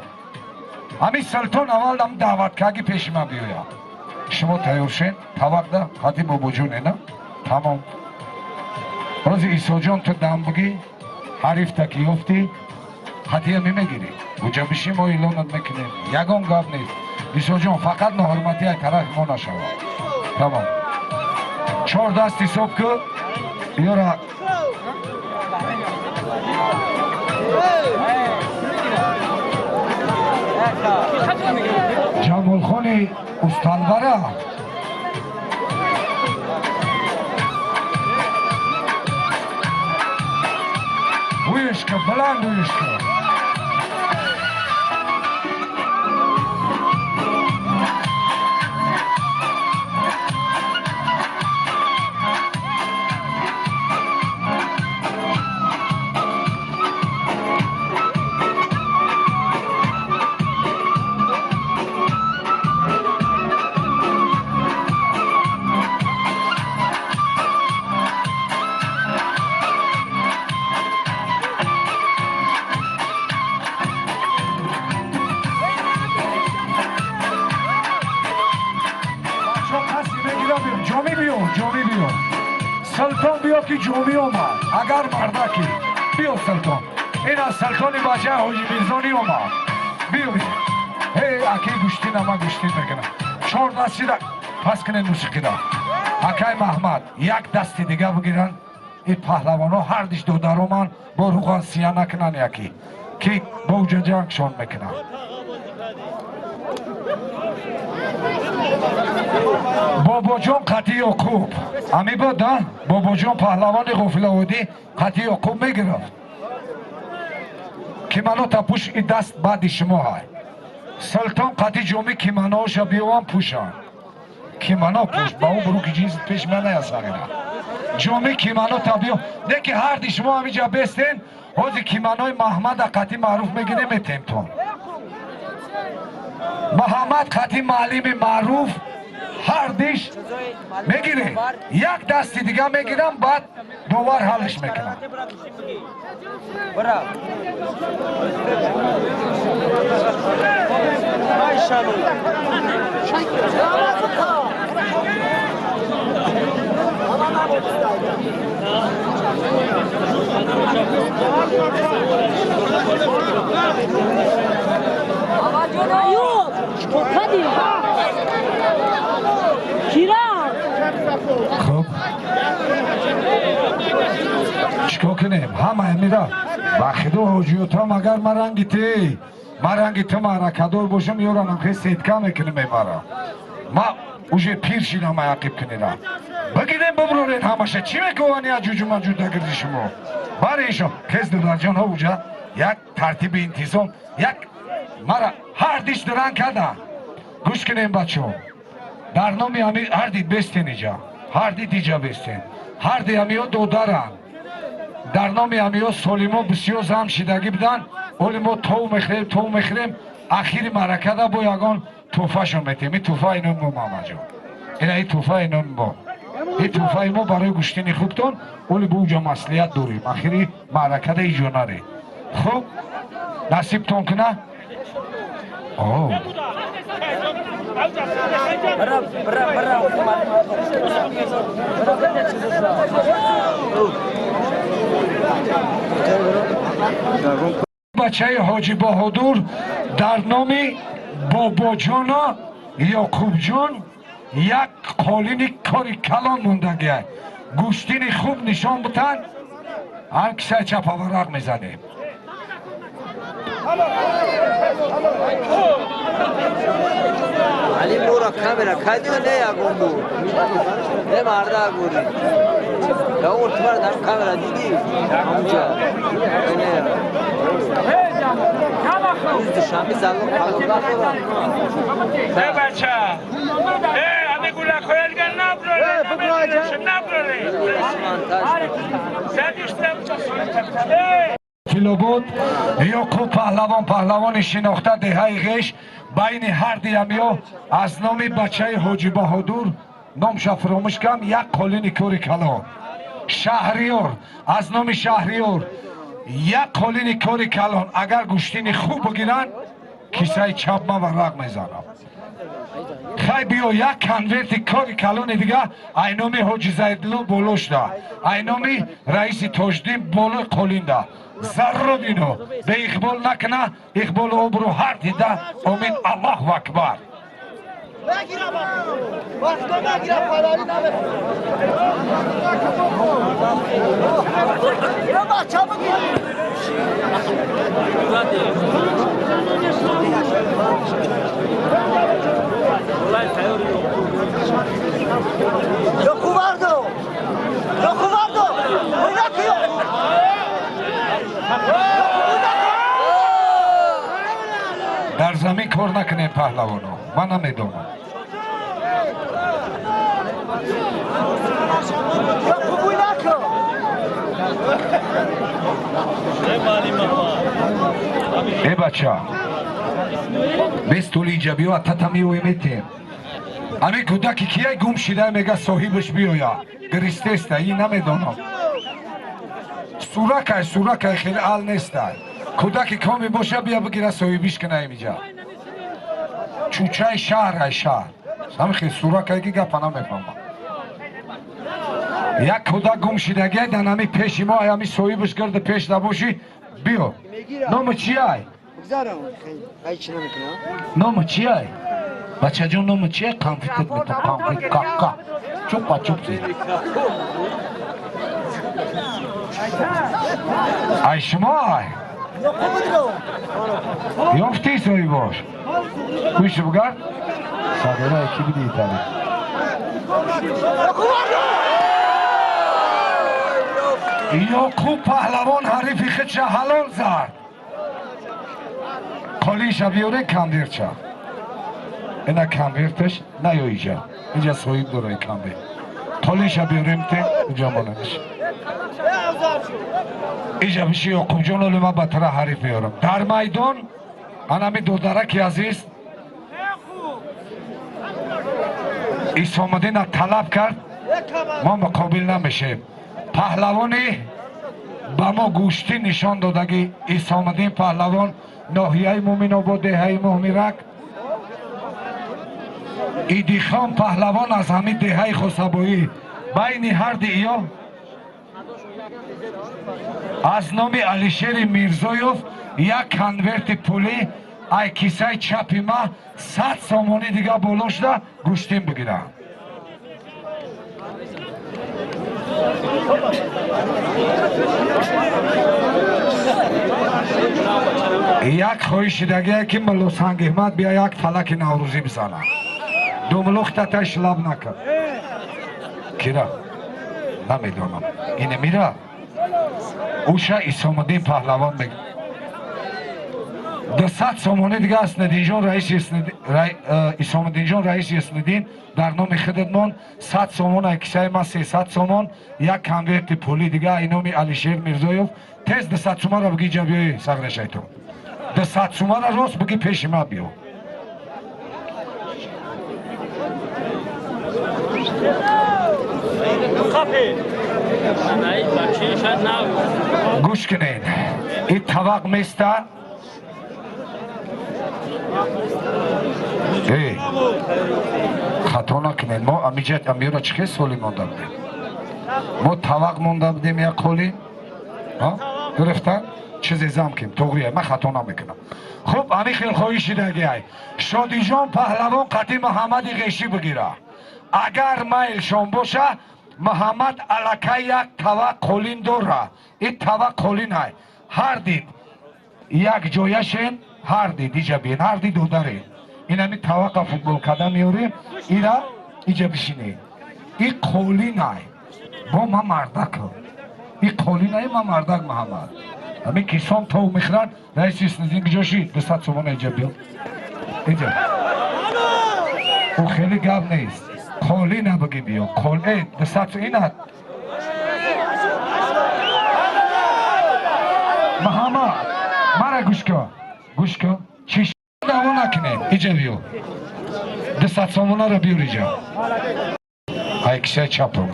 ҳамин султон аввалам даъваткаги пеши ман биёя шумо тайёршен тавақда ҳати бобоҷонена тамом ҳозир исоҷон ту дам бугӣ ҳариф таки ёфтӣ ҳатия мемегирӣ уҷабиши мо эълонат мекунем ягон гап нест исоҷон фақат ноҳурматӣ ай тарафи мо нашавад тамом 4 даст ҳисоб кӯ ёра ҷамолхони усталвара уешка баланд уешка ҷоми биё султон биё ки ҷоми омад агар мардаки биё султон ин аз султони бачаи ҳоҷи мирзони омад биёи аки гӯштин ама гӯштин мекунам 4 даст шида пас кунед мусиқида акай маҳмад як дасти дига бигиранд ин паҳлавонҳо ҳар диш додароман бо руған сия накунанд яки ки бо уҷаҷангшон мекунанд бобоҷон қати ёқуб ҳами бода бобоҷон паҳлавони ғофиловодӣ қати ёқуб мегирафт кимано тапӯш и даст баъди шумо ҳай султон қати ҷоми киманоша биёвам пӯшанд кимано пӯш ба ӯ буру ки ҷинсит пеш меная сағира ҷоми кимано табиё не ки ҳарди шумо ҳамиҷа бестен ҳозир киманои маҳмада қати маъруф мегине метем тон محمد خطی معلم معروف هر دیش میگیره، یک دستی دیگه میگیرم بعد دوبار حلش میکنم. خب چکو کنیم همه میرا بخیدو حجیوتا مگر مرنگی مرکدور باشم یورانم خیلی سیدکا میکنیم میمارا ما اوژه پیر شیدم عقیب کنیرم بگیریم ببرورین همشه چی میکنی از جوجو من جودا گردی شما باریشم کس دلار جان ها اوجا یک ترتیب انتظام یک مرا هر دیش دران کردن گوش کنیم بچه در نامی همی هر دید بستین ایجا هر دید ایجا بستین هر دی همی ها دو دارن در نامی همی ها سولیمو بسیار زم شیدگی بدن اولی ما تو مخریم اخیر مرکه دا با یگان توفه شون میتیم این توفه اینون با ماما جان این توفه اینون با این توفه ما برای گوشتین خوبتون اولی با اوجا مسئولیت داریم اخیری مرکه دا ایجا نره خوب نصیب تون کنه اوه بچه حاجی بهادور در نام بابا جانا یعقوب جان یک قالین کاری کلان موندگی گوشتین خوب نشان بتن هر کسی چپا ورق میزنیم علی برو کامera کدیو نه یکم بود نه مردا گوری یا اورتوار دم کامera دیدی اونجا نه از شامی زالو کالو نه بچه همه گوله خویل گل نبروره فیلوبود یعقوب پهلوان شناخته دهه غش بین هر دیمیو از نام بچه حاجی بهادور نامش فراموش کم یک قالین کاری کلان شهریار از نام شهریار یک قالین کاری کلان اگر گوشتین خوب بگیرن کیسه چپ ما ورق میزنم خیلی بیا یک کنورت کاری کلان دیگه اینامی حاجی زیدلو بولوش ده اینامی رئیس تاجدین بالا قالین ده ضرر دینو به اقبال نکنه اقبال عبرو هر دیده امین الله اکبر بگیرم وقتا بگیرم پلالی نبه یا بچه بگیرم یا کوبردو در زمین کار نکنه پهلوانو من نمیدونم ای بچه بیستولی ایجابی و تتمی و ایمیتیم امی کودکی کیه گم شده میگه صاحبش بیایا گریسته است این نمیدونم سورکه خیلی حال نیست کودکی کامی باشه بیا بگیره صاحبیش کنه اینجا چوچه شهر همه خیلی سورکه که گفت نمیفهمم یک کودک گم شدگی در نمی پیش ما همی صاحبش گرده پیش نباشی بیا نام چیه؟ نام چیه؟ بچه جون نام چیه؟ کامفیتت میتون کامفیت کاکا چوب زید ای شما یافتی سایی باش گوش بگرد سادره ایکی بیدی تاری یعقوب پهلوان حریفی خدشه حلال زد قالیش بیاره کمدیرچه اینا کمدیرتش نیو اینجا صحیب داره کمدیر قالیش بیاریم تی اینجا مالنش اینجا بشی یعقوب جان ولی من بطره حریف بیارم در میدان انمی دو درکی عزیز اسامدین را طلب کرد ما مقابل نمیشیم. پهلوانی با ما گوشتی نشان دادگی اسامدین پهلوان ناحیه مومن آباد دهه محمیرک، ایدی خان پهلوان از همین دهه خسبایی بین هر دیگه از نام علیشیر میرزایوف یک کنورت پولی ای کیسه چپی ما 100 سامانی دیگه بولوش ده گوشتیم بگیرم. یک خواهش دیگه که ملو سنگ احمد بیا یک فلک نوروزی بزنه. دو ملوخ تتش لب نکرد. کیرا؟ نمیدونم. اینه میره؟ اوشه اسامدین پهلوان بگه. 200 سامانه دیگه اسندین جان اسامدین جان رئیس اسندین در نام خودتون 100 سامان کیسه ما 300 سامان یک کنورت پولی دیگه اینام علیشیر میرزایوف تز 200 سامان را بگی جبیای سغر شیطان 200 سامان را راست بگی پیش ما بیو. گوش کنین این طبق میسته خطا نکنین. ما امیجت امیورا چه سالی مونده بودیم؟ ما طبق مونده بودیم یک خالی گرفتن چیزی زم کن توقریه من خطا نمیکنم. خب امی خیل خواهیشی دیگه ای شادی جان پهلوان قطعی محمد غیشی بگیره. اگر مایلشان باشه محمد علکه یک طبق خولین دوره. این طبق خولین های هر دید یک جایشین هر دید ایجا بین هر دید دو دارین این همی طبق فوتبال کده میاریم ایرا ایجا بشینه. این خولین های با ما مردک این خولین های ما مردک محمد همی کسان تو میخرد رئیس اسندین گجاشی 200 سومان ایجا بیاد ایجا او خیلی گب نیست خالی نبگی بیو خالی 200 اینت محمد مرا گوش کن چیش دعوا نکنه ایجا بیو 200 سامانه را بیور ایجا ایکسه چپو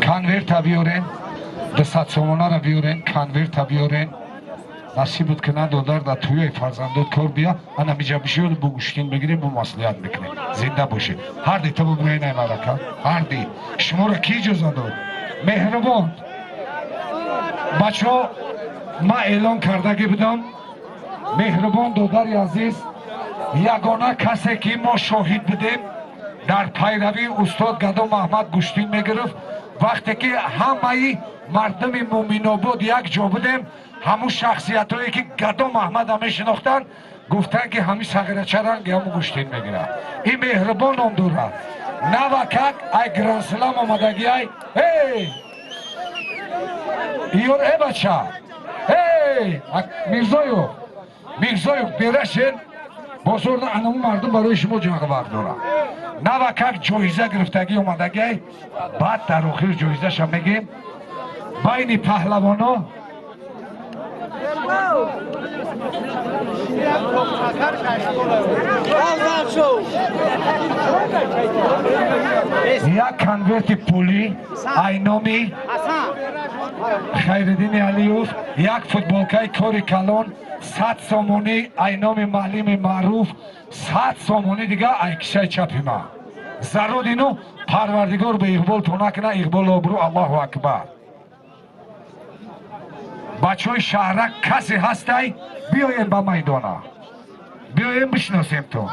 کنورت بیورین 200 سامانه را بیورین کنورت بیورین نصیب بود که ندادار در توی فرزندات کار بیا انا میجا بشید بو گوشتین بگیریم بو مسئولیت میکنیم زنده باشه. هر دی تو بگوی نه ملکه هر دی شما را کی اجازه داد؟ مهربان بچه ها ما اعلان کردگی بودم مهربان دادر عزیز یگانه کسی که ما شاهد بودیم در پیروی استاد گدو محمد گوشتین میگرفت وقتی که همه مردم مومن آباد یک جا بودیم همون شخصیت هایی که گدو محمد همه شناختن گفتن که همین سغره چرنگ همون گوشتین میگیره. این مهربان هم دوره نوکک ای گران سلام آمدگی ای ایور ای بچه میرزایو بیرشین بازور انمو مردم برای شما جاگوار دوره نوکک جایزه گرفتگی آمدگی بعد در آخر جایزه شم میگیم بین پهلوانا یک کنورت پولی اینامی خیردین علیوف یک فوتبالکای کاری کلان 100 سامانی اینام معلم معروف 100 سامانی دیگه ایکشه چپی ما ضرور اینو پروردگار به اقبال تو نکنه اقبال آبرو الله اکبر. بچه های شهرک کسی هستی بیاین با میدانه بیاین بشناسیم تو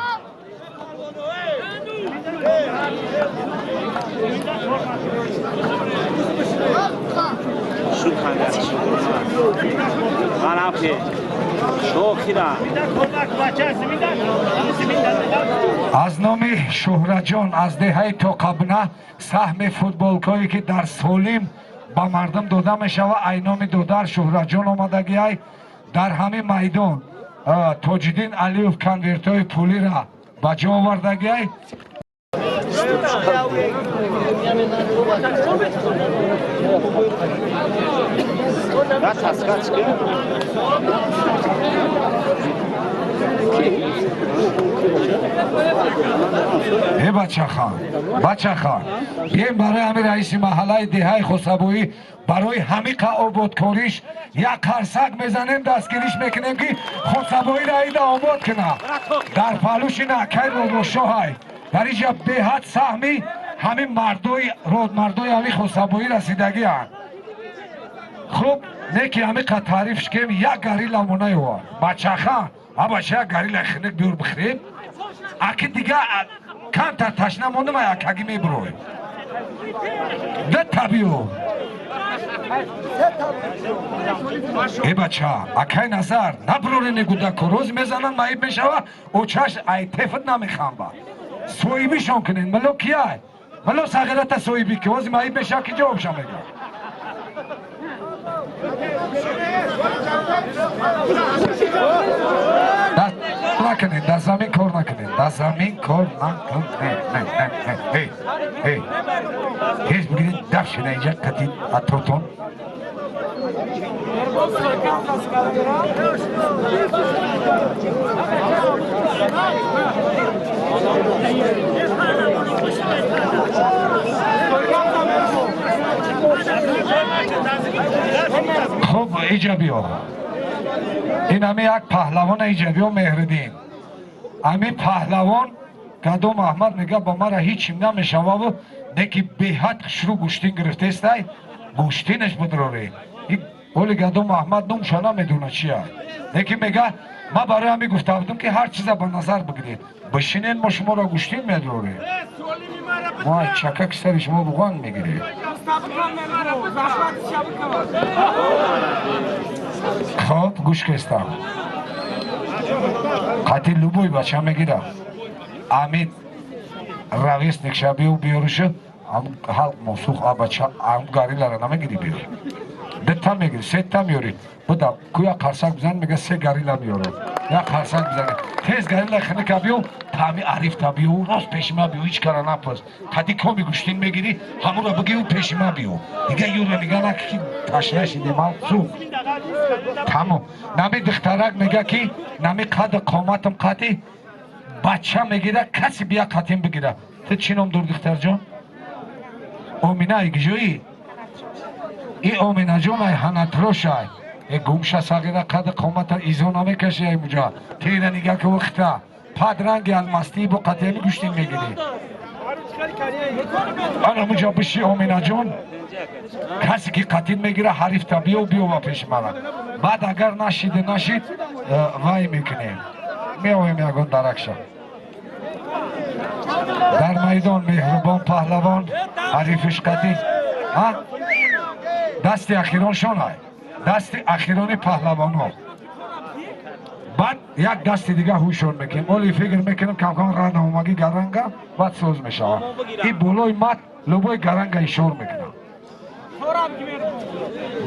از نام شهرت جان از دهه تا قبنه سهم فوتبالکایی که در سالیم با مردم داده می شود اینام دودر شهرت جان آمدگی های در همین میدان تاجدین علیوف کنورت های پولی را با جا آوردگی های بچه خان بیایم برای همین رئیس محله دهه خسروی برای همین آبادکاریش یک قرصک میزنیم دستگیریش میکنیم که خسروی را ایده آباد کنه در پلوش نکر و شاهای در اینجا دهت سهمی همین مردای همین خسروی رسیدگی هست خوب نیکی همین قد تعریفش کنیم یک گری لمونه هوا بچه خان بچه یک گری لخنک بیور بخریم اکی دیگه کم تر تشنه مونده ما یک اگی میبروی ده طبیو ای بچه اکی نظر نبروری نگوده که روز میزنن مایب میشوه او چش ای تفت نمیخوام با سویبی شون کنین ملو کیه ملو ساغرت سویبی که وزی مایب میشه که جواب شا میگه نکنین در زمین کار نکنین در زمین کار نکنین هیچ بگیرین دف شده اینجا کتید اتروتون خب ایجابی ها این همه یک پهلوان ایجابی ها مهردین همین پهلوان گدو محمد میگه با مرا هیچیم نمیشوه و نکی به حد شروع گوشتین گرفته است گوشتینش بدروره ولی گدو محمد نمشا نمیدونه چیه نکی میگه ما برای همین گفته بودم که هر چیزا به نظر بگیرید بشینین ما شما را گوشتین میدروره ما چکک سر شما بغان میگیرید خب گوش کستم قتیل لوبوی بچه میگیرم امید رویست نکشبی و بیاروشه حلق موسوخ بچه هم گاری لره نمیگیری بیار دتا میگیری سه تا میاری بودم کویا قرصک بزن میگه سه گاری لمیاره یا قرصک بزنه تیز گاری لخنه که بیو تامی عریف تا بیو راست پیشما بیو هیچ کارا نپس قدی کمی گوشتین میگیری همون را بگیو پیشما بیو دیگه یور میگه نکی تشنه شیده ما سو تمام نمی دخترک میگه که نمی قد قامتم قدی بچه میگیره کسی بیا قدیم بگیره تو چی نام دور دختر جان؟ اومینه ایگجویی ای اومینه جان ای هنتروش ای ای گمشه ساگیره قد قامت ایزو نمیکشی ای مجا تیره نگه که وقته پدرنگ المستی با قدیمی گوشتین میگیری آنا مجا بشی اومینه جان کسی که قدیم میگیره حریف تا بیو و پیش مرا بعد اگر نشید وای میکنیم میویم یکون درکشا در میدان مهربان پهلوان حریفش قدیم دست اخیران شون های دست اخیران پهلوان ها بعد یک دست دیگه هوشون میکنیم اولی فکر میکنیم کم کم راه نمومگی گرنگه بعد سوز میشه این بولوی مد لبوی گرنگه ایشور میکنم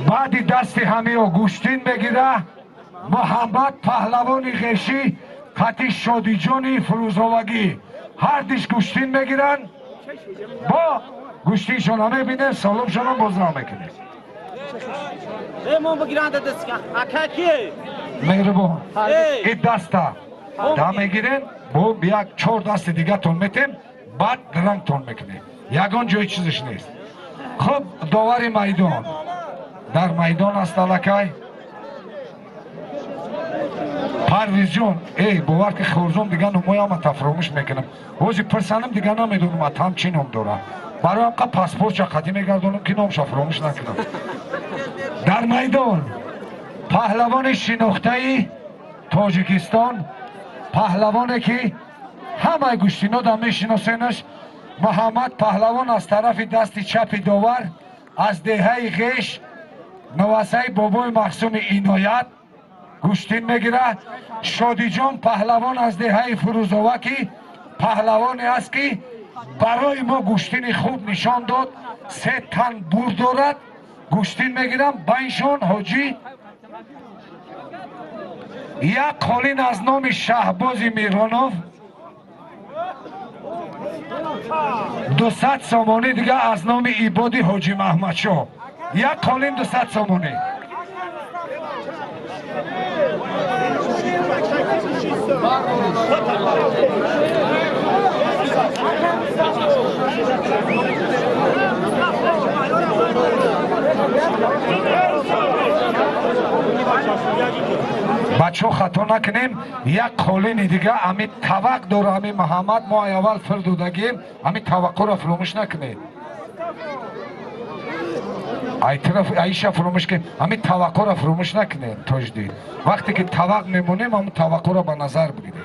بعدی دست همی و گوشتین بگیره محمد پهلوانی غیشی خطی شادی جانی فروزآوگی هر دیش گوشتین بگیرن با گوشتین شما میبینه سالم شما بازرا میکنه ایمان بگیرن دست اکا کیه؟ مهربان این دستا دا میگیرن با یک 4 دست دیگه تون میتیم بعد رنگ تون میکنه یگان جای چیزش نیست خب داوری میدان در میدان است الکای پرویز جون ای باور که خورزم دیگه نمای هم تفراموش میکنم وزی پرسانم دیگه نمیدونم اتهم چی نام دارم برای هم که پاسپورت چه قدی میگردونم که نامش فراموش نکنم در میدان پهلوان شناخته تاجیکستان پهلوانی که همه گوشتینا در میشناسینش محمد پهلوان از طرف دست چپ داور از دهه غیش نواسه بابای مخصوم اینایت گوشتین میگیره شادی جان پهلوان از دهه فروزآوگی پهلوانی است که برای ما گوشتین خوب نشان داد 3 تن بور دارد گوشتین میگیرم بینشان حاجی یک قالین از نام شهباز میرانوف 200 سامانی دیگه از نام عبادی حاجی محمد شاه یک قالین 200 سامانی بچه خطا نکنیم یک قولین دیگه امی توقع داره امی محمد ما اول فردودگیم امی توقع را فراموش نکنید ای طرف ایشا فراموش که امی توقع را فراموش نکنید تجدید وقتی که توقع میمونیم امی توقع را به نظر بگیریم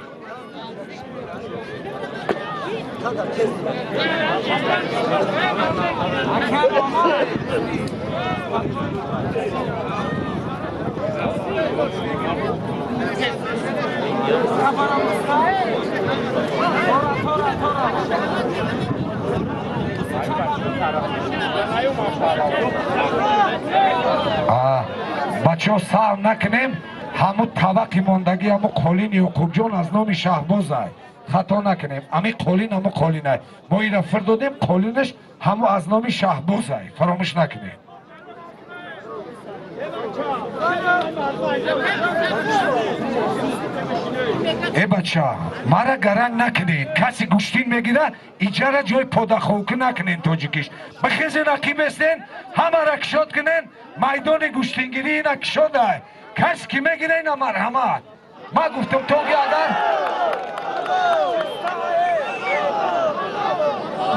بچه ها سر نکنیم همون طبق ماندگی همون قولین یعقوب جان از نام شهباز های خطا نکنیم همین قولین همون قولین های ما این را فردادیم قولینش همون از نام شهباز های فراموش نکنیم ای بچه ها مرا گرنگ نکنین کسی گوشتین میگیره ایجا را جای پادخوک نکنین توجیکش بخیز رقیب استین همه را کشاد کنین میدان گوشتینگیری اینا کشاده کسی که میگیره اینا مرحمت ما گفتم تو اگر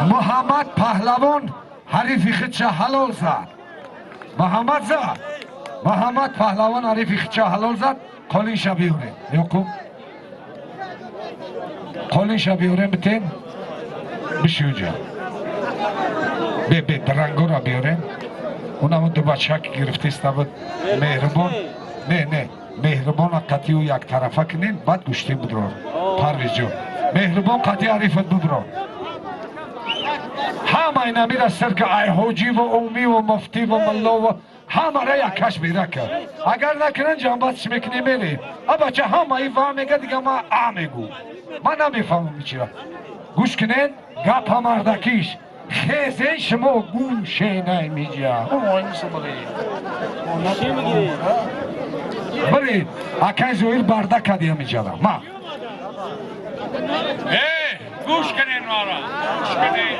محمد پهلوان حریف خودشه حلال زد محمد زد محمد پهلوان حریف خودشه حلال زد قولین شبیوره یعقوب قولین شبیوره بتین بشیو جا به درنگو را بیاریم اونم دو بچه که گرفته است مهربان نه مهربان قطعی و یک طرفه کنین بعد گوشتی بدرار پرویز جان مهربان قطعی عریفت بدرار همه این امیر از سر که ای حاجی و اومی و مفتی و ملا و همه را یک کش بیره کرد اگر نکنن جنبتش میکنی میریم بچه همه این فهم میگه دیگه ما میگو من نمیفهمم چرا گوش کنین گپ مردکیش خیزه شما گوشه نمیجه برید اکای زویر برده کدیه میجه ما گوش کنین مارا گوش کنین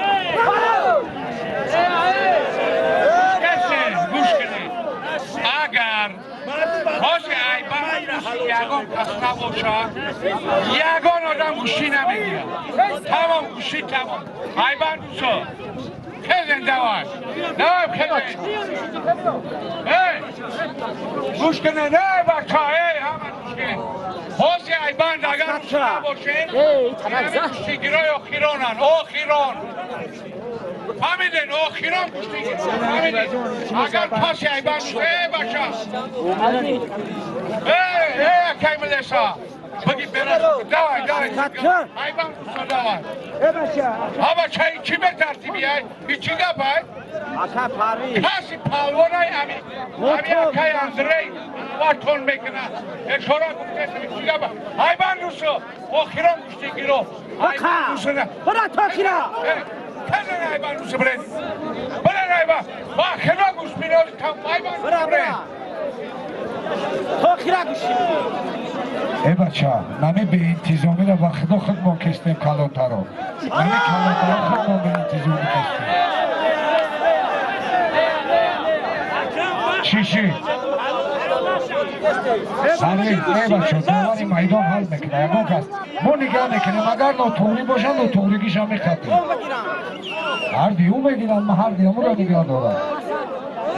گوش کنین اگر باشه یگان کس نباشه یگان آدم گوشی نمیگیره تمام گوشی تمام حیبان دوستا که زنده باش نه که گوش کنه نه بچه همه گوش کنه خوزی حیبان اگر گوشی نباشه گوشی گیرای آخیرانن آخیران فهمیدین آخیران گوشتی فهمیدین اگر پاسی حیبان بچه اکی ملیسا بگی برس دوای حیبان دوستا دوای ها بچه این چی به ترتیبی های این چی گپ های کسی پالوان های امی اکی اندری واتون میکنه اشارا گفته این چی گپ های حیبان دوستا آخیران گوشتی گیرو حیبان دوستا نه برا تا خیرا کسی حیبان دوستا برید برید حیبان با خیرا گوش بینالی کم حیبان دوستا برید تا خیرا گوشتی ای بچه ها نمی به انتظامی را با خدا خود ما کستیم کلانتر را نمی کلانتر را خود ما به انتظامی کستیم چی؟ سرین ای بچه ها دواری میدان حل میکنه یکون کس ما نگه میکنیم اگر ناتوری باشن ناتوریگیش هم میخطیم هر دیو بگیرن ما هر دیامو را نگه دارم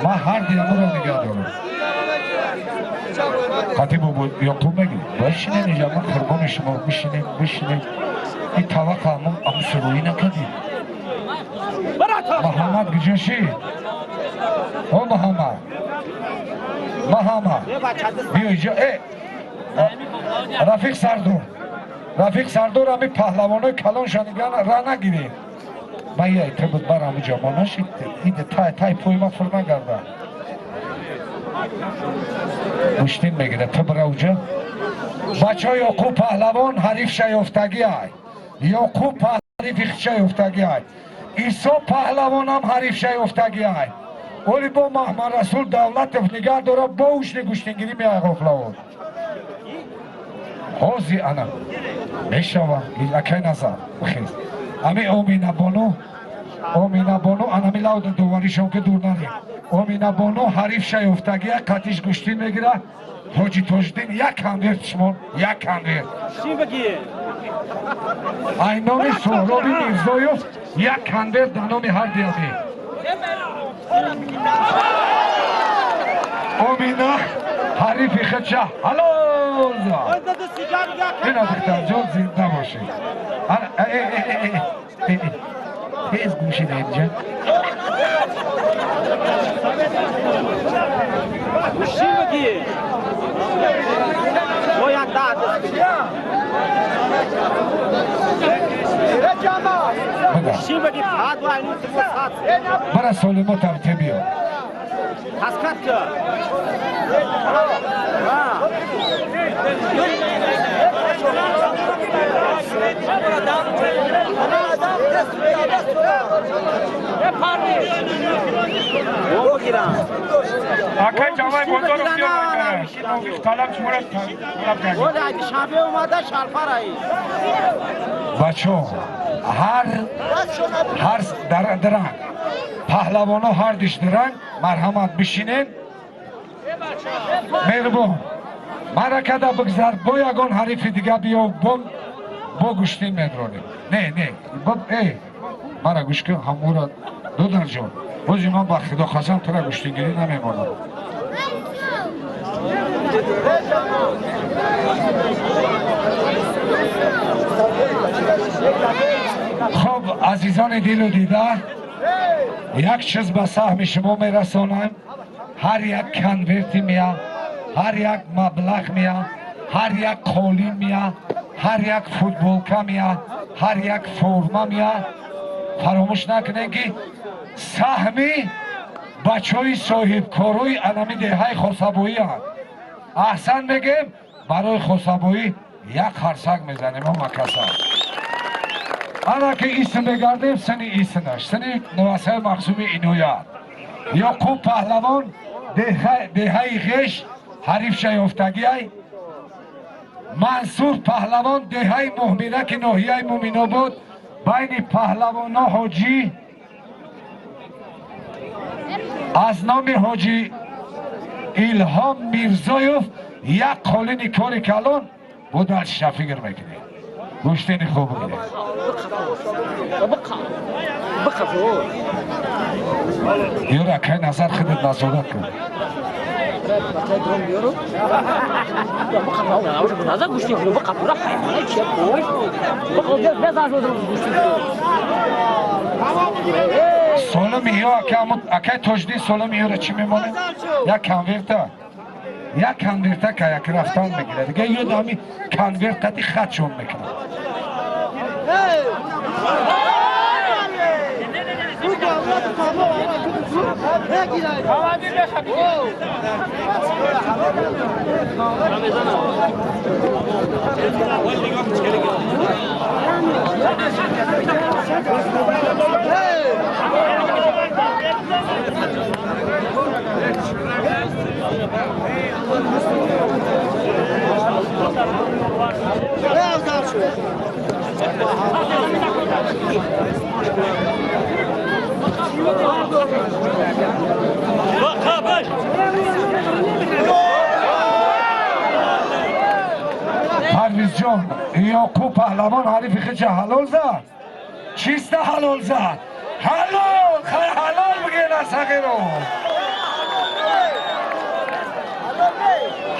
ما هر دیامو را نگه دارم خطیب بود یعقوب میگی بشینین اینجا ما قربان شما بشینین این توقع همون سروی نکدیم محمد گجاشی او محمد بیا اینجا رفیق سردور همی پهلوانای کلان شنیدن را نگیریم من یه ایته بود برم اینجا ما نشید این تای پوی ما فر نگرده گوشتین میگیره تو برا اوجا بچه های یعقوب پهلوان حریف شیفتگی های یعقوب پهلوان حریف شیفتگی های عیسی پهلوان هم حریف شیفتگی های ولی با محمد رسول دولت نگه داره با اوشن گوشتینگیری می غفلان خوزی انا میشوه اکی نظر بخیز امی اومینه بانو انا میلاود دواری شو که دور نریم اومینه بانو حریف شیفتگی قطیش گوشتین میگیره حاجی تاجدین یک کنورت شما یک کنورت چی بگی؟ ای نام سهرابی میرزایوف یک کنورت در نام هر دیابی امینا حریفی خدشه حلال اینا دختر جان زنده باشی هیز گوشی اینجا چی بگی؟ باید داد چی بگی؟ فقط باید این سفت برای سالما ترتیب بیا تسکت که اکای جوای بزرگ بیار طلب شمارت طلب کردیم بوده اگه شبه اومده شلپر هایی بچه هر درنگ پهلوان ها هر دیش درنگ مرحمت بشینین مهربان مرکده بگذار با یگان حریف دیگه بیا با گوشتین مدرانیم نه ای مرا گوش که همورا دو در جان بازی من با خدا خواستم تو را گوشتین گیری نمیمانم خب عزیزان دل و دیده یک چیز به سهم شما میرسانم هر یک کنورتی میا هر یک مبلغ میا هر یک قالین میا هر یک فوتبولکا میا هر یک فرما میا فراموش نکنین که سهمی بچهای صاحب کاروی علمی دههای خسابویی هست احسن بگیم برای خسابویی یک خرسک میزنیم و مکسا انا که اسم بگردیم سنی ایسنش سنی نواسه مخصومی اینویت یعقوب پهلوان دههای غش حریف شیفتگی های منصور پهلوان دههای محمینه که ناحیه مومینو بود بین پهلوان ها حاجی از نام حاجی ایلهام میرزایوف یک قالین کاری کلان بود از شفیگر میکنه گوشتین خوب بگیره یورا که نظر خودت نظارت کن سالم یا اکه تاجدین سالم یا را چی میمانه؟ یک کنورتا که یک رفتن میگیره دیگه یه دامی کنورتا دی خط شون میکنه پرویز جان یعقوب پهلوان حریف خیچه حلال زد چیست حلال زد حلال بگه نسخه رو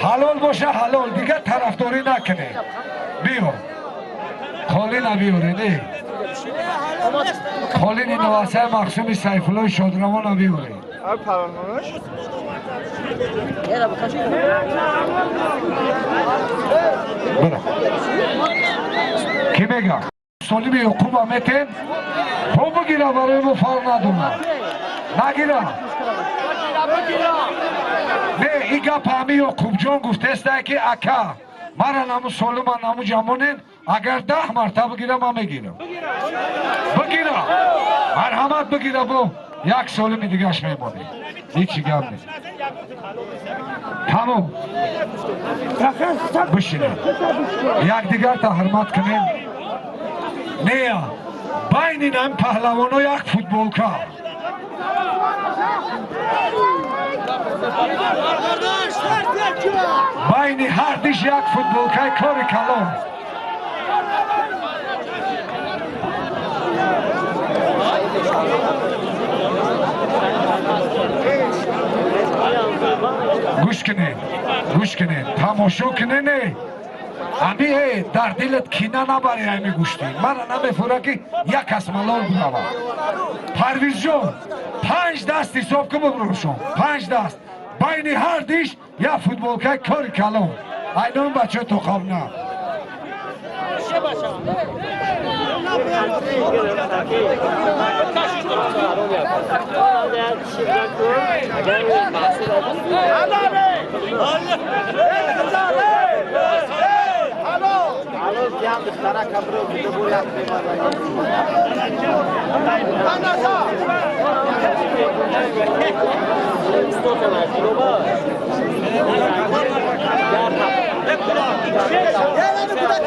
حلال باشه حلال دیگه طرفداری نکنه بیو قالین بیوره نه قالین نواسه مخصومی سیفالله شادروان بیوره برا کی بگه سالیم یعقوب آمتین خوب بگیره برای ما فرق ندونه نگیره نه ای گپ همی یعقوب جان گفته است که اکا مرا نمو سالم نمو جمونین اگر 10 مرتبه بگیره ما میگیرم بگیره مرحمت بگیره با یک سالمی دیگهش میمونه هیچی گم نیست تمام بشینه یک دیگر تا حرمت کنیم نه بین این پهلوان ها یک فوتبولکا байни ҳардиш як футболкаи кори калон. гӯш кинед тамошо кинене. амиҳе дар дилат кина набаре ами гӯшти. мана намефура ки як кас малол будава. парвизҷон 5 даст ҳисоб ки бубурушон. 5 даст байни ҳар диш як футболкаи кори калон. айнон бачаҳо то қавна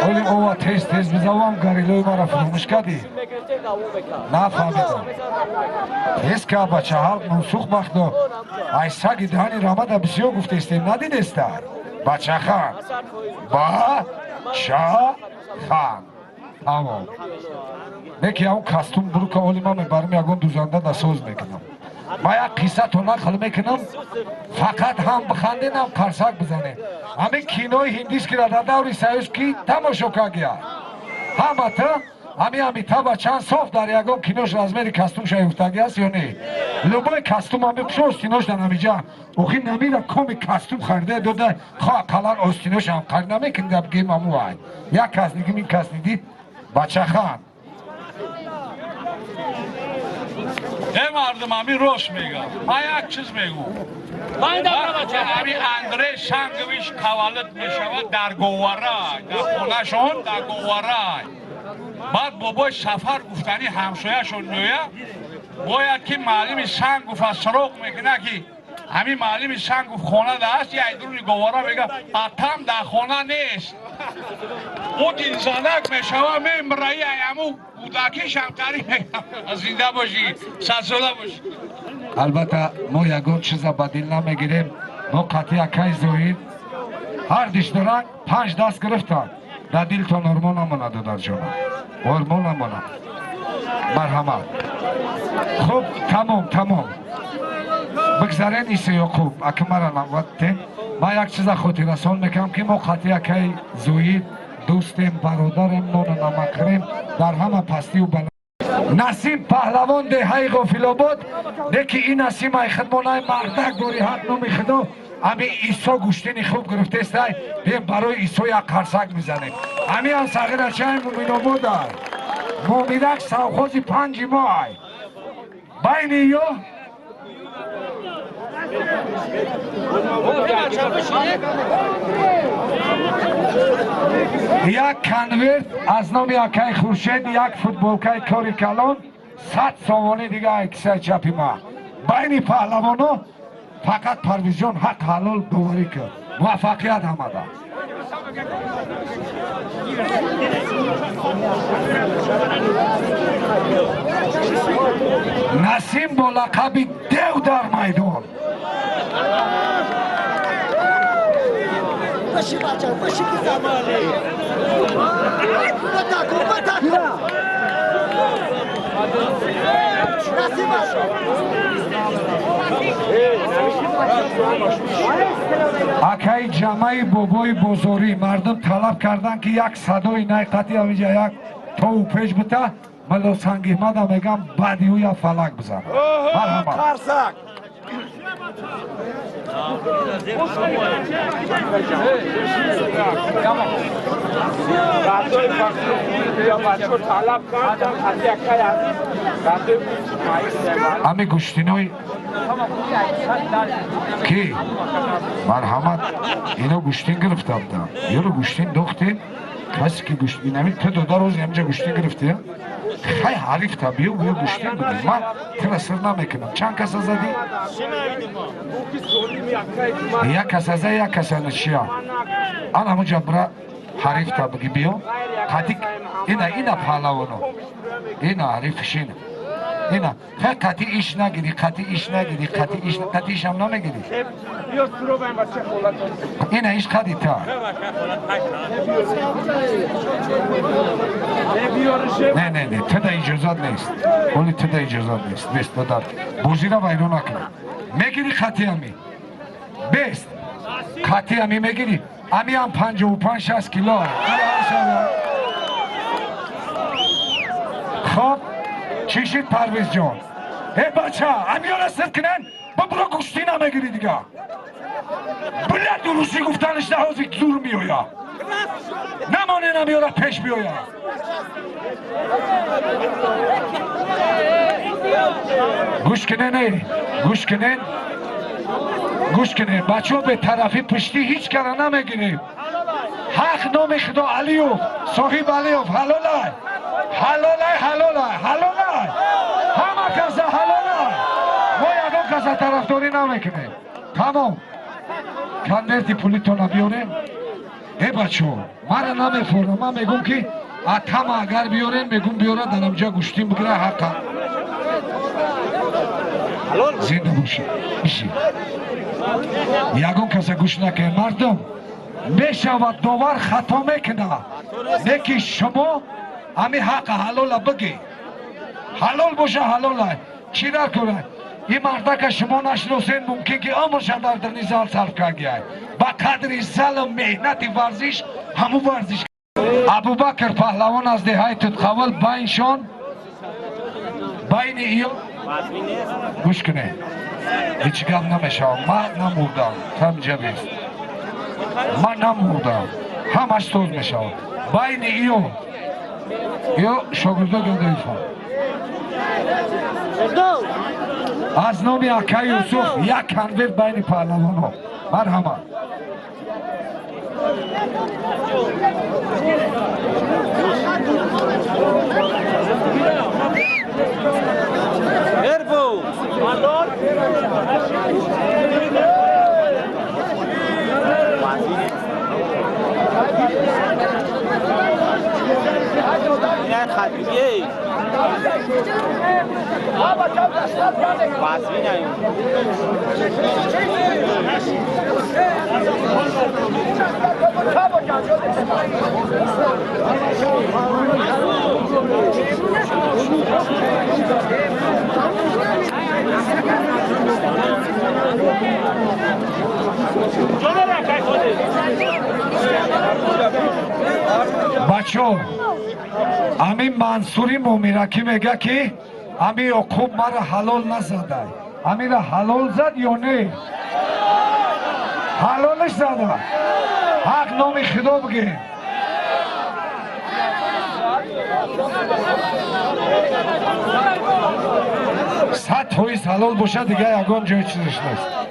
оли ова тез бизавам гарилои мара фурӯмӯш кардӣ. нафаҳмидам. тез ка бача ҳалқ мансух бахдо. ай саги даҳани рамада бисёр гуфтестем надидеста. бачахан бачахан тамом. неки ягон костюм бурука оли ма мебарам ягон дузанда дасоз мекунам. ма як қисса то нақл мекунам. фақат ҳам бихандем ҳам қарсак бизанем. ҳамин кинои ҳиндискира дар даври союзки тамошо кардия. ҳамата ҳамин Амитаб Баччан соф дар ягон кинош размери костюмша юфтагӣ аст ё не? любой костюм ҳамин хушо остинош дар намиҷа. охи намира коми костюм харида дода хоҳ қалан остинош ҳам қарид намекунӣ дар гем ҳамувай. як кас дигим ин кас дидид бачахан. мардум ҳамин рост мегӯям. ман як чиз мегӯям. ҳамин Андрей Шангович таваллуд мешавад дар Говарай, дар хонашон дар Говарай. баъд бобои Сафар гуфтани ҳамсояшон меояд, бояд ки маълими Шангов аз суроғ мекунад ки ҳамин маълими Шангов хонада аст. яйдуни Говара мегӯяд атам дар хона нест. ӯ дилзанак мешавад мемраи ҳамун кӯдакишам тариф мекунад. зинда бошӣ, садсола бошӣ. албатта мо ягон чиза ба дил намегирем. мо қатъи акай Зоид ҳар диш доранд 5 даст гирифтанд. дар дилтон ормон намонад додарҷона. ормон намонад. марҳамат. хуб тамом. бигзарен иса Ёқуб ака мара навбатем. ман як чиза хотиррасон мекунам ки мо қатъи акай Зоид дӯстем, бародарем, нону намакрем дар ҳама пастию бала. Насим паҳлавон деҳаи Ғофилобод. неки ин Насим ай хидмонаи мардак дори ҳақ номи худо. ами Исо гӯштини хуб гирифтестай. бием барои Исо як қарсак мизанем. ами ам сағирачаи Муминобод ай. Муминак савхози 5 мо ай. байни ё як конверт аз номи акай Хуршед, як футболкаи кори калон, 100 сомонӣ дига ай кисаи чапи ма. байни паҳлавоно фақат Парвизҷон ҳақ ҳалол доварӣ кард. муваффақият ҳамада. Насим бо лақаби дев дар майдон. Başı bacağı, başı zamanı. Batako. Nasıl başı? акай ҷамаи бобои бозорӣ мардум талаб карданд ки як садои найқати ҳамиҷа як тову пеш бута малосангиҳмада мегам баъди ӯ як фалак бизанад. марҳамат. Karsak. ами гӯштинои ки марҳамат ино гӯштин гирифта будам. ёро гӯштин дохтем. касе ки гӯштинами ту дода рӯзи ҳамиҷа гӯштин гирифтия? хай ҳарифта биё гӯштин будем. ман тира сир намекунам. чанд каса зади? як каса за як каса начия. ан ҳамуҷа бира ҳарифта биги биё. қатик ина паҳлавоно. ина ҳариф шина. اینا قطعی ایش نگیری قطعی ایش نگیری قطعی ایش هم نمیگیری بیا سرو بایم بچه خولت اینا ایش قدی تا نه نه نه تو دا اجازت نیست ولی تو دا اجازت نیست بیست بدار بوزی را ویرو نکنی میگیری قطعی همی بیست قطعی همی میگیری همی هم 55-60 کیلو خب چی شید پرویز جان ای بچه همی ها را سر کنن ببرا گوشتی نمیگیری دیگه بلد دروسی گفتنش نهازی زور میویا نمانه همی ها را پیش بیویا گوش کنن ای گوش کنن گوش کنن بچه ها به طرفی پشتی هیچ کاره نمیگیریم حق نام خدا علیوف صاحب علیوف حلالای حلالای حلالای حلالای همه کسا حلالای ما یکم کسا طرفداری نمیکنه تمام کنورتی پولیتو نبیارن ای بچه ها من نمیفورم من میگم که اتم اگر بیارن میگم بیارن در همجا گوشتیم بگیره حقا زنده باشی بشی یکم کسا گوش نکنه مردم میشود داور خطا میکنه نکی شما همی حق حلال بگی حلال باشه حلال چی را کنه این مرده که شما نشناسین ممکن که عمرش در نزال صرف کرده با قدر ظلم مهنت ورزش همو ورزش ابوبکر پهلوان از دهه تدخول بینشان بین ایو گوش کنه هیچ گم نمیشه من نموردم تم جبیست من نموردم همش توز میشه بین ایو شاگرده گرده ایفان از نامی اکای یوسف یک کنورت بین پهلوان ها مرحمت بربو نه خطیه واسمی نیم بچه همین منصوری مومیرکی میگه که همین یعقوب مرا حلال نزده همین را حلال زد یا نه حلالش زده حق نام خدا بگه صد تویست حلال باشه دیگه یکان جای چیزش نیست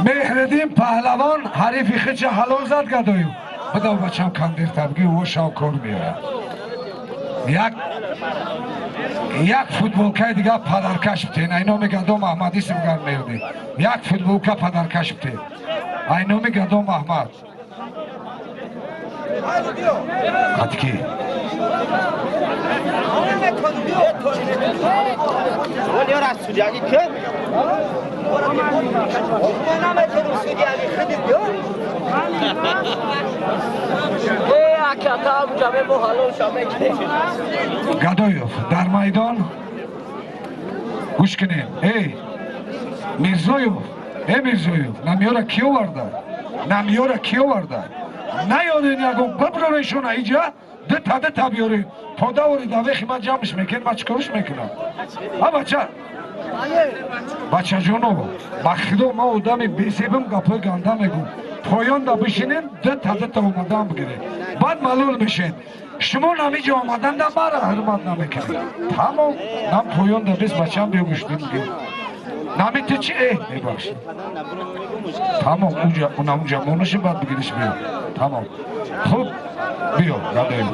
مهردین پهلوان حریفی خیچ حلال زد گدایو بدا بچم کندیر تبگی و شاو کار میاد یک فوتبولکه دیگه پدرکش بتین اینو میگه دو محمدی سمگر میردی یک فوتبولکه پدرکش بتین اینو میگه دو محمد قدکی ولی را سوجانی که گدایوف در میدان گوش کنین ای میرزایوف ای میرزایوف نمیاره کیو ورده نمیاره کیو ورده نیادین یکم ببرنشون اینجا ده تا بیارین تا دوری دویخی من جمعش میکن من چکارش میکنم ها بچه جانو بخدا ما آدم بیسیبم گپای گنده میگم پایان دا بشینین ده تا اومدن بگیرین بعد معلول بشین شما نمیجا آمدن دا مرا حرمت نمیکنین تمام نم پایان دا بیس بچه هم بیو بشتیم بگیرین نامیت چی؟ ببخشید تمام اونجا مونشون باید بگیرش بیا تمام خوب بیا گدایو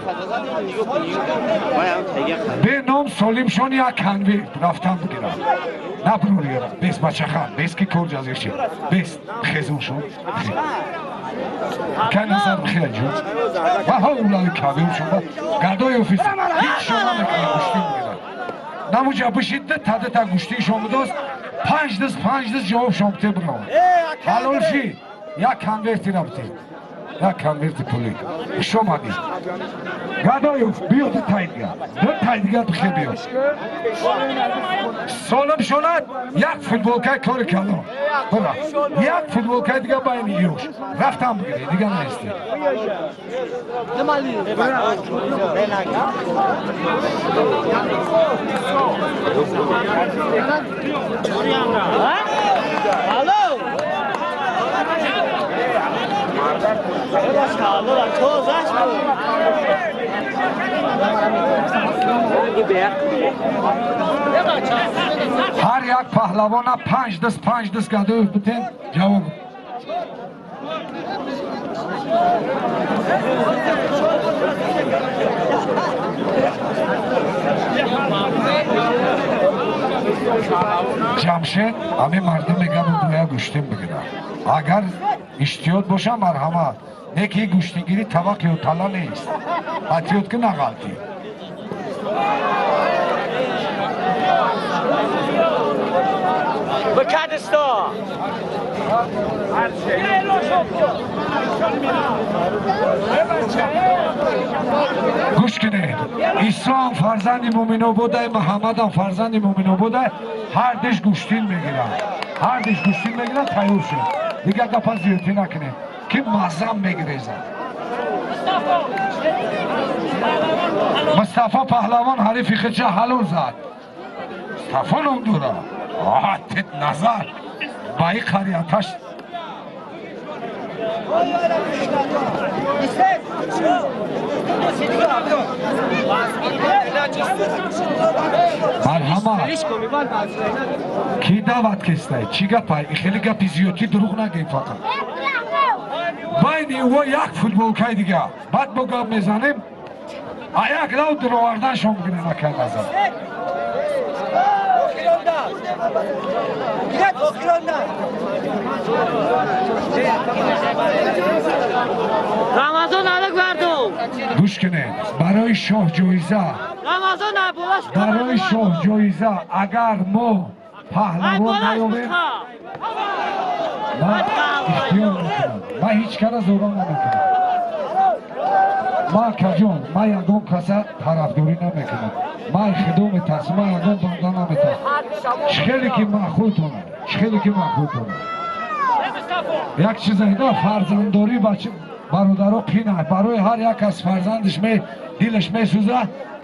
به نام سالیم شون یک کنوی رفتم بگیرم نبرو یارم بیست بچه خان بیست که کور جازیشی بیست خیزون شون که نظر بخیر جون و ها اولای کابیل شما گردای اوفیس هیچ شما نکنه گوشتی بگیرم نموجه بشید تده تا گوشتی شما دوست 5 دست جواب شامته برام حلال شی یک کنورتی رابطه یک کنورتی پولی شما دی گدایوف بیو دو تایدگه بخیر بیو سالم شوند یک فوتبولکای کاری کردم برا یک فوتبولکای دیگه باید ایوش رفتم بگیری دیگه نیستی هر یک پهلوان 5 دست گدایوف بتین جواب جمشید همه مردم میگم باید گوشتیم بگیرم اگر اشتیاد باشه مرحمت نکی گوشتگیری طبق یا طلا نیست حتیات که نغلطی بکدستا گوش کنید عیسی هم فرزند مومنو بوده محمد هم فرزند مومنو بوده هر دش گوشتین میگیرن تیور شد دیگه گپا زیادی نکنید که مزم میگریزن مصطفی پهلوان حریفی خچه حلول زد مصطفی نم دوره تت نظر بایی قریتش مرحمت کی دعوت کسته چی گپای خیلی گپی زیادی دروغ نگیم فقط بین او یک فوتبولکای دیگه بعد با گپ میزنیم یک لو درواردن شما بگیرن نکن نظر رمضان الک بردو گوش کنید برای شاه جایزه رمضان نبولاش برای شاه جایزه اگر ما پهلوان نیابیم من اختیار میکنم من هیچ کار زوران نمیکنم من کجون من یکم کسا طرفداری نمیکنم من خدوم تقسیم من یکم بنده نمیتونم خیلی که مخوتونه یک چیز اینا فرزندداری بچه برادرها پینه برای هر یک از فرزندش دلش میسوزه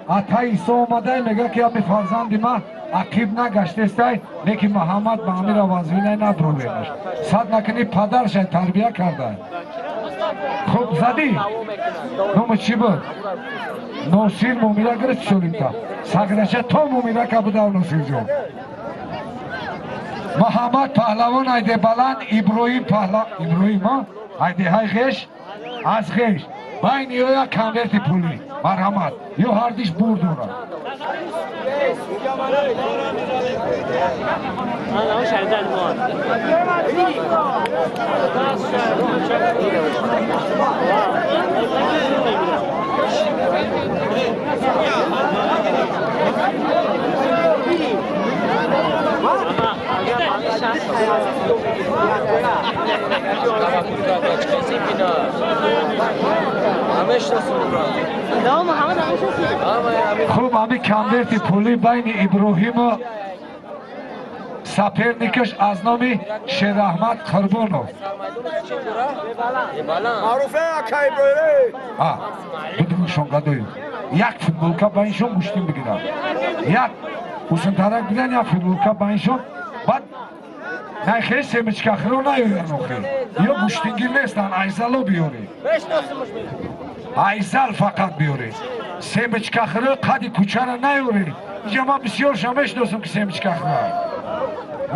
اتا عیسی اومده میگه که امی فرزند ما عقیب نگشته استای نیکی محمد به امیر وزوینه نبروینش صد نکنی پدرش تربیه کرده خوب زدی نوم چی بود؟ نوسیر مومیره گرد شدیم تا سگرشه تا مومیره که بوده و نوسیر جون محمد پهلوان ایده بلند ابراهیم ها ایده های خیش از خیش بین یا یک کنورت پولی مرحمت یا هر دیش برد اون را خوب همی کنورت پولی بین ابراهیم و سپرنیکش از نام شیر احمد قربانو معروفه اکا ابراهیمی بدونشون گدایو یک فوتبولکا بینشون گوشتیم بگیرم یک حسن ترک بیدن یک فوتبولکا بینشون بعد نه خیلی سیمچکا خیلو نیویدن آخی یا گوشتینگیر نیستن ایزالو بیاری ایزال فقط بیاری سیمچکا خیلو قدی کوچه را نیاری اینجا من بسیار شمش دوستم که سیمچکا خیلو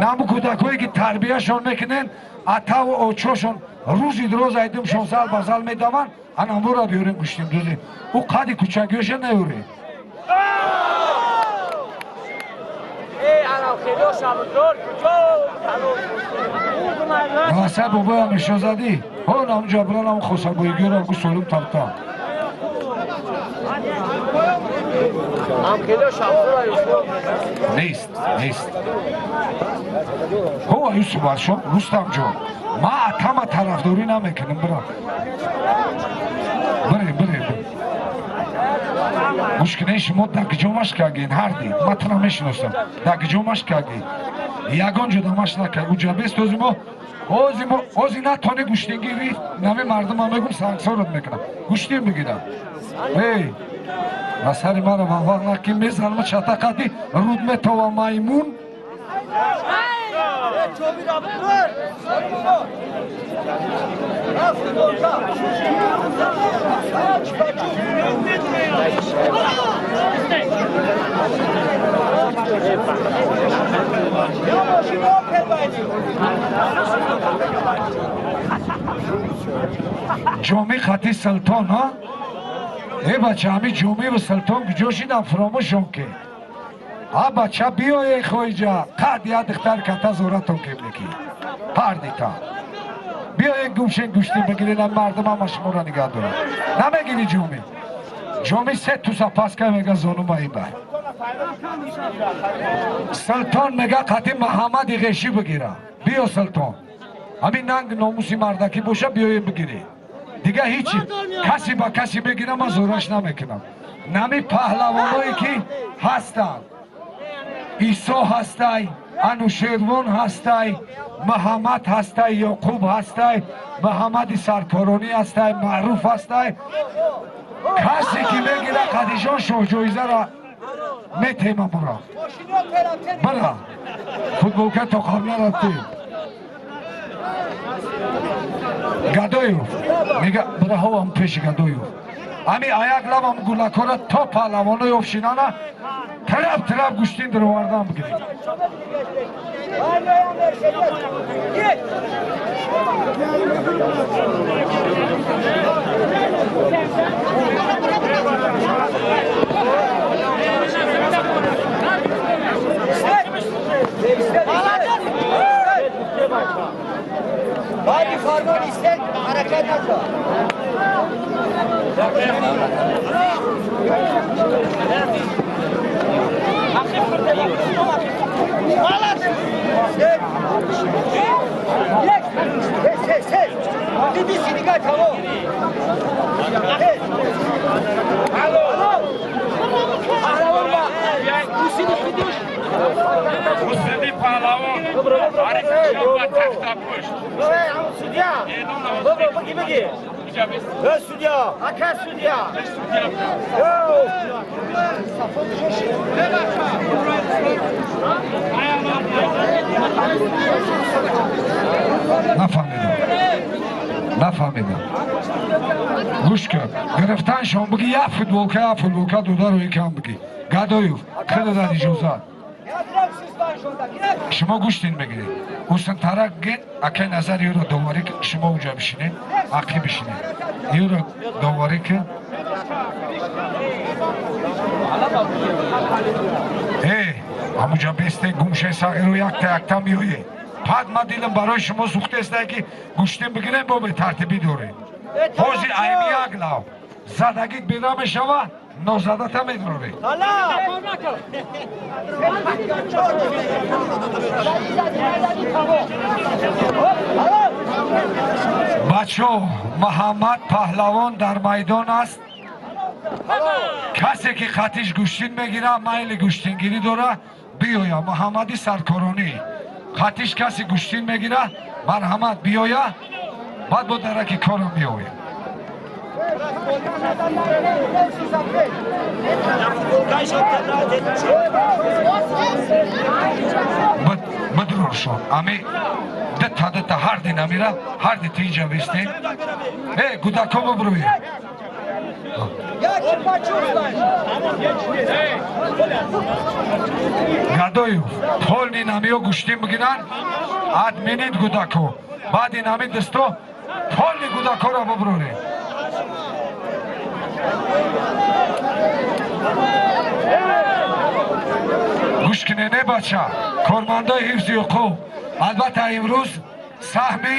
نامو کودکایی که تربیهشون میکنن اتا و اوچوشون روزی دروز ایدم 6 سال بازال میدوان انامو را بیاریم گوشتیم دوزیم او قدی کوچکیوش نیوری واسه بابا همیشه زدی ها نام جبران هم خوصابایی گیره اگو سولم تبتا نیست هو ایوسو باشو رستم جون ما اتما طرفداری نمیکنم برا بره گوشکنه شما دک جومش کگین هردی ما تنها میشناسم دک جومش کگی یگان جدامش نکگ اونجا بیست اوزی نتانی گوشتین گیری نمی مردم هم میگم سنگسارت میکنم گوشتین بگیرم از هری من رو وقت نکی میزنم چطقتی رودمه تو و مایمون جامعه خطی سلطان ها ای بچه همی جمعه و سلطان گجوشیدم فراموشون که ها بچه بیایی خویجا قد یاد اختار کتا زورتون که بلکی پردی تا بیایی گوشین گوشتی بگیرین مردم هم شما را نگاه دارن نمیگیری جمعه 3 توسا پاس که میگه زانو این بر سلطان میگه قطی محمد غیشی بگیره بیا سلطان همین ننگ ناموسی مردکی باشه بیایی بگیری دیگه هیچی کسی با کسی بگیرم من زورش نمیکنم نمی پهلوانایی که هستن ایسا هستی انوشیروان هستی محمد هستی یعقوب هستی محمد سرکارانی هستی معروف هستی کسی که بگیره خدیجان شوجویزه را میتیمم برا فوتبول که تو قبله رفتی گدایو میگه برای هوا هم پیش گدایو امی آیک لب هم گلکاره تا پهلوانای افشینانه طرف گوشتین در واردن بگیریم باید فرمان ایستد حرکت نکن دیدی سینگاه تمام مسلمی پهلوان عارف شما تخت پشت بگی سودیا اکا سودیا نفهمیدم گوش کن گرفتن شما بگی یا فوتبولکا دودا رو یکم بگی گدایو خیلی داد اجازت شما گوشتین بگیرید اوستن ترک گین اکی نظر یو رو دواری که شما اونجا بشینید اکی بشینید یو رو دواری که همونجا بیسته گمشه ساقی رو یکتا میویه پد ما دیلم برای شما سوخته است که گوشتین بگیرین با به ترتیبی دوره حوزی ایمی اگلاو زدگیت بیدا میشوه نوزده تا میدروره بچه محمد پهلوان در میدان است کسی که خطیش گوشتین میگیره میل گوشتین گیری داره بیایا محمدی سرکارانی خطیش کسی گوشتین میگیره مرحمت بیایا بعد با درکی کارم بیایا بدرور شد امی دتا هر دی نمیره هر دی تینجا بیستین گودکا ببروی гадоев полни намиё гӯштин бигиранд админит гудако баъди нами дасто полни гудакоро бубуроред гӯш кине не бача кормандои ҳифзи ҳуқуқ албатта имрӯз саҳми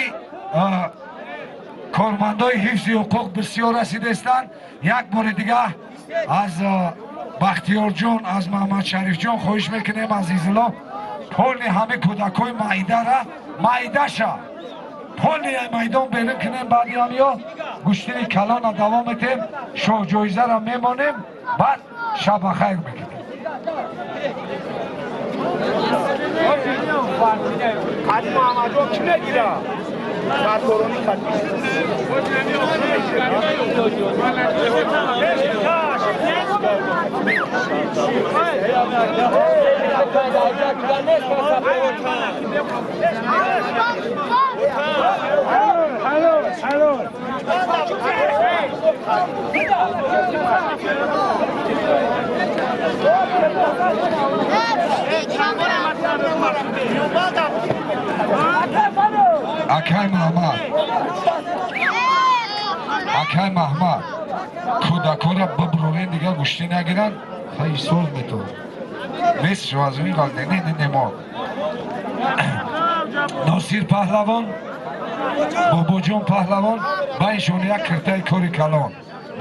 кормандои ҳифзи ҳуқуқ бисёр расидастанд як бори дига аз бахтиёрҷон аз маҳмадшарифҷон хоҳиш мекунем азизило полни ҳами кӯдакои майдара майдаша полни майдон берим кунем баъди ҳамиё гӯштини калона давом метем шоҳҷоизаро мемонем баъд шабахайр мекунем Hadi Muhammed o kime gira? Kartoroni katmış. акай маҳмад акай маҳмад кӯдакора бибурорен дига гӯшти нагиранд ҳай сол мету месшу аз уи галде немо носир паҳлавон бобоҷон паҳлавон байншон як киртаи кори калон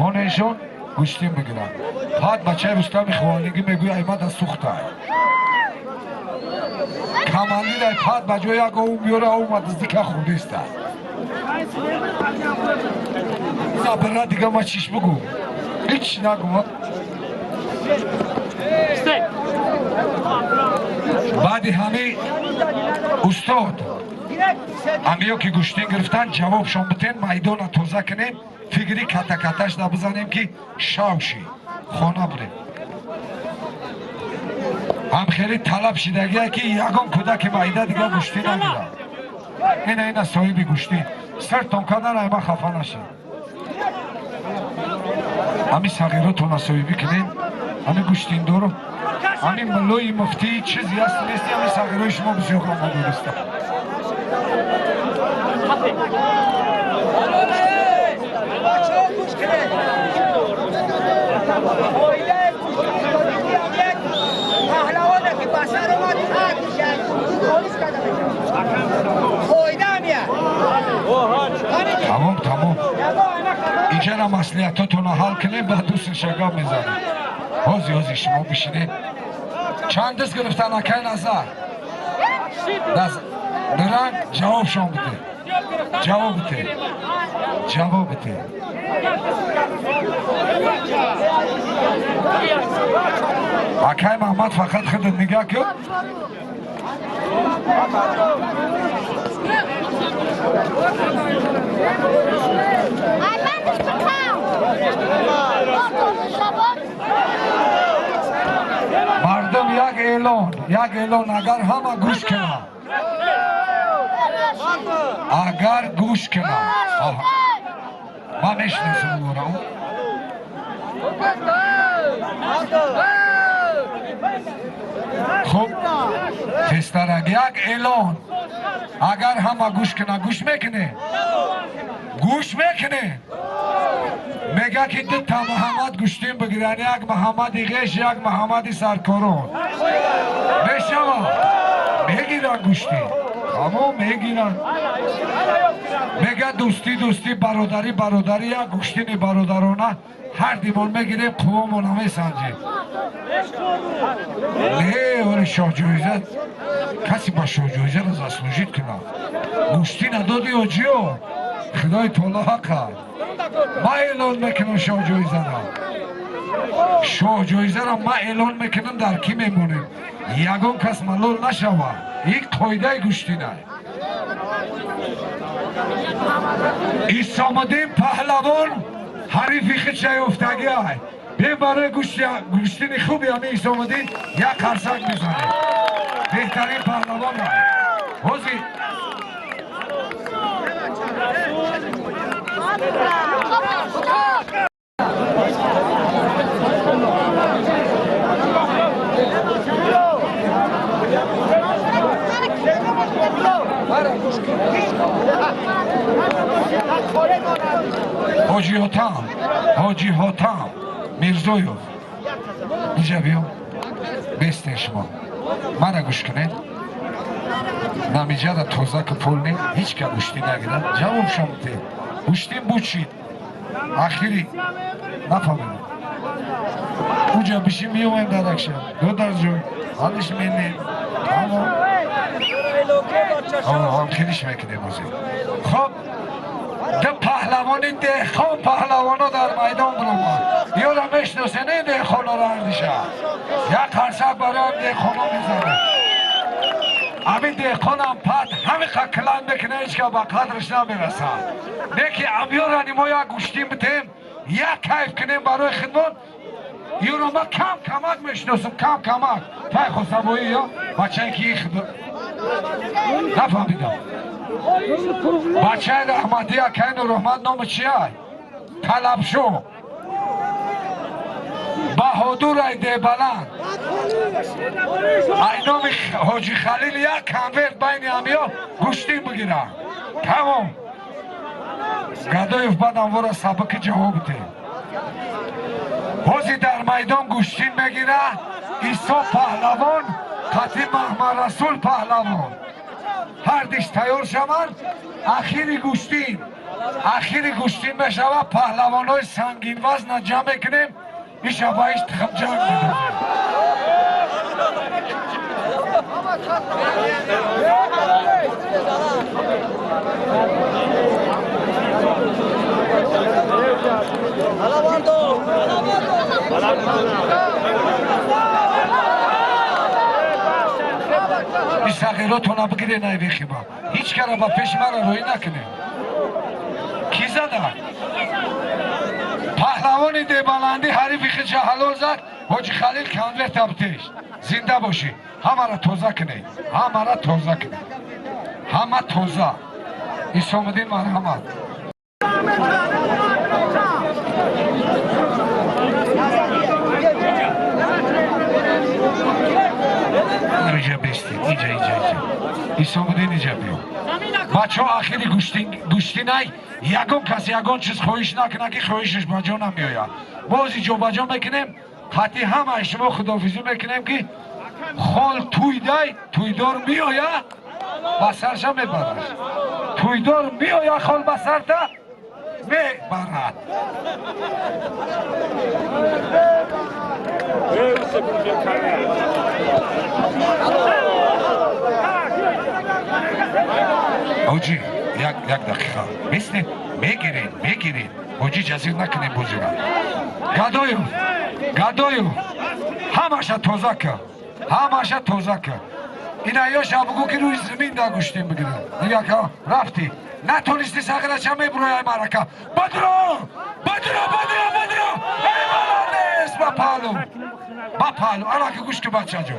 монешон гӯшти мегиранд пад бачаи рустами хувонигӣ мегӯй аймада сухтай камандидай пад ба ҷои як ову миёра ову мадиздика хурдиста набира дига ма чиш бигӯ ҳеч нагӯ баъди ҳами устод ҳамиё ки гӯштин гирифтанд ҷавобшон битен майдона тоза кунем фигри катакаташда бизанем ки шавши хона бурем ҳамхели талаб шидагие ки ягон кӯдаки майда дига гӯштӣ нагирад ина соҳиби гӯштӣ сиртон кадан айма хафа нашед ҳами сағиротона соҳибӣ кунем ҳами гӯштиндоро ҳами муллои муфтии чизи ҳаст нести ҳами сағирои шумо бисёр омадориста тамом иҷара маслиҳатотона ҳал кунем баъд дӯсташа гап мезанем ҳози шумо бишинед чанд дист гирифтан акай назар дуранг ҷавобшон бите ҷавоб бите акай маҳмад фақат худат нигаҳ кун мардум як эълон агар ҳама гӯш кунанд агар гӯш кунанд ман мешинасам ора хуб тестарак як эълон агар ҳама гӯш кунанд гӯш мекунед мега ки дута муҳаммад гӯштин бигиранд як муҳаммади ғеш як муҳаммади саркорон мешава мегиранд гӯшти тамом мегиранд мега дӯстӣ бародарӣ як гӯштини бародарона ҳар димон мегирем қуввомона месанҷем не оре шоҳҷоиза каси ба шоҳҷоизаро заслужид кунад гӯштӣ надоди оҷиё худои тола ҳақа ма эълон мекунам шоҳҷоизаро ма эълон мекунам дар кӣ мемонем ягон кас малол нашавад ин қоидаи гӯштинай исомаддин паҳлавон ҳарифи хича ёфтагиай бем барои гӯштини хуби ҳами исомаддин як қарсак мезанем беҳтарин паҳлавонай ҳозир حاجی حاتم میرزویوف اینجا بیا بستین شما من گوش کنین نمیجه دا توزک پول نیم هیچ که گوشتی نگیدن جواب شما تیم گوشتیم بوچید آخری نفهمیدم اونجا بشیم میومیم درکشم دو درجون حالش مینیم هم خیلیش میکنیم موزی خب ده پهلوانی دهخان پهلوانا در میدان بروما یا را میشناسنه دهخانا را اردیشه یک هرسک برای هم دهخانا میزنه همین دهخان هم پد همین قکلان میکنه هیچ که با قدرش نمیرسه نیکی امیان را نیما یک گوشتیم بتیم یک کیف کنیم برای خدمت یا را ما کم کمک میشناسم کم کمک پای خسروایی یا بچه که این خدمت نفهمیدم بچه رحمتی اکین و رحمت نام چیه؟ طلب شو بهادور ایده بلند اینام حاجی خلیل یک کنورت بین همیا گوشتی بگیرن تمام گدایف بدم ورا سبک جواب ده حاجی در میدان گوشتین بگیره ایسا پهلوان خطی محمد رسول پهلوان هر دیش تیار شوند اخیری گوشتین بشوه پهلوان های سنگین وزن جمع کنیم ایشا بایش تخم جنگ بدازیم این سقیلاتو نبگیره نایبیخی با هیچ کاره با پیش مرا روی نکنه کی زده؟ پهلوانی ده بلندی حریفی خیچه حلال زد حاجی خلیل کنور تبتیش زنده باشی همه را توزه کنه همه توزه ایسامدین مرحمت اینجا بستی اینجا ایسامدین اینجا بیو بچه ها آخری گوشتی نای یگون کسی یگون چیز خواهش نکنه که خواهشش بجا نمیاید بازی جو بجا میکنیم حتی همه شما خدافیزی میکنیم که خال تویدار میاید بسرش هم میبرد تویدار میاید خال بسر تا میبرد حاجی یک دقیقه مثل میگیرین حاجی جزیر نکنین بازی را گدایو همشه توزه که این ایاش بگو که روی زمین دا گوشتیم بگیرن نگه که رفتی نتونستی سقیره چه میبروی ای مرکه بدرو ایمانست با پالو الا که گوش که بچه جو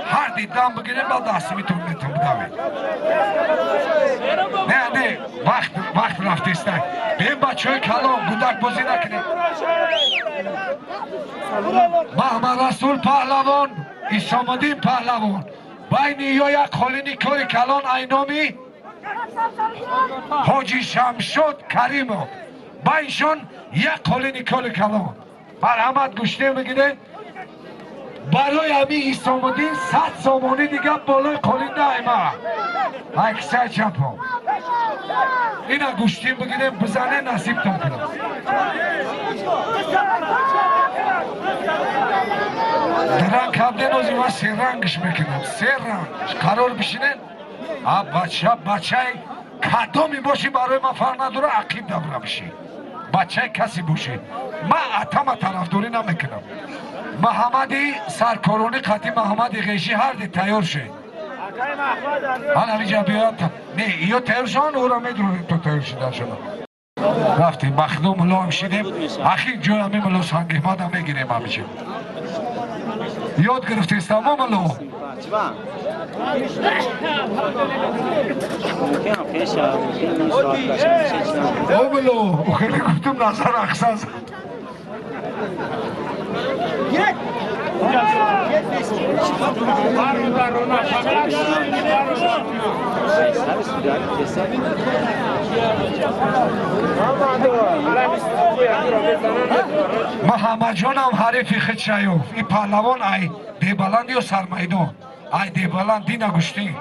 هر دیدم بگیریم با دستی میتون بدوید نه وقت رفتیست نه بیم بچه های کلام گودک بازی نکنیم محمد رسول پهلوان ایسامدین پهلوان بین یا یک خالینی کاری کلان اینامی حاجی شمشد کریمو بینشون یک خالینی کاری کلان مرحمت گوشته بگیره برای همی ایسامدین 100 سامانی دیگه بالای خالینده ایمه اکسه چپم اینا گوشتیم بگیریم بزنه نصیب تان کنم درنگ کبده نوزی من 3 رنگش میکنم 3 رنگش قرار بشینن بچه کدامی باشی برای من فرق نداره عقیب دبره بشی بچه کسی باشی من اتم طرفداری نمیکنم محمدی سرکارونی خطی محمدی غیشی هر دی تیار شه حالا اینجا بیاد نه یا تیار شان او را میدونی تو تیار شده شما رفتیم مخدوم ملا هم شیدیم اخیر جای همی ملا سنگ احمد هم میگیریم همیشه یاد گرفتیست اما ملا او ملا خیلی گفتم نظر اخصاص برادران محمد جانم حریف خود شایوف این پهلوان ای دیبلند یا سرمیدان ای دیبلند دی نگوشتی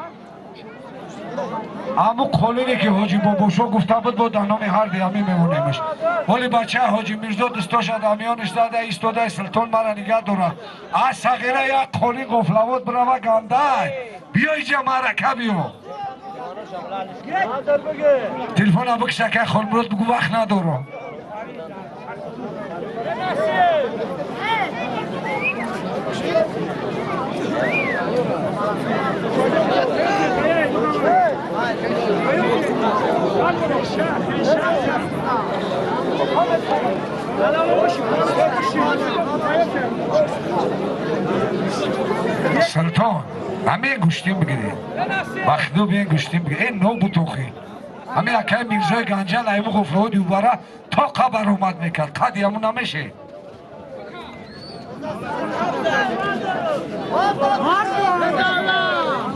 امو قولینی که حاجی باباشو گفته بود با دانام هر دیمی میمونیمش ولی بچه حاجی میرزا دستاش دمیانش زده ایستاده سلطان مرا نگه دوره از صغیره یک قولین قفلوات برو گنده بیا اینجا مرکه بیا تلفن ها بکشه که خلمرود بگو وقت نداره سلطان همه گوشتیم بگیرید بخدو بیان گوشتیم بگیرید این نو بطوخی همه اکه میرزای گنجل ایمو غفله دیوباره تا قبر اومد میکرد قدی همون نمیشه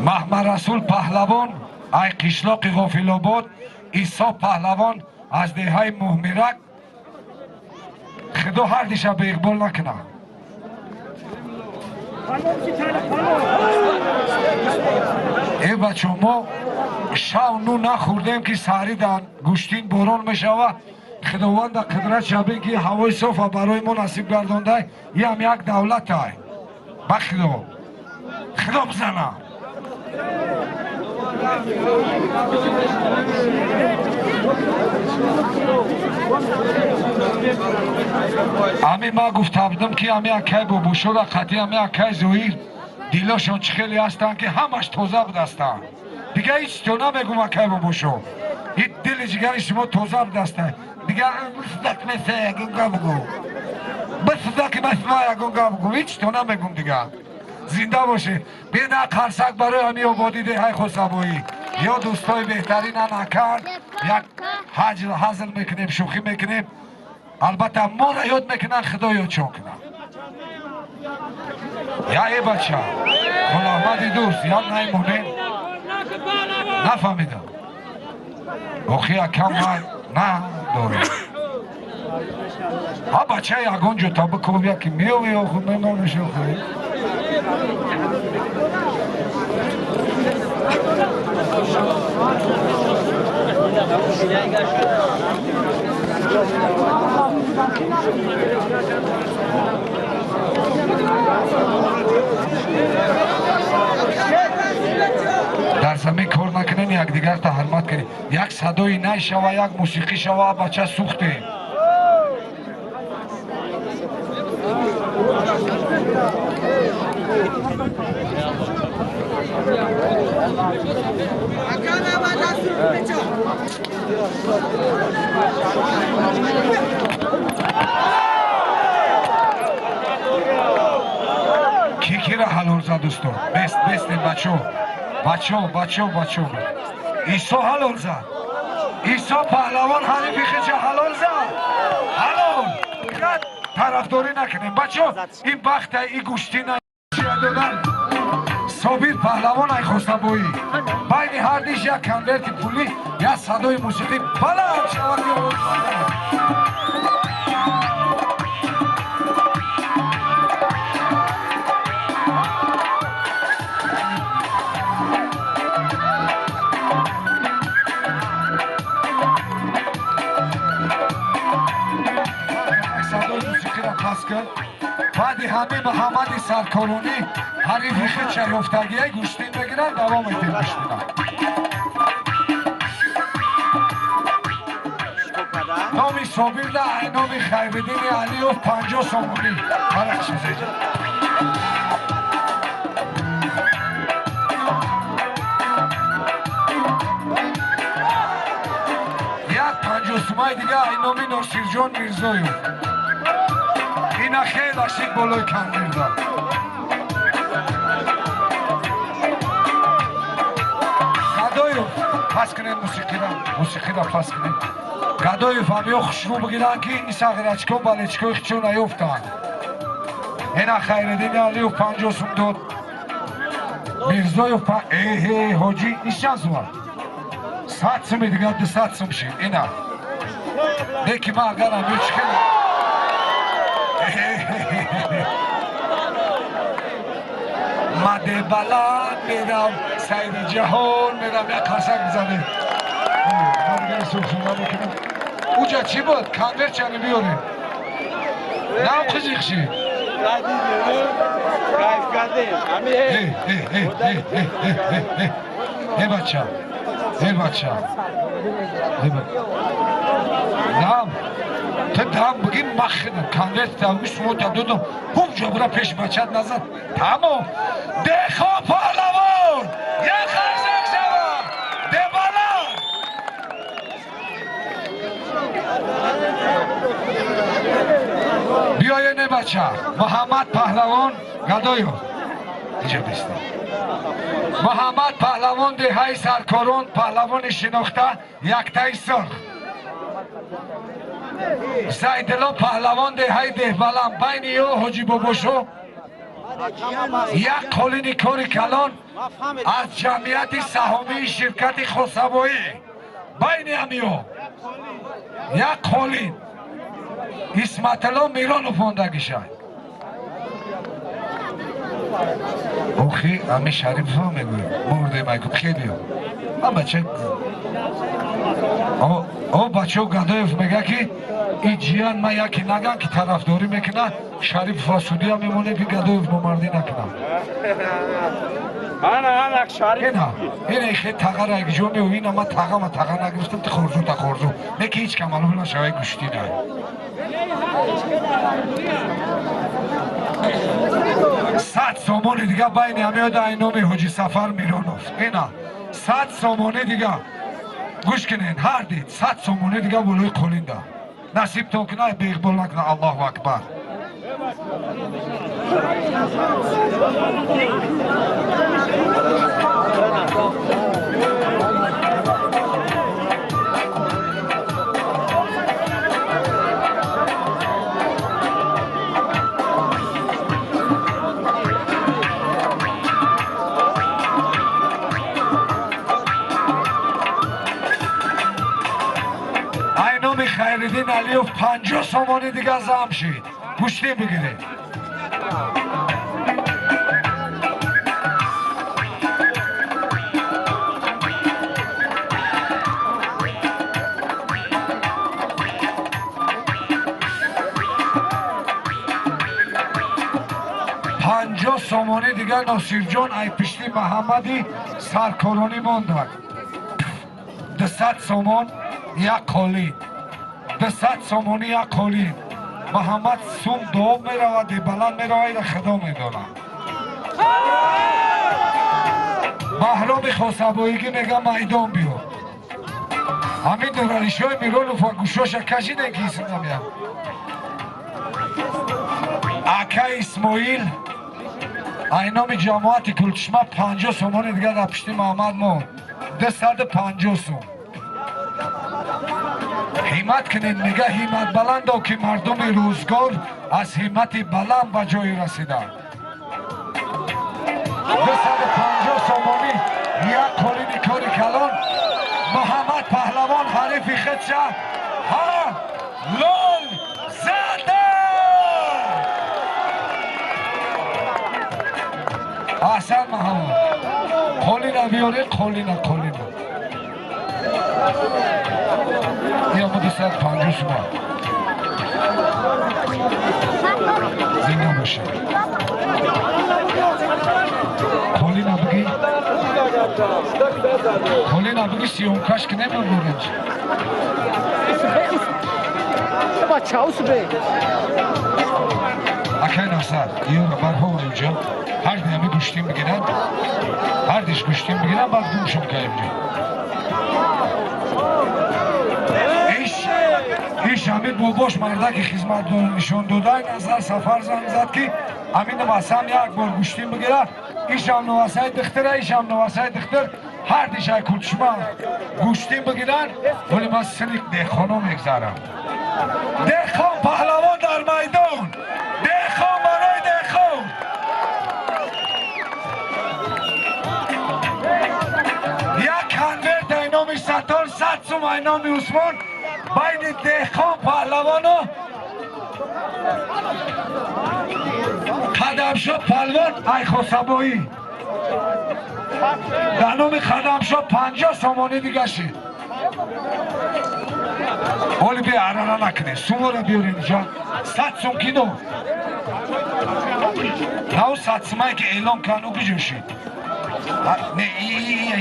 محمد رسول پهلوان ای قشلاق غافل آباد عیسی پهلوان از دههای مهمیرک خدا هر دیشه به اقبال نکنه ای بچه ما شو نو نخوردیم که سحری در گوشتین باران میشوه خداوند قدرت شبه که هوای صاف برای ما نصیب گردانده یه هم یک دولت های بخدا خدا بزنه امی ما گفته بودم که امی اکی بابوشو را قطعی امی اکی زویر دیلاشون چه خیلی هستن که همش تازه بود هستن دیگه هیچ تو نمیگم اکی بابوشو این دل جگری شما تازه بود هستن دیگه بسدک مثل گنگا بگو بسدک مثل گنگا بگو هیچ تو نمیگم دیگه زنده باشه بیده قرصک برای همی آبادی ده های خسابایی یا دوستای بهترین نکرد یک حاضر میکنیم شوخی میکنیم البته ما را یاد میکنن خدا یاد چون کنن یا ای بچه خل احمدی دوست یا نیمونه نفهمیدم آخی کم نه داره ها بچه یکان جو تا بکوب یکی میو یا خود نمانش خواهی در زمین کار نکنین یک دیگر تا حرمت کنین یک صدای نای شوه یک موسیقی شوه بچه سوخته کی را حلال زد دوستان بست بچو ایسا حلال زد ایسا پهلوان حریفی خیچه حلال زد حلال طرفداری نکنیم بچو این بخت ای گوشتی دادن صابیر پهلوان ای خسروایی بین هر دیش یک کنورت پولی یا صدای موسیقی بلند شود بعد همه محمد سرکارونی حریفی خود شیفتگی های گوشتین بگیرن دوام ایتیم بشنیدن نامی صابیر ده نامی خیردین علی و 50 سامونی برخش بزید یک 50 سومای دیگه اینامی ناصر جان میرزایو اینا خیلی اشید بالای کندیر دار گدایو پس کنید موسیقی را پس کنید گدایو فهمیو خوشبو بگیرن که این ساغرچکو بالچکو خیچو نیفتن اینا خیردین علی و 50 سوم داد Mirzoyev Hoji nişan var. Satsım idi gadı satsım şey. İna. De ki ma garam üç kere. Made balan miram sayri cihon miram ya kasak zane. Hadi gel soğuksunlar bakayım. Uca çi بود کانور چنی بیاره نه خیلی خشی ای بچه نام تو دام بگیم مخنه کانور تاویش مو تا دودم خوب جبرا پیش بچت نزد تمام دخو پهلوان یا خرزک شما ده بالا بیاین بچه محمد پهلوان گدایو اینجا بیسته محمد پهلوان دههای سرکارون پهلوان شناخته یکتای سرخ سیدالله پهلوان دههای دهبلم بین یو حاجی باباشو یک قالین کار کلان از جمعیت سهامی شرکت خسروایی بین همیو یک قالین اسمت الله میران افاندگی شد اوخی امی شریف ها میگویم مرده میگو خیلی ها بچه او بچه و گدایف میگه که ای جیان ما یکی نگن که طرفداری میکنه شریف فاسودی ها میمونه که گدایف ممردی نکنه انا شریف اینه خیلی تقه را اگه جو میو این اما تقه نگرفتم تا خورزو نه که هیچ کمالو بلا شوی گوشتی نه صد سامان دیگه بین همه در نام حاجی سفر میرانوف اینا 100 سامانه دیگه گوش کنین هر دید 100 سامانه دیگه بلوی قولین ده نصیب تو کنه به اقبال نکنه الله اکبر خیردین علیوف 50 سامانی دیگه زم شید گوشتی بگیرید سامانی دیگه ناصر جان ای پشتی محمدی سرکارانی ماندن 200 سامان یک قالین 200 سامانی یک قالین محمد سوم دوم میرود بلند میرود خدا میدانم بهرام خسروایی میگه میدان بیو همین دورانیش های میرون و گوشاش کشیدن که ایسون نمیم اکه اسماعیل اینام جماعت کلچشمه 50 سامان دیگه در پشتی محمد ما 250 سوم همت کنین میگه همت بلند و که مردم روزگار از همت بلند به جای رسیدن 250 سامانی یک قالین کاری کلان محمد پهلوان حریف خدشه ها لول زده احسن محمد قالین بیاره قالین یا ما 250 سوم زنده باشه قالین بگی قالین بگی سیون کش که نمیم برنج بچه ها سبه اکه نفسد یه رو برها و اینجا هر دیمی گوشتیم بگیرن هر دیش گوشتیم بگیرن بعد دومشون که اینجا ایش همین باباش مرده که خدمت نشون داده نظر سفر زنگ زد که همین واسم یک بار گوشتیم بگیره ایش هم نواسای دختره ایش هم نواسای دختر هر دیش های کلچمه گوشتیم بگیرن ولی من سلیک دهخانو میگذارم دهخان پهلوان در میدان دهخان برای دهخان 100 сум айноми усмон байни деҳқон паҳлавону қадамшо палвон айхосабоӣ дар номи қадамшо 50 сомонӣ дига шид оли бе арара накунед сумора биёред инҷа 100 сум ки дод нав 100 сумае ки эълон кану куҷо шид не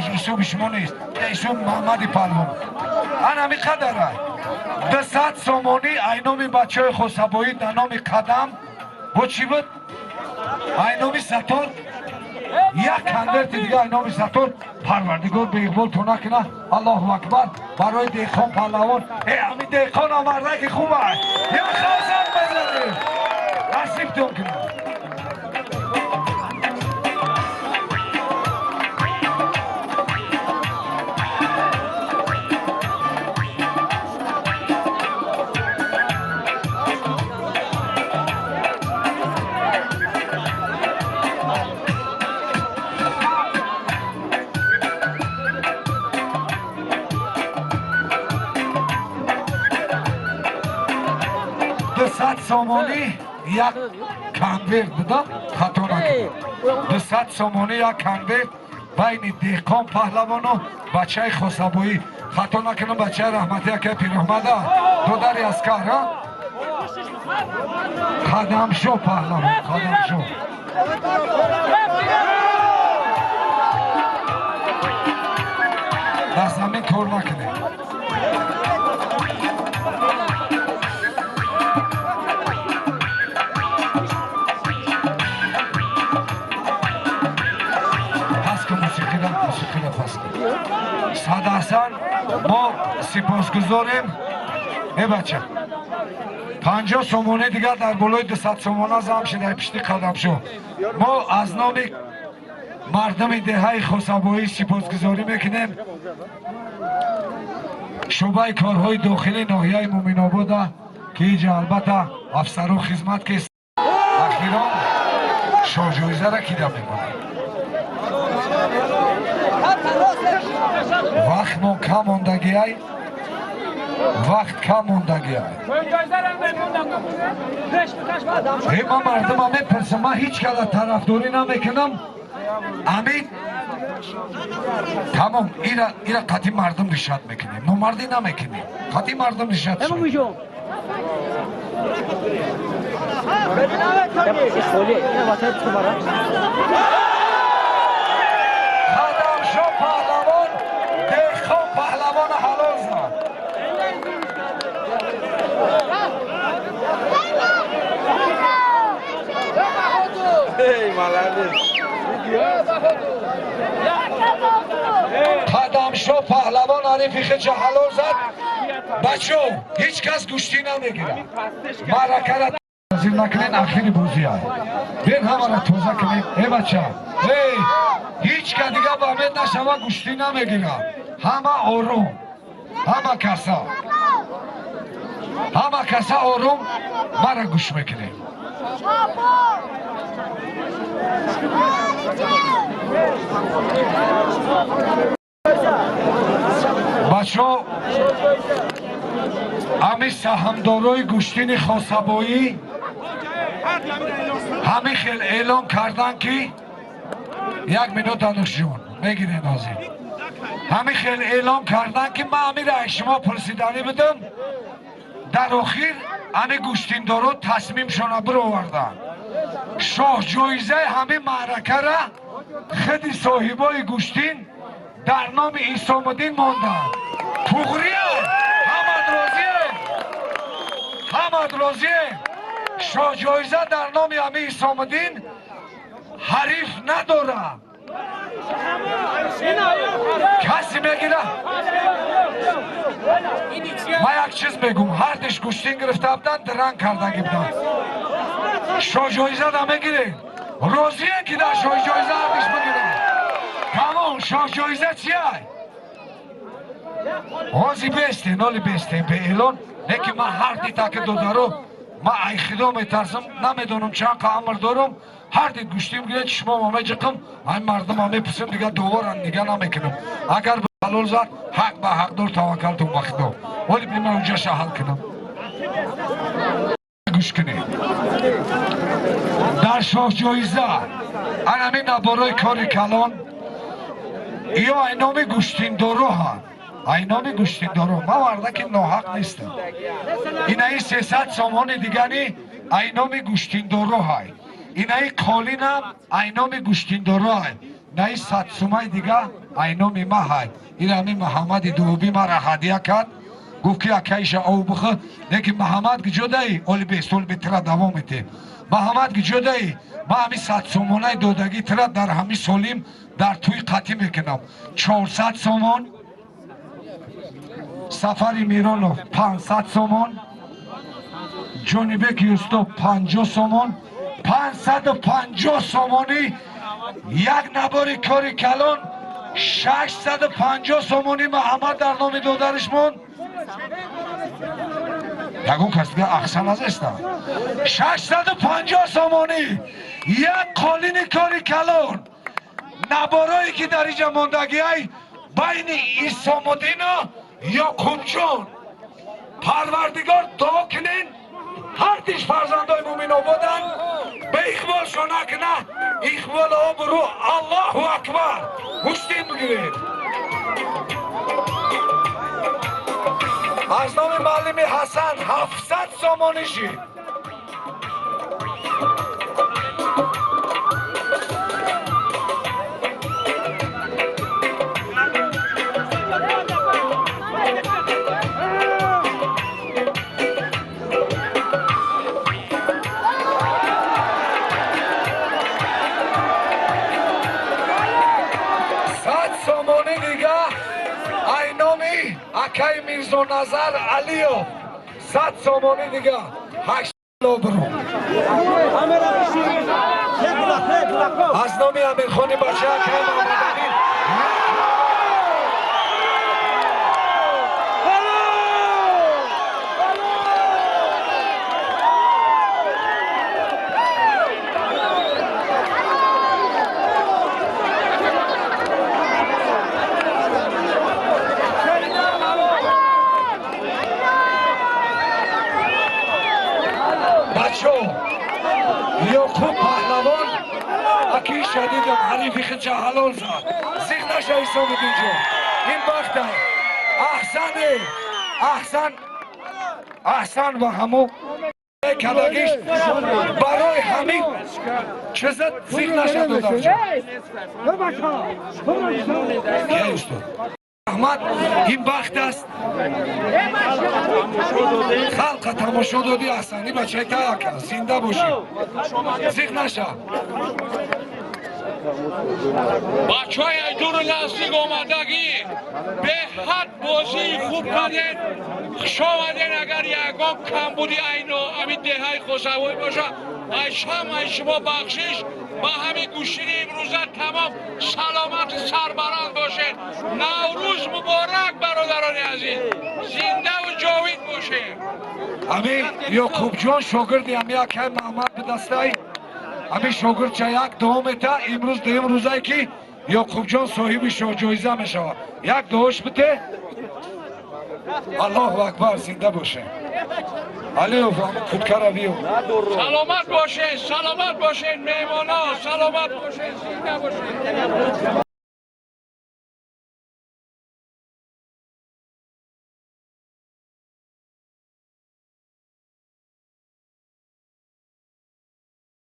ҳисоби шумо нест ҳисоби маҳмади палвон ҳами қадара 200 сомонӣ айноми бачаҳои хосабоӣ дар номи қадам бо чӣ буд айноми сатор як конверти дига айноми сатор парвардигор беиқбол то накуна аллоҳу акбар барои деҳқон паҳлавон ҳами деҳқон омардаки хуб аст як хозам базанед насибтон кунад сомонӣ як конверт будам хато накунам 200 сомонӣ як конверт байни деҳқон паҳлавону бачаи хосабоӣ хато накунам бачаи раҳмати акаи пироҳмада додари аскар қадамшо паҳлавон қадамшо дар замин кор накунед садаҳсан мо сипосгузорем бача 50 сомонӣ дигар дар болои 200 сомона зам шида пишти қадамшо мо аз номи мардуми деҳаи хосабоӣ сипосгузорӣ мекунем шӯъбаи корҳои дохилии ноҳияи муъминобода ки инҷа албатта афсару хизмат кест ахирон шоҳҷоизара кида мемонад вақт мон кам мондагиай вақт кам мондагиай ман мардума мепурсам ман ҳеҷ када тарафдорӣ намекунам амин тамом ира қатъи мардум ришват мекунем номардӣ намекунем қатъи мардум ришват қадамшо паҳлавон деҳқон паҳлавони ҳалол зад қадамшо паҳлавон арифи хича ҳалол зад бачо ҳеҷ кас гӯштӣ намегирад маъракара зир накунен ахири бозия бен ҳамара тоза кунем бача ҳеҷ ка дига ба мед нашава гӯштӣ намегирад ҳама орум ҳама каса орум мара гӯш мекунем бачо ҳами саҳмдорои гӯштини хосабоӣ ҳами хел эълон кардан ки як минута нӯшҷон мегиред ҳозир ҳами хел эълон кардан ки ман ҳамира аз шумо пурсиданӣ будам дар охир ҳами гӯштиндоро тасмимшона бироварданд шоҳҷоизаи ҳамин маъракара худи соҳибои гӯштин дар номи исомуддин монданд туғрия ҳамад розие шоҳҷоиза дар номи ҳамин исомуддин ҳариф надорад касе мегира ман як чиз мегум ҳар диш гӯштин гирифта буданд дран кардаги буданд шоҳҷоиза да мегиред розие ки дар шоҳҷоиза ҳар диш бигирад тамом шоҳҷоиза чияй ҳозир бестен оли бестен бе эълон не ки ман ҳар дита ки додаро ман ай худо метарсам намедонам чанд қаъмр дорам ҳар дид гӯштим гиред шумо мамеҷиқам ай мардума мепурсем дига доваран нига намекунам агар ҳалол зад حق به حق دار توکل تو بخدا ولی بیم اونجا حل کنم گوش کنید در شاه جایزه انمی نبارای کار کلان یا اینامی گوشتین دارو هم اینامی گوشتین دارو ما ورده که ناحق نیستم اینایی 300 سامان دیگری اینامی گوشتین دارو های اینایی کالین هم اینامی گوشتین دارو های نایی 100 سومای دیگه اینامی ما های این همی محمد دوبی ما را هدیه کرد گفت که اکیش او بخه دیگه محمد که جدایی اولی بیستول بی تره دوامته محمد که جدایی ما همی 100 سومانای دودگی تره در همی سالیم در توی قطعی میکنم 400 سومان سفری میرانو 500 سومان جانبک یوستو 50 سومان 550 سومانی یک نباری کاری کلان 650 سومانی محمد در نام دودرش مون یکون کس دیگه احسن از است 650 سومانی یک قالین کاری کلان نبارایی که در اینجا ماندگی های بین ایسامدین و یعقوب جان پروردگار دعا کنین هر تیش فرزندای مومن بودن به اقبال شو نکنه اقبال آبرو الله اکبر گوشتین بگیرید از نام معلم حسن 700 سامانشی اکای میرزا نظر علیو 100 سامانی دیگه 8 برو از نامی امیر خانی بچه اکای محمدانی یعقوب پهلوان اکی شدیدم حریفی خیچه حلال زد زیخ نشه ایسام دینجا این وقت احسن و همو کلگیش برای همین چیزت زیخ نشه دادم جا احمد این وقت است خلق تماشا دادی احسنی بچه تا کن زنده باشی زیخ نشه بچه های دور لاستیک آمدگی به حد بازی خوب کردن خوش آمدن اگر یکان کم بودی اینو همین دههای خوشوایی باشه ای شما بخشش با همین گوشین امروزه تمام سلامت سربران باشین نوروز مبارک برادران عزیز زنده و جاوید باشین همین یعقوب جان شاگردی همین اکه محمد به دستای همین شاگرد چه یک دومته امروز دوم روزایی که یعقوب جان صاحب شاه جایزه می شود یک دوش بده الله اکبر زنده باشه علی و خودکار بیو سلامت باشین میمانا سلامت باشین زنده باشین